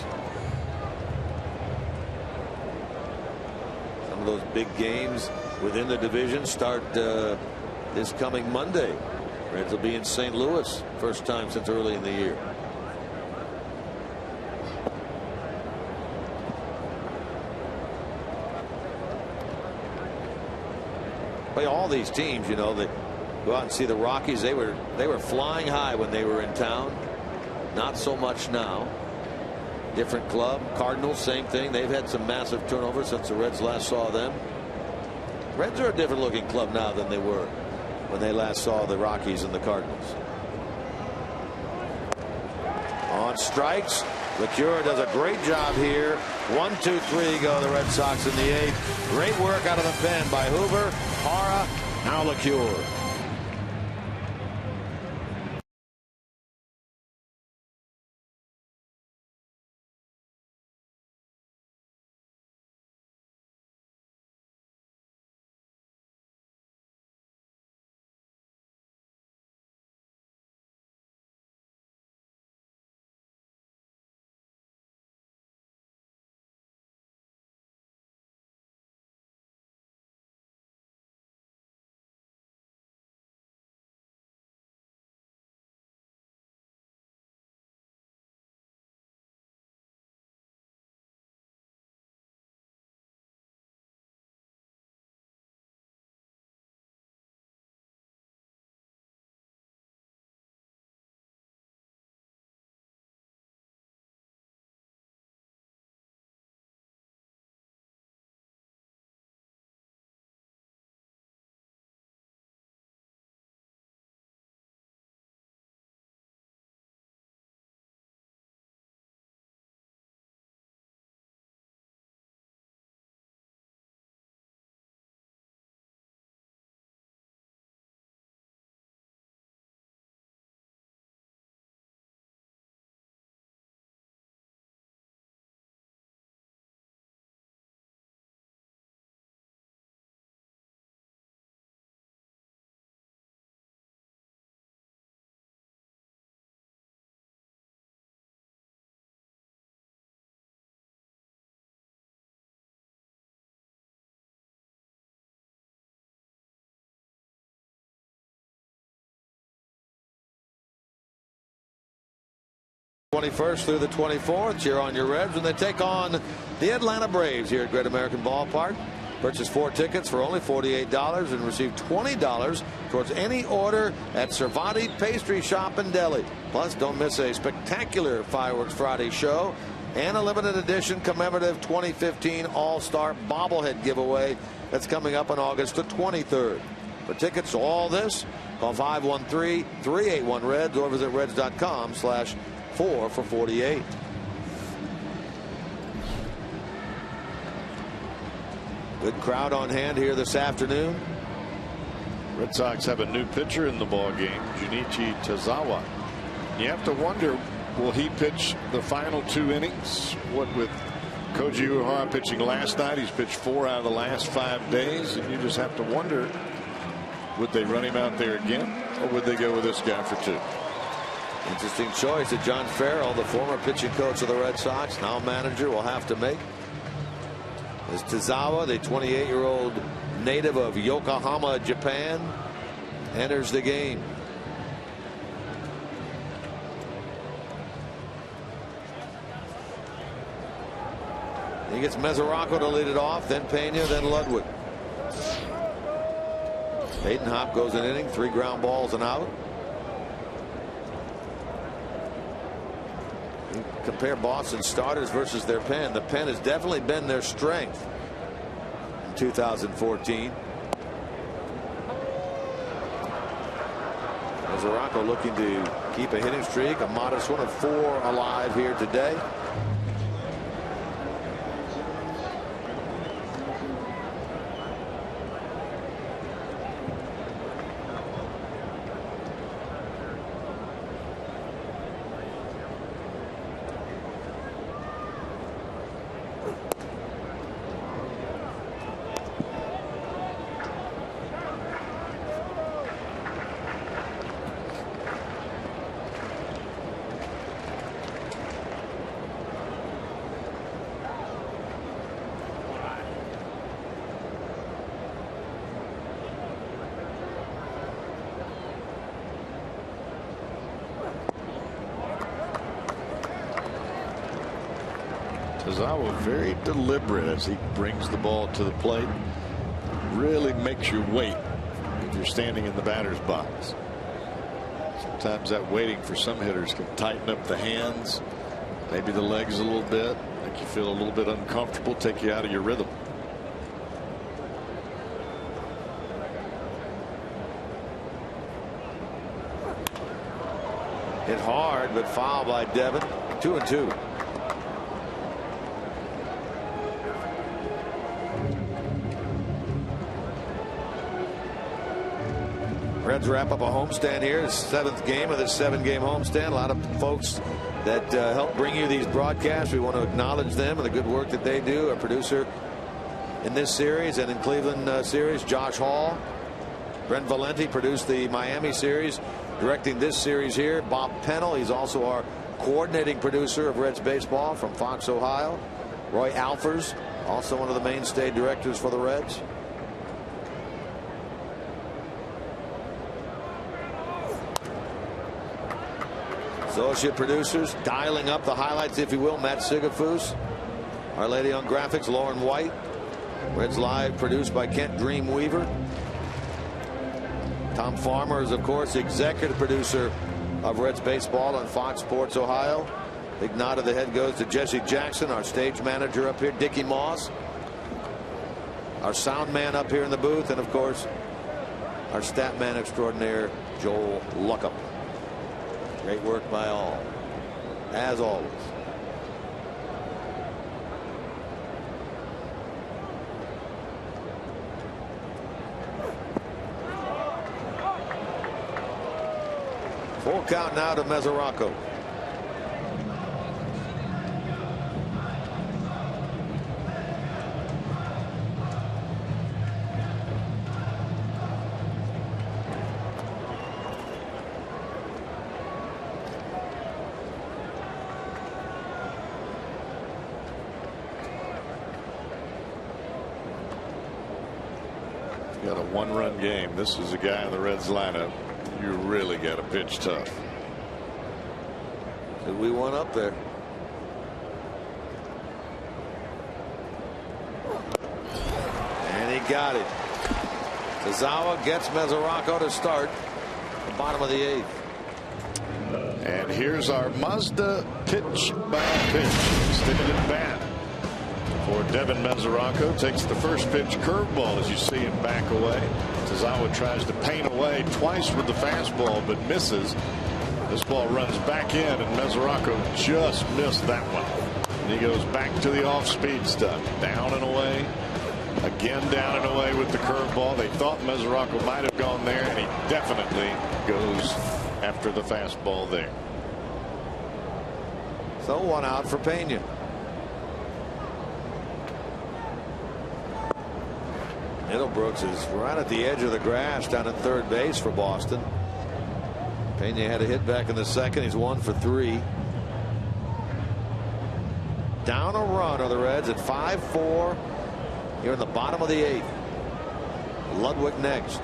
Some of those big games within the division start this coming Monday. Reds will be in St. Louis, first time since early in the year. Play all these teams, you know, that go out and see the Rockies. They were flying high when they were in town. Not so much now. Different club. Cardinals, same thing. They've had some massive turnover since the Reds last saw them. Reds are a different looking club now than they were when they last saw the Rockies and the Cardinals. On strikes, LeCure does a great job here. 1, 2, 3 go the Red Sox in the 8th. Great work out of the pen by Hoover, Hara, now LeCure. 21st through the 24th. Cheer on your Reds when they take on the Atlanta Braves here at Great American Ballpark. Purchase 4 tickets for only $48 and receive $20 towards any order at Cervati Pastry Shop and Deli. Plus, don't miss a spectacular Fireworks Friday show and a limited edition commemorative 2015 All-Star bobblehead giveaway that's coming up on August the 23rd. For tickets to all this, call 513-381-REDS or visit reds.com/4 for 48. Good crowd on hand here this afternoon. Red Sox have a new pitcher in the ball game, Junichi Tazawa. You have to wonder, will he pitch the final 2 innings? What with Koji Uehara pitching last night, he's pitched 4 out of the last 5 days, and you just have to wonder, would they run him out there again, or would they go with this guy for 2? Interesting choice that John Farrell, the former pitching coach of the Red Sox, now manager, will have to make. As Tazawa, the 28-year-old native of Yokohama, Japan, enters the game. He gets Mesoraco to lead it off, then Pena, then Ludwig. Peyton Hop goes an inning, 3 ground balls and out. You compare Boston starters versus their pen. The pen has definitely been their strength in 2014. Mesoraco looking to keep a hitting streak, a modest one of 4 alive here today. Tazawa very deliberate as he brings the ball to the plate. Really makes you wait if you're standing in the batter's box. Sometimes that waiting for some hitters can tighten up the hands, maybe the legs a little bit, make you feel a little bit uncomfortable, take you out of your rhythm. Hit hard, but foul by Devin. 2-2. Reds wrap up a homestand here. It's the 7th game of this 7-game homestand. A lot of folks that help bring you these broadcasts. We want to acknowledge them and the good work that they do. Our producer in this series and in Cleveland series, Josh Hall. Brent Valenti produced the Miami series. Directing this series here, Bob Pennell. He's also our coordinating producer of Reds baseball from Fox, Ohio. Roy Alfers, also one of the mainstay directors for the Reds. Associate producers dialing up the highlights, if you will, Matt Sigafus. Our lady on graphics, Lauren White. Reds Live produced by Kent Dream Weaver. Tom Farmer is, of course, the executive producer of Reds baseball on Fox Sports Ohio. Big nod of the head goes to Jesse Jackson, our stage manager up here, Dickie Moss, our sound man up here in the booth, and of course our stat man extraordinaire, Joel Luckham. Great work by all, as always. Full count now to Mesoraco. Got a 1-run game. This is a guy in the Reds lineup. You really got to pitch tough. We won up there. And he got it. Tazawa gets Mesoraco to start the bottom of the 8th. And here's our Mazda pitch by pitch extended at bat for Devin Mesoraco. Takes the first pitch curveball as you see him back away. Tazawa tries to paint away twice with the fastball but misses. This ball runs back in and Mesoraco just missed that one. And he goes back to the off-speed stuff. Down and away. Again down and away with the curveball. They thought Mesoraco might have gone there, and he definitely goes after the fastball there. So 1 out for Pena. Middlebrooks is right at the edge of the grass down at third base for Boston. Pena had a hit back in the 2nd. He's 1 for 3. Down a run are the Reds at 5-4 here in the bottom of the 8th. Ludwig next.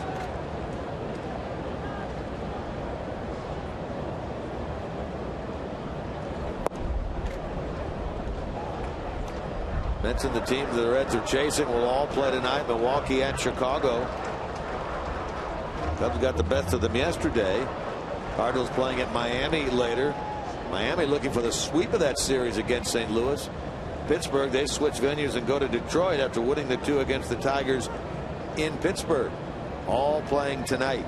Mentioned the teams the Reds are chasing will all play tonight. Milwaukee at Chicago. Cubs got the best of them yesterday. Cardinals playing at Miami later. Miami looking for the sweep of that series against St. Louis. Pittsburgh, they switch venues and go to Detroit after winning the 2 against the Tigers in Pittsburgh. All playing tonight.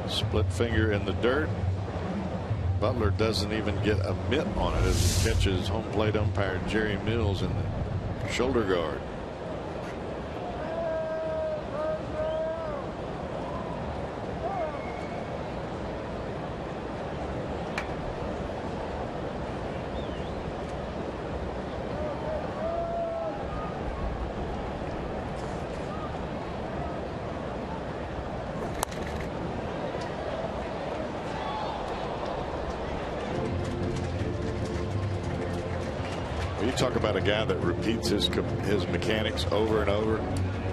Split finger in the dirt. Butler doesn't even get a mitt on it as he catches home plate umpire Jerry Mills in the shoulder guard. You talk about a guy that repeats his mechanics over and over.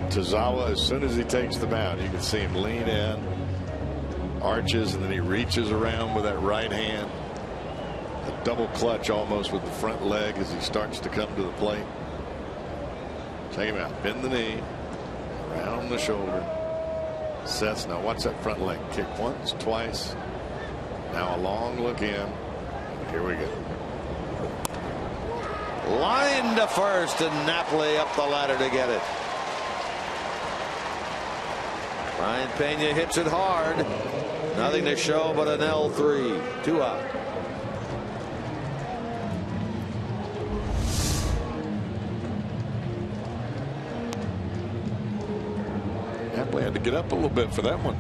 Tazawa, as soon as he takes the mound, you can see him lean in, arches, and then he reaches around with that right hand. A double clutch almost with the front leg as he starts to come to the plate. Check him out. Bend the knee, around the shoulder. Sets. Now watch that front leg kick once, twice. Now a long look in. Here we go. Line to first, and Napoli up the ladder to get it. Ryan Pena hits it hard. Nothing to show but an L3. 2 out. Napoli had to get up a little bit for that one.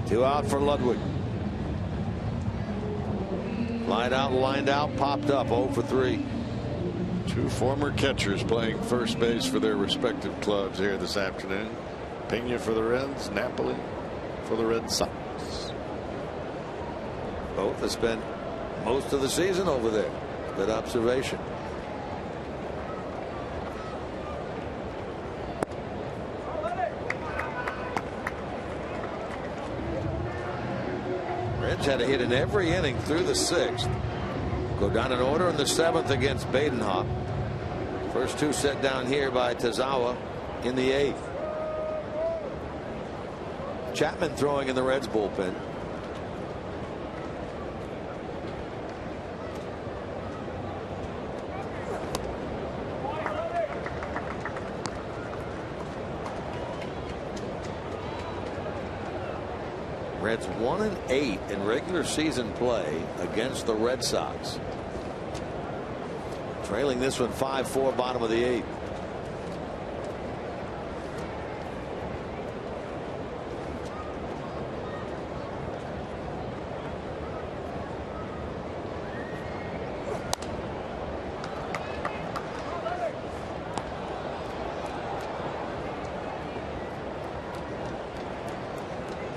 2 out for Ludwig. Lined out, popped up. 0 for 3. 2 former catchers playing first base for their respective clubs here this afternoon. Pena for the Reds, Napoli for the Red Sox. Both have spent most of the season over there. Good observation. Reds had a hit in every inning through the 6th. Go down in order in the 7th against Badenhop. First 2 set down here by Tazawa in the 8th. Chapman throwing in the Reds bullpen. Reds 1-8 in regular season play against the Red Sox. Trailing this one 5-4, bottom of the 8th.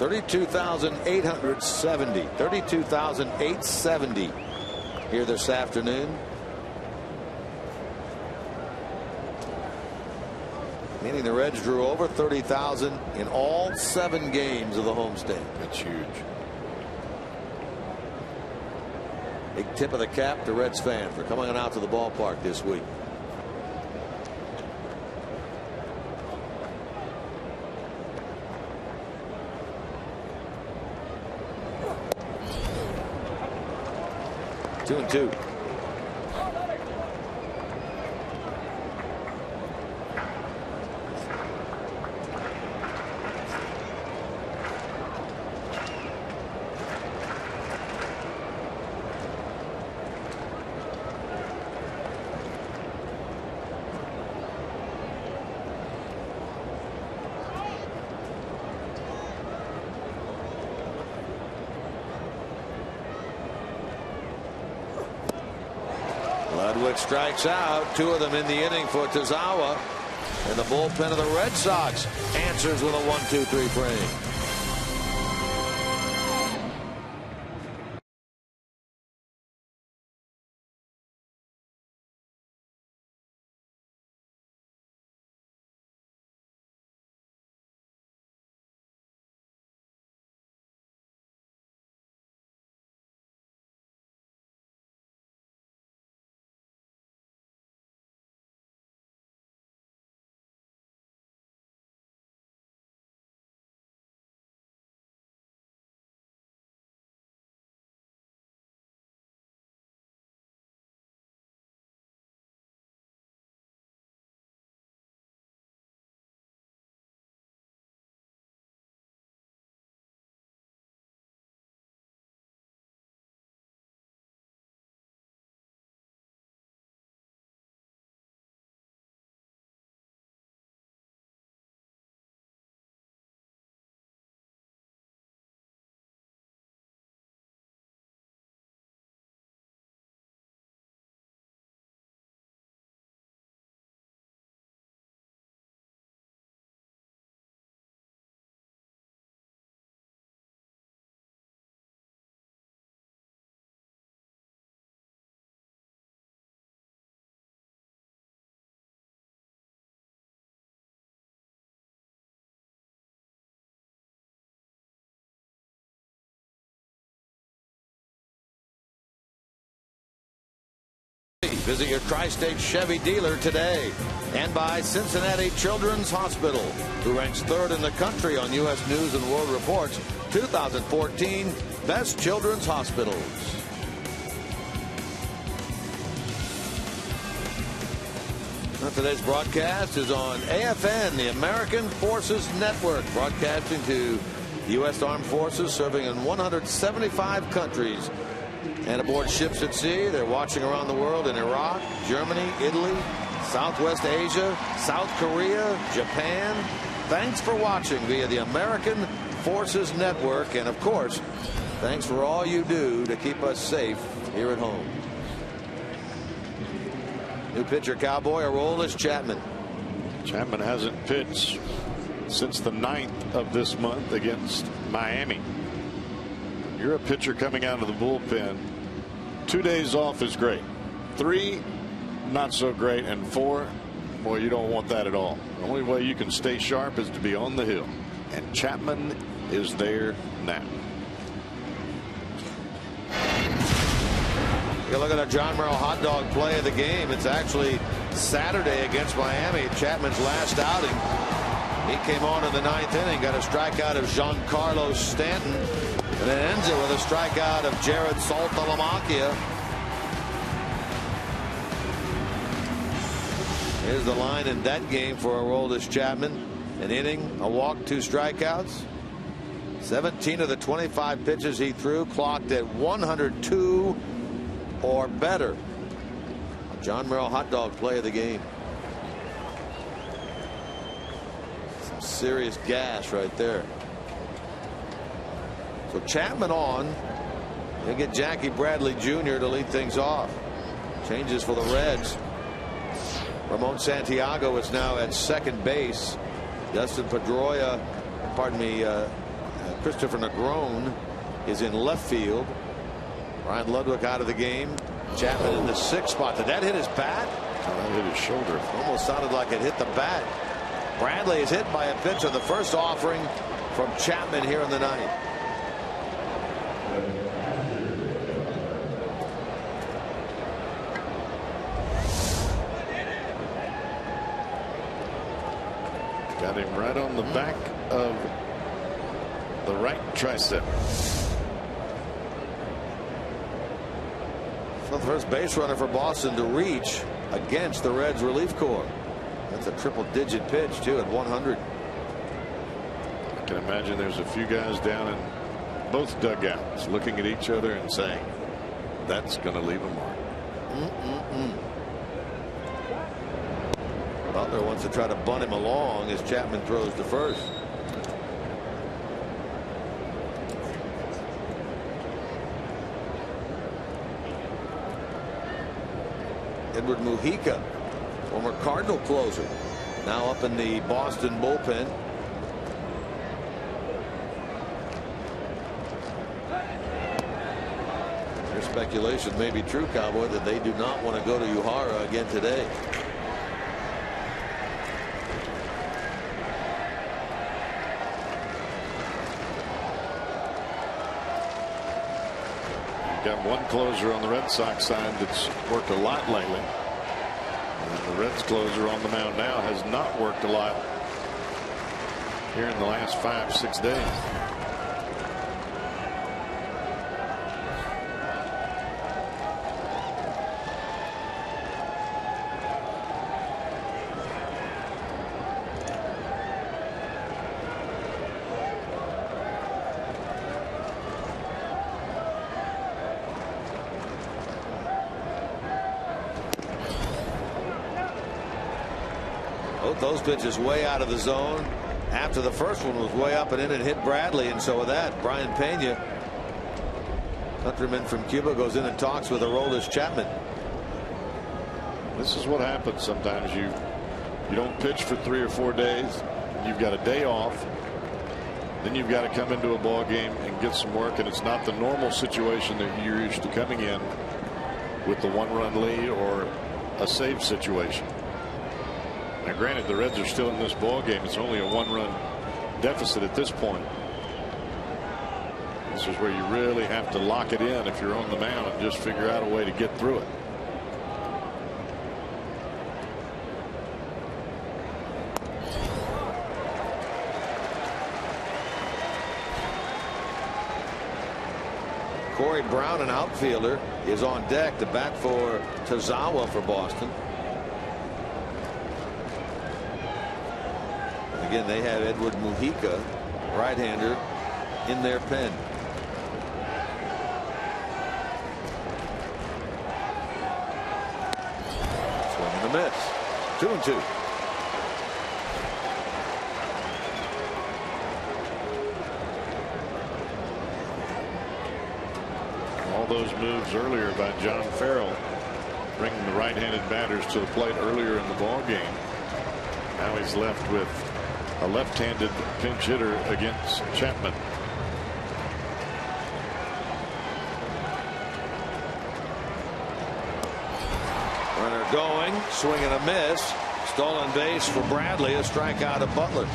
32,870. 32,870 here this afternoon. Meaning the Reds drew over 30,000 in all 7 games of the homestand. That's huge. Big tip of the cap to Reds fans for coming on out to the ballpark this week. Two and two. Ludwig strikes out. 2 of them in the inning for Tazawa. And the bullpen of the Red Sox answers with a 1-2-3 frame. Visit your Tri-State Chevy dealer today. And by Cincinnati Children's Hospital, who ranks 3rd in the country on U.S. News and World Report's 2014 Best Children's Hospitals. Now, today's broadcast is on AFN, the American Forces Network, broadcasting to the U.S. Armed Forces serving in 175 countries. And aboard ships at sea, they're watching around the world in Iraq, Germany, Italy, Southwest Asia, South Korea, Japan. Thanks for watching via the American Forces Network. And of course, thanks for all you do to keep us safe here at home. New pitcher Cowboy, Aroldis Chapman. Chapman hasn't pitched since the 9th of this month against Miami. You're a pitcher coming out of the bullpen. 2 days off is great. 3, not so great. And 4, boy, you don't want that at all. The only way you can stay sharp is to be on the hill. And Chapman is there now. You look at a John Merrill hot dog play of the game. It's actually Saturday against Miami. Chapman's last outing. He came on in the 9th inning, got a strikeout of Giancarlo Stanton, and then ends it with a strikeout of Jared Saltalamacchia. Here's the line in that game for Aroldis Chapman. An inning, a walk, 2 strikeouts. 17 of the 25 pitches he threw clocked at 102 or better. A John Merrill hot dog play of the game. Some serious gas right there. So Chapman on. He'll get Jackie Bradley Jr. to lead things off. Changes for the Reds. Ramon Santiago is now at second base. Dustin Pedroia, Christopher Negron is in left field. Ryan Ludwig out of the game. Chapman in the 6th spot. Did that hit his bat? Oh, that hit his shoulder. Almost sounded like it hit the bat. Bradley is hit by a pitch on the first offering from Chapman here in the 9th. Got him right on the back of the right tricep. So the first base runner for Boston to reach against the Reds relief corps. That's a triple-digit pitch too at 100. I can imagine there's a few guys down in both dugouts looking at each other and saying, that's going to leave a mark. Butler wants to try to bunt him along as Chapman throws to first. Edward Mujica, former Cardinal closer, now up in the Boston bullpen. Their speculation may be true, Cowboy, that they do not want to go to Uhara again today. Got one closer on the Red Sox side that's worked a lot lately. And the Reds closer on the mound now has not worked a lot here in the last 5-6 days. Those pitches way out of the zone. After the first one was way up and in and hit Bradley, and so with that, Brian Pena, countryman from Cuba, goes in and talks with Aroldis Chapman. This is what happens sometimes. You don't pitch for 3 or 4 days. You've got a day off. Then you've got to come into a ball game and get some work, and it's not the normal situation that you're used to coming in with the 1-run lead or a save situation. Now, granted, the Reds are still in this ball game. It's only a 1-run deficit at this point. This is where you really have to lock it in if you're on the mound and just figure out a way to get through it. Corey Brown, an outfielder, is on deck to bat for Tazawa for Boston. Again, they have Edward Mujica, right-hander, in their pen. Swing and a miss. 2-2. All those moves earlier by John Farrell, bringing the right-handed batters to the plate earlier in the ball game. Now he's left with a left-handed pinch hitter against Chapman. Runner going, swing and a miss. Stolen base for Bradley, a strikeout of Butler.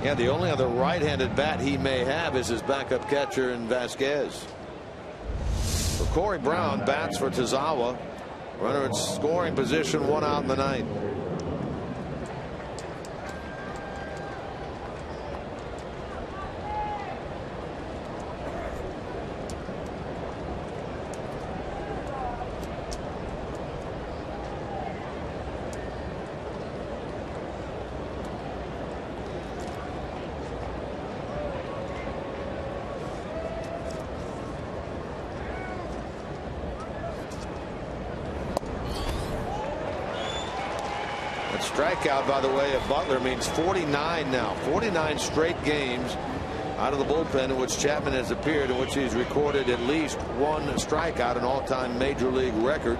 Yeah, the only other right-handed bat he may have is his backup catcher in Vasquez. So Corey Brown bats for Tazawa. Runner in scoring position, 1 out in the 9th. Strikeout, by the way, of Butler means 49 now. 49 straight games out of the bullpen, in which Chapman has appeared, in which he's recorded at least one strikeout, an all-time major league record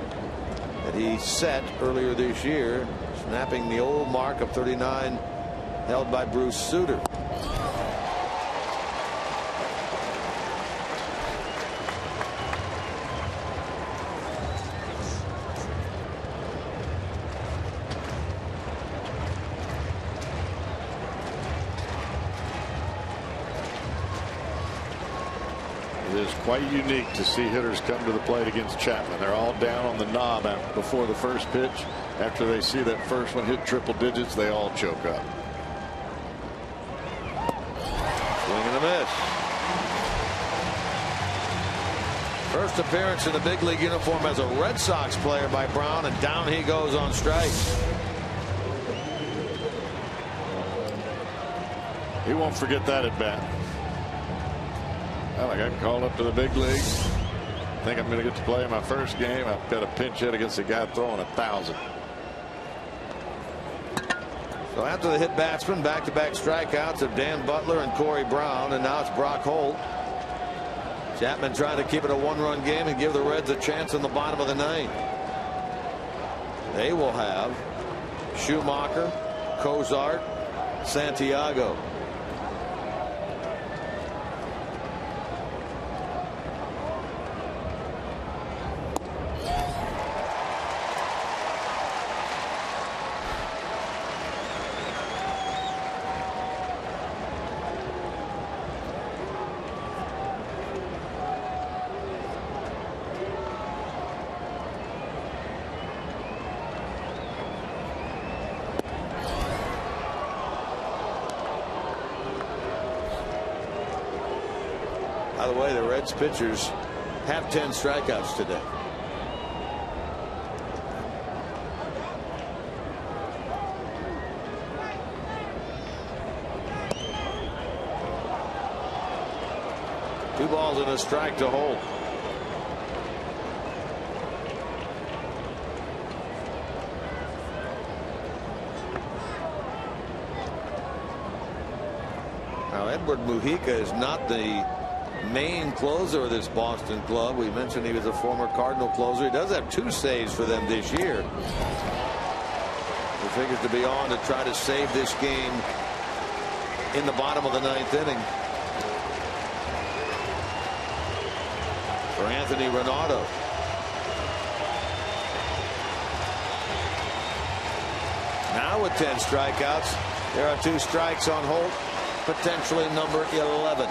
that he set earlier this year, snapping the old mark of 39 held by Bruce Sutter. It is quite unique to see hitters come to the plate against Chapman. They're all down on the knob before the first pitch. After they see that first one hit triple digits, they all choke up. Swing and a miss. First appearance in the big league uniform as a Red Sox player by Brown, and down he goes on strikes. He won't forget that at bat. Well, I got called up to the big leagues. Think I'm going to get to play in my first game. I've got a pinch hit against a guy throwing 1,000. So after the hit batsman, back-to-back strikeouts of Dan Butler and Corey Brown, and now it's Brock Holt. Chapman trying to keep it a one-run game and give the Reds a chance in the bottom of the ninth. They will have Schumacher, Cozart, Santiago. By the way, the Reds pitchers have 10 strikeouts today. Two balls and a strike to Holt. Now, Edward Mujica is not the main closer of this Boston club. We mentioned he was a former Cardinal closer. He does have 2 saves for them this year. He figures to be on to try to save this game in the bottom of the 9th inning. For Anthony Renato. Now with 10 strikeouts, there are 2 strikes on Holt, potentially number 11.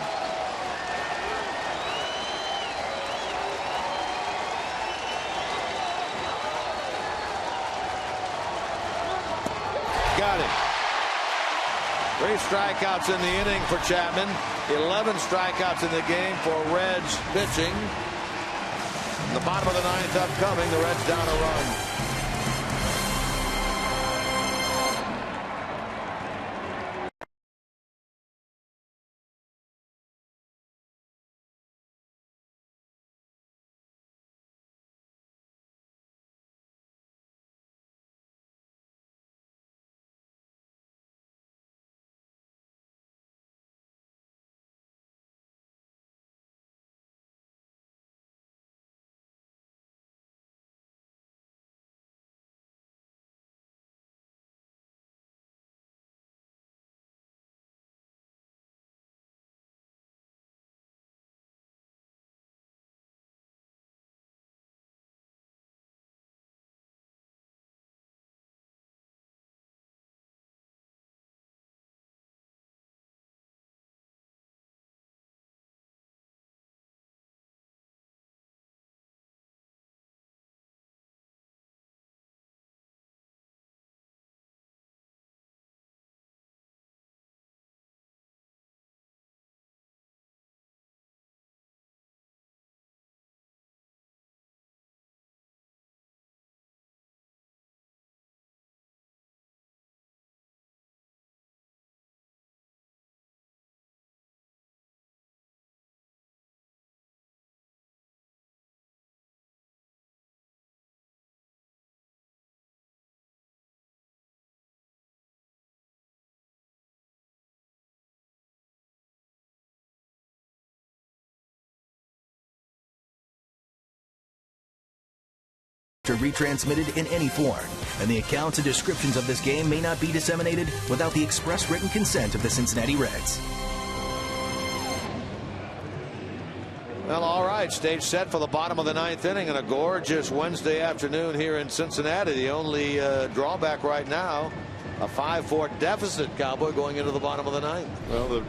Got it. 3 strikeouts in the inning for Chapman. 11 strikeouts in the game for Reds pitching. In the bottom of the 9th upcoming, the Reds down a run. retransmitted in any form, and the accounts and descriptions of this game may not be disseminated without the express written consent of the Cincinnati Reds. Well, all right, stage set for the bottom of the 9th inning and a gorgeous Wednesday afternoon here in Cincinnati. The only drawback right now, a 5-4 deficit, Cowboy, going into the bottom of the 9th. Well, the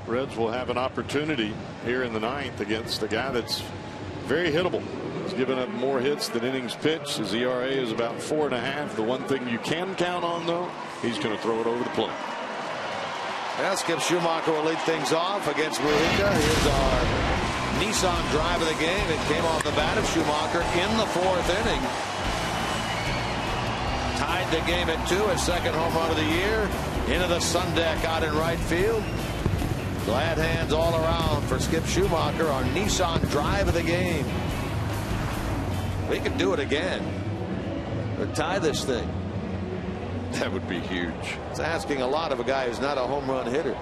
Reds will have an opportunity here in the 9th against a guy that's very hittable. He's given up more hits than innings pitched. His ERA is about 4.5. The one thing you can count on, though, he's going to throw it over the plate. Well, Skip Schumacher will lead things off against Mujica. Here's our Nissan drive of the game. It came off the bat of Schumacher in the 4th inning. Tied the game at 2, his second home run of the year. Into the sun deck out in right field. Glad hands all around for Skip Schumacher on Nissan drive of the game. We could do it again or tie this thing. That would be huge. It's asking a lot of a guy who's not a home run hitter.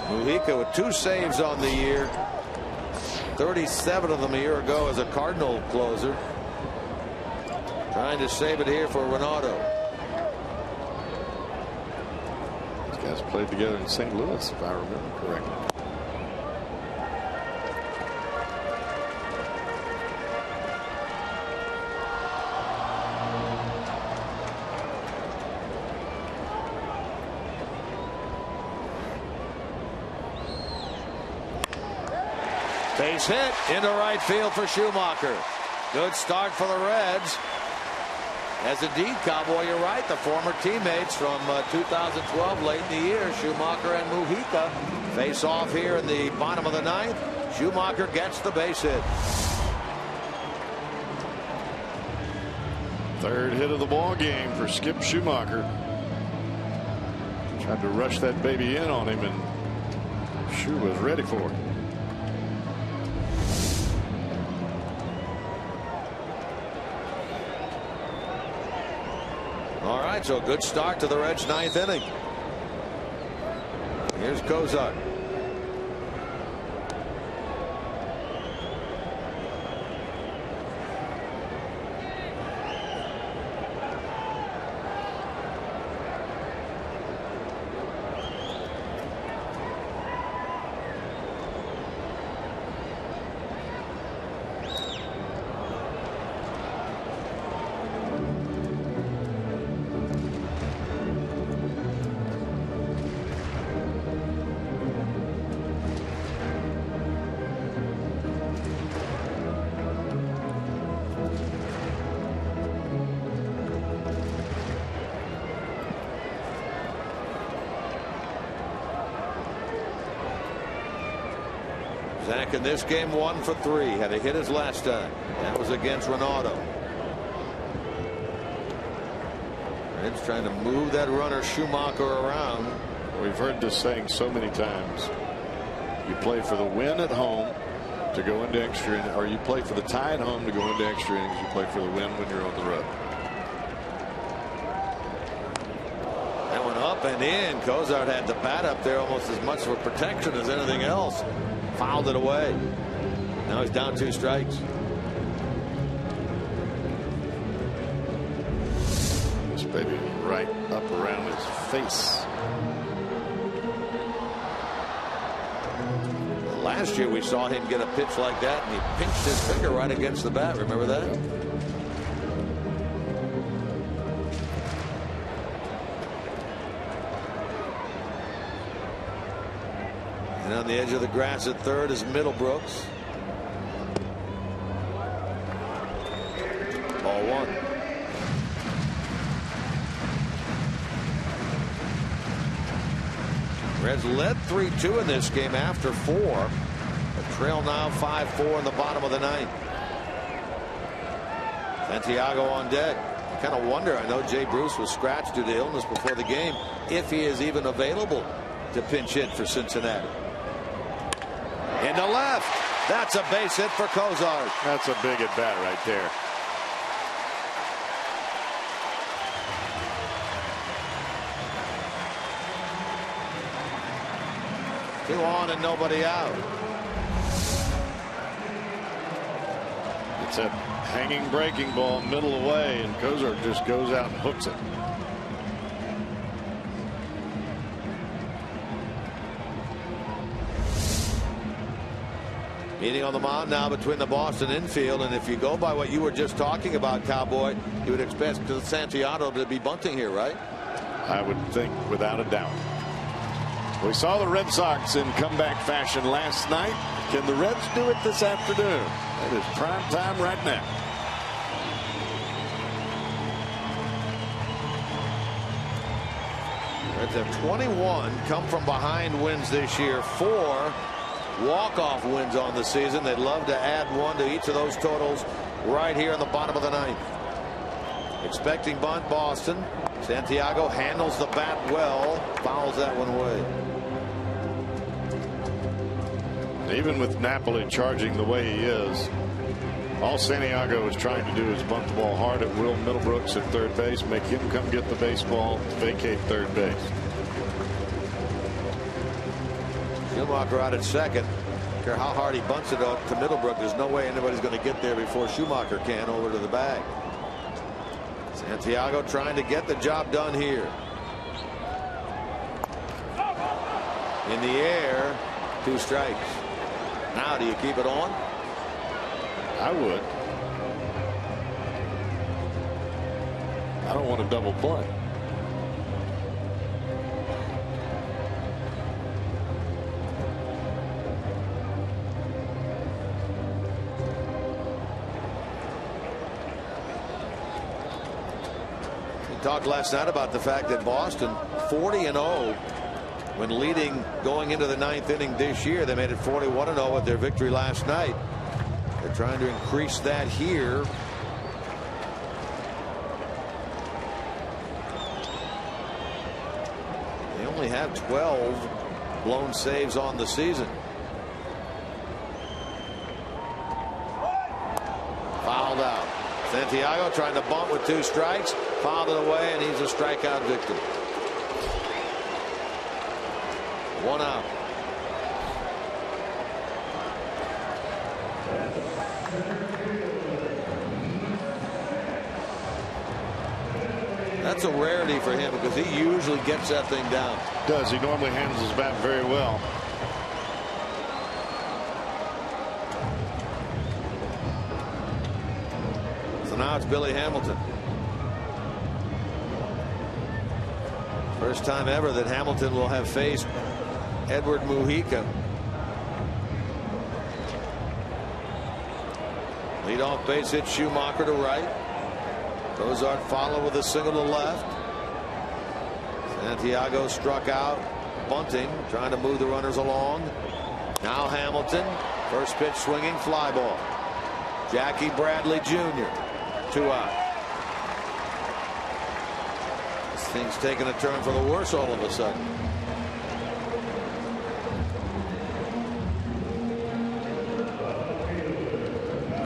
Mujica with 2 saves on the year. 37 of them a year ago as a Cardinal closer. Trying to save it here for Renato. These guys played together in St. Louis, if I remember correctly. Base hit into right field for Schumacher. Good start for the Reds. As indeed, Cowboy, you're right. The former teammates from 2012 late in the year, Schumacher and Mujica, face off here in the bottom of the 9th. Schumacher gets the base hit. 3rd hit of the ball game for Skip Schumacher. Tried to rush that baby in on him, and Schu was ready for it. All right, so a good start to the Reds' 9th inning. Here's Kozar. Zach in this game 1 for 3. Had a hit his last time. That was against Renato. Reds trying to move that runner Schumacher around. We've heard this saying so many times. You play for the win at home to go into extra innings, or you play for the tie at home to go into extra innings. You play for the win when you're on the road. That one up and in. Kozar had the bat up there almost as much for protection as anything else. Fouled it away. Now he's down 2 strikes. This baby right up around his face. Last year we saw him get a pitch like that and he pinched his finger right against the bat. Remember that? And on the edge of the grass at 3rd is Middlebrooks. Ball 1. Reds led 3-2 in this game after 4. A trail now 5-4 in the bottom of the 9th. Santiago on deck. I kind of wonder, I know Jay Bruce was scratched due to illness before the game, if he is even available to pinch hit for Cincinnati. Into left. That's a base hit for Kozar. That's a big at bat right there. Two on and nobody out. It's a hanging breaking ball middle away, and Kozar just goes out and hooks it. Meeting on the mound now between the Boston infield, and if you go by what you were just talking about, Cowboy, you would expect Santiago to be bunting here, right? I would think without a doubt. We saw the Red Sox in comeback fashion last night. Can the Reds do it this afternoon? It is prime time right now. Reds have 21 come from behind wins this year, 4 walk-off wins on the season. They'd love to add 1 to each of those totals right here in the bottom of the 9th. Expecting bunt, Boston. Santiago handles the bat well, fouls that one away. Even with Napoli charging the way he is, all Santiago is trying to do is bunt the ball hard at Will Middlebrooks at third base, make him come get the baseball, vacate third base. Schumacher out at second. I don't care how hard he bunts it up to Middlebrook, there's no way anybody's going to get there before Schumacher can over to the bag. Santiago trying to get the job done here. In the air, 2 strikes. Now do you keep it on? I would. I don't want a double bunt. We talked last night about the fact that Boston 40-0 when leading going into the 9th inning this year. They made it 41-0 with their victory last night. They're trying to increase that here. They only have 12 blown saves on the season. Fouled out. Santiago trying to bunt with 2 strikes. Fouled it away, and he's a strikeout victim. 1 out. That's a rarity for him because he usually gets that thing down. Does. He normally handles his bat very well. So now it's Billy Hamilton. First time ever that Hamilton will have faced Edward Mujica. Leadoff base hit, Schumacher to right. Cozart follow with a single to left. Santiago struck out, bunting, trying to move the runners along. Now Hamilton, first pitch swinging, fly ball. Jackie Bradley Jr. 2 out. This thing's taking a turn for the worse all of a sudden.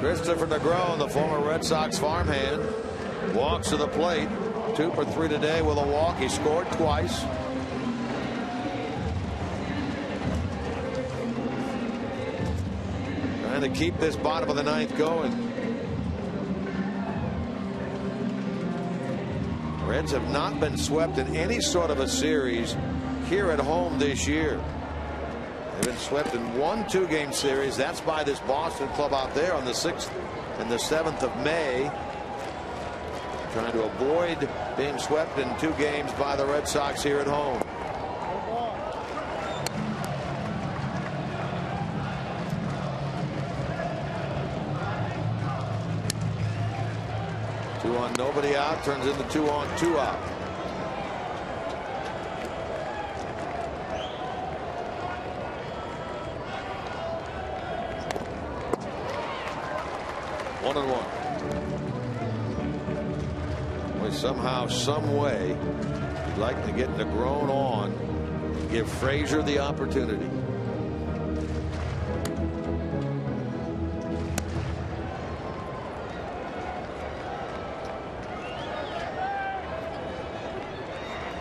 Christopher Negron, the former Red Sox farmhand, walks to the plate. 2 for 3 today with a walk. He scored twice. Trying to keep this bottom of the 9th going. Reds have not been swept in any sort of a series here at home this year. They've been swept in 1 2-game series. That's by this Boston club out there on the 6th and the 7th of May. Trying to avoid being swept in 2 games by the Red Sox here at home. Two on, nobody out, turns into 2 on, 2 out. One and 1. Somehow, some way, you'd like to get Negron on, give Frazier the opportunity.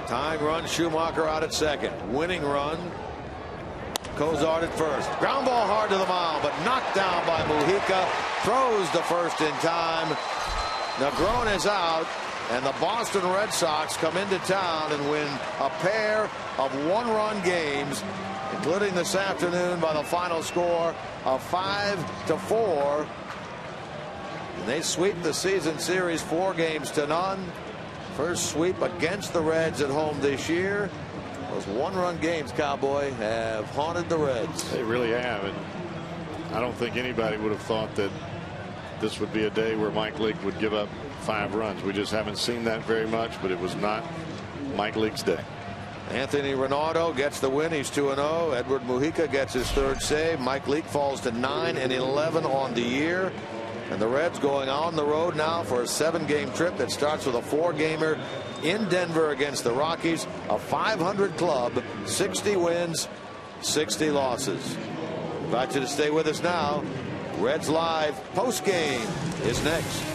Tying run, Schumacher out at second. Winning run, Cozart at first. Ground ball hard to the mound, but knocked down by Mujica. throws the first in time. Negron is out, and the Boston Red Sox come into town and win a pair of one-run games, including this afternoon by the final score of 5-4. And they sweep the season series 4-0. First sweep against the Reds at home this year. Those one-run games, Cowboy, have haunted the Reds. They really have. And I don't think anybody would have thought that this would be a day where Mike Leake would give up 5 runs. We just haven't seen that very much, but it was not Mike Leake's day. Anthony Ronaldo gets the win. He's 2-0. Edward Mujica gets his 3rd save. Mike Leake falls to 9-11 on the year. And the Reds going on the road now for a 7-game trip that starts with a 4-gamer in Denver against the Rockies. A 500 club, 60 wins, 60 losses. Invite you to stay with us now. Reds Live post-game is next.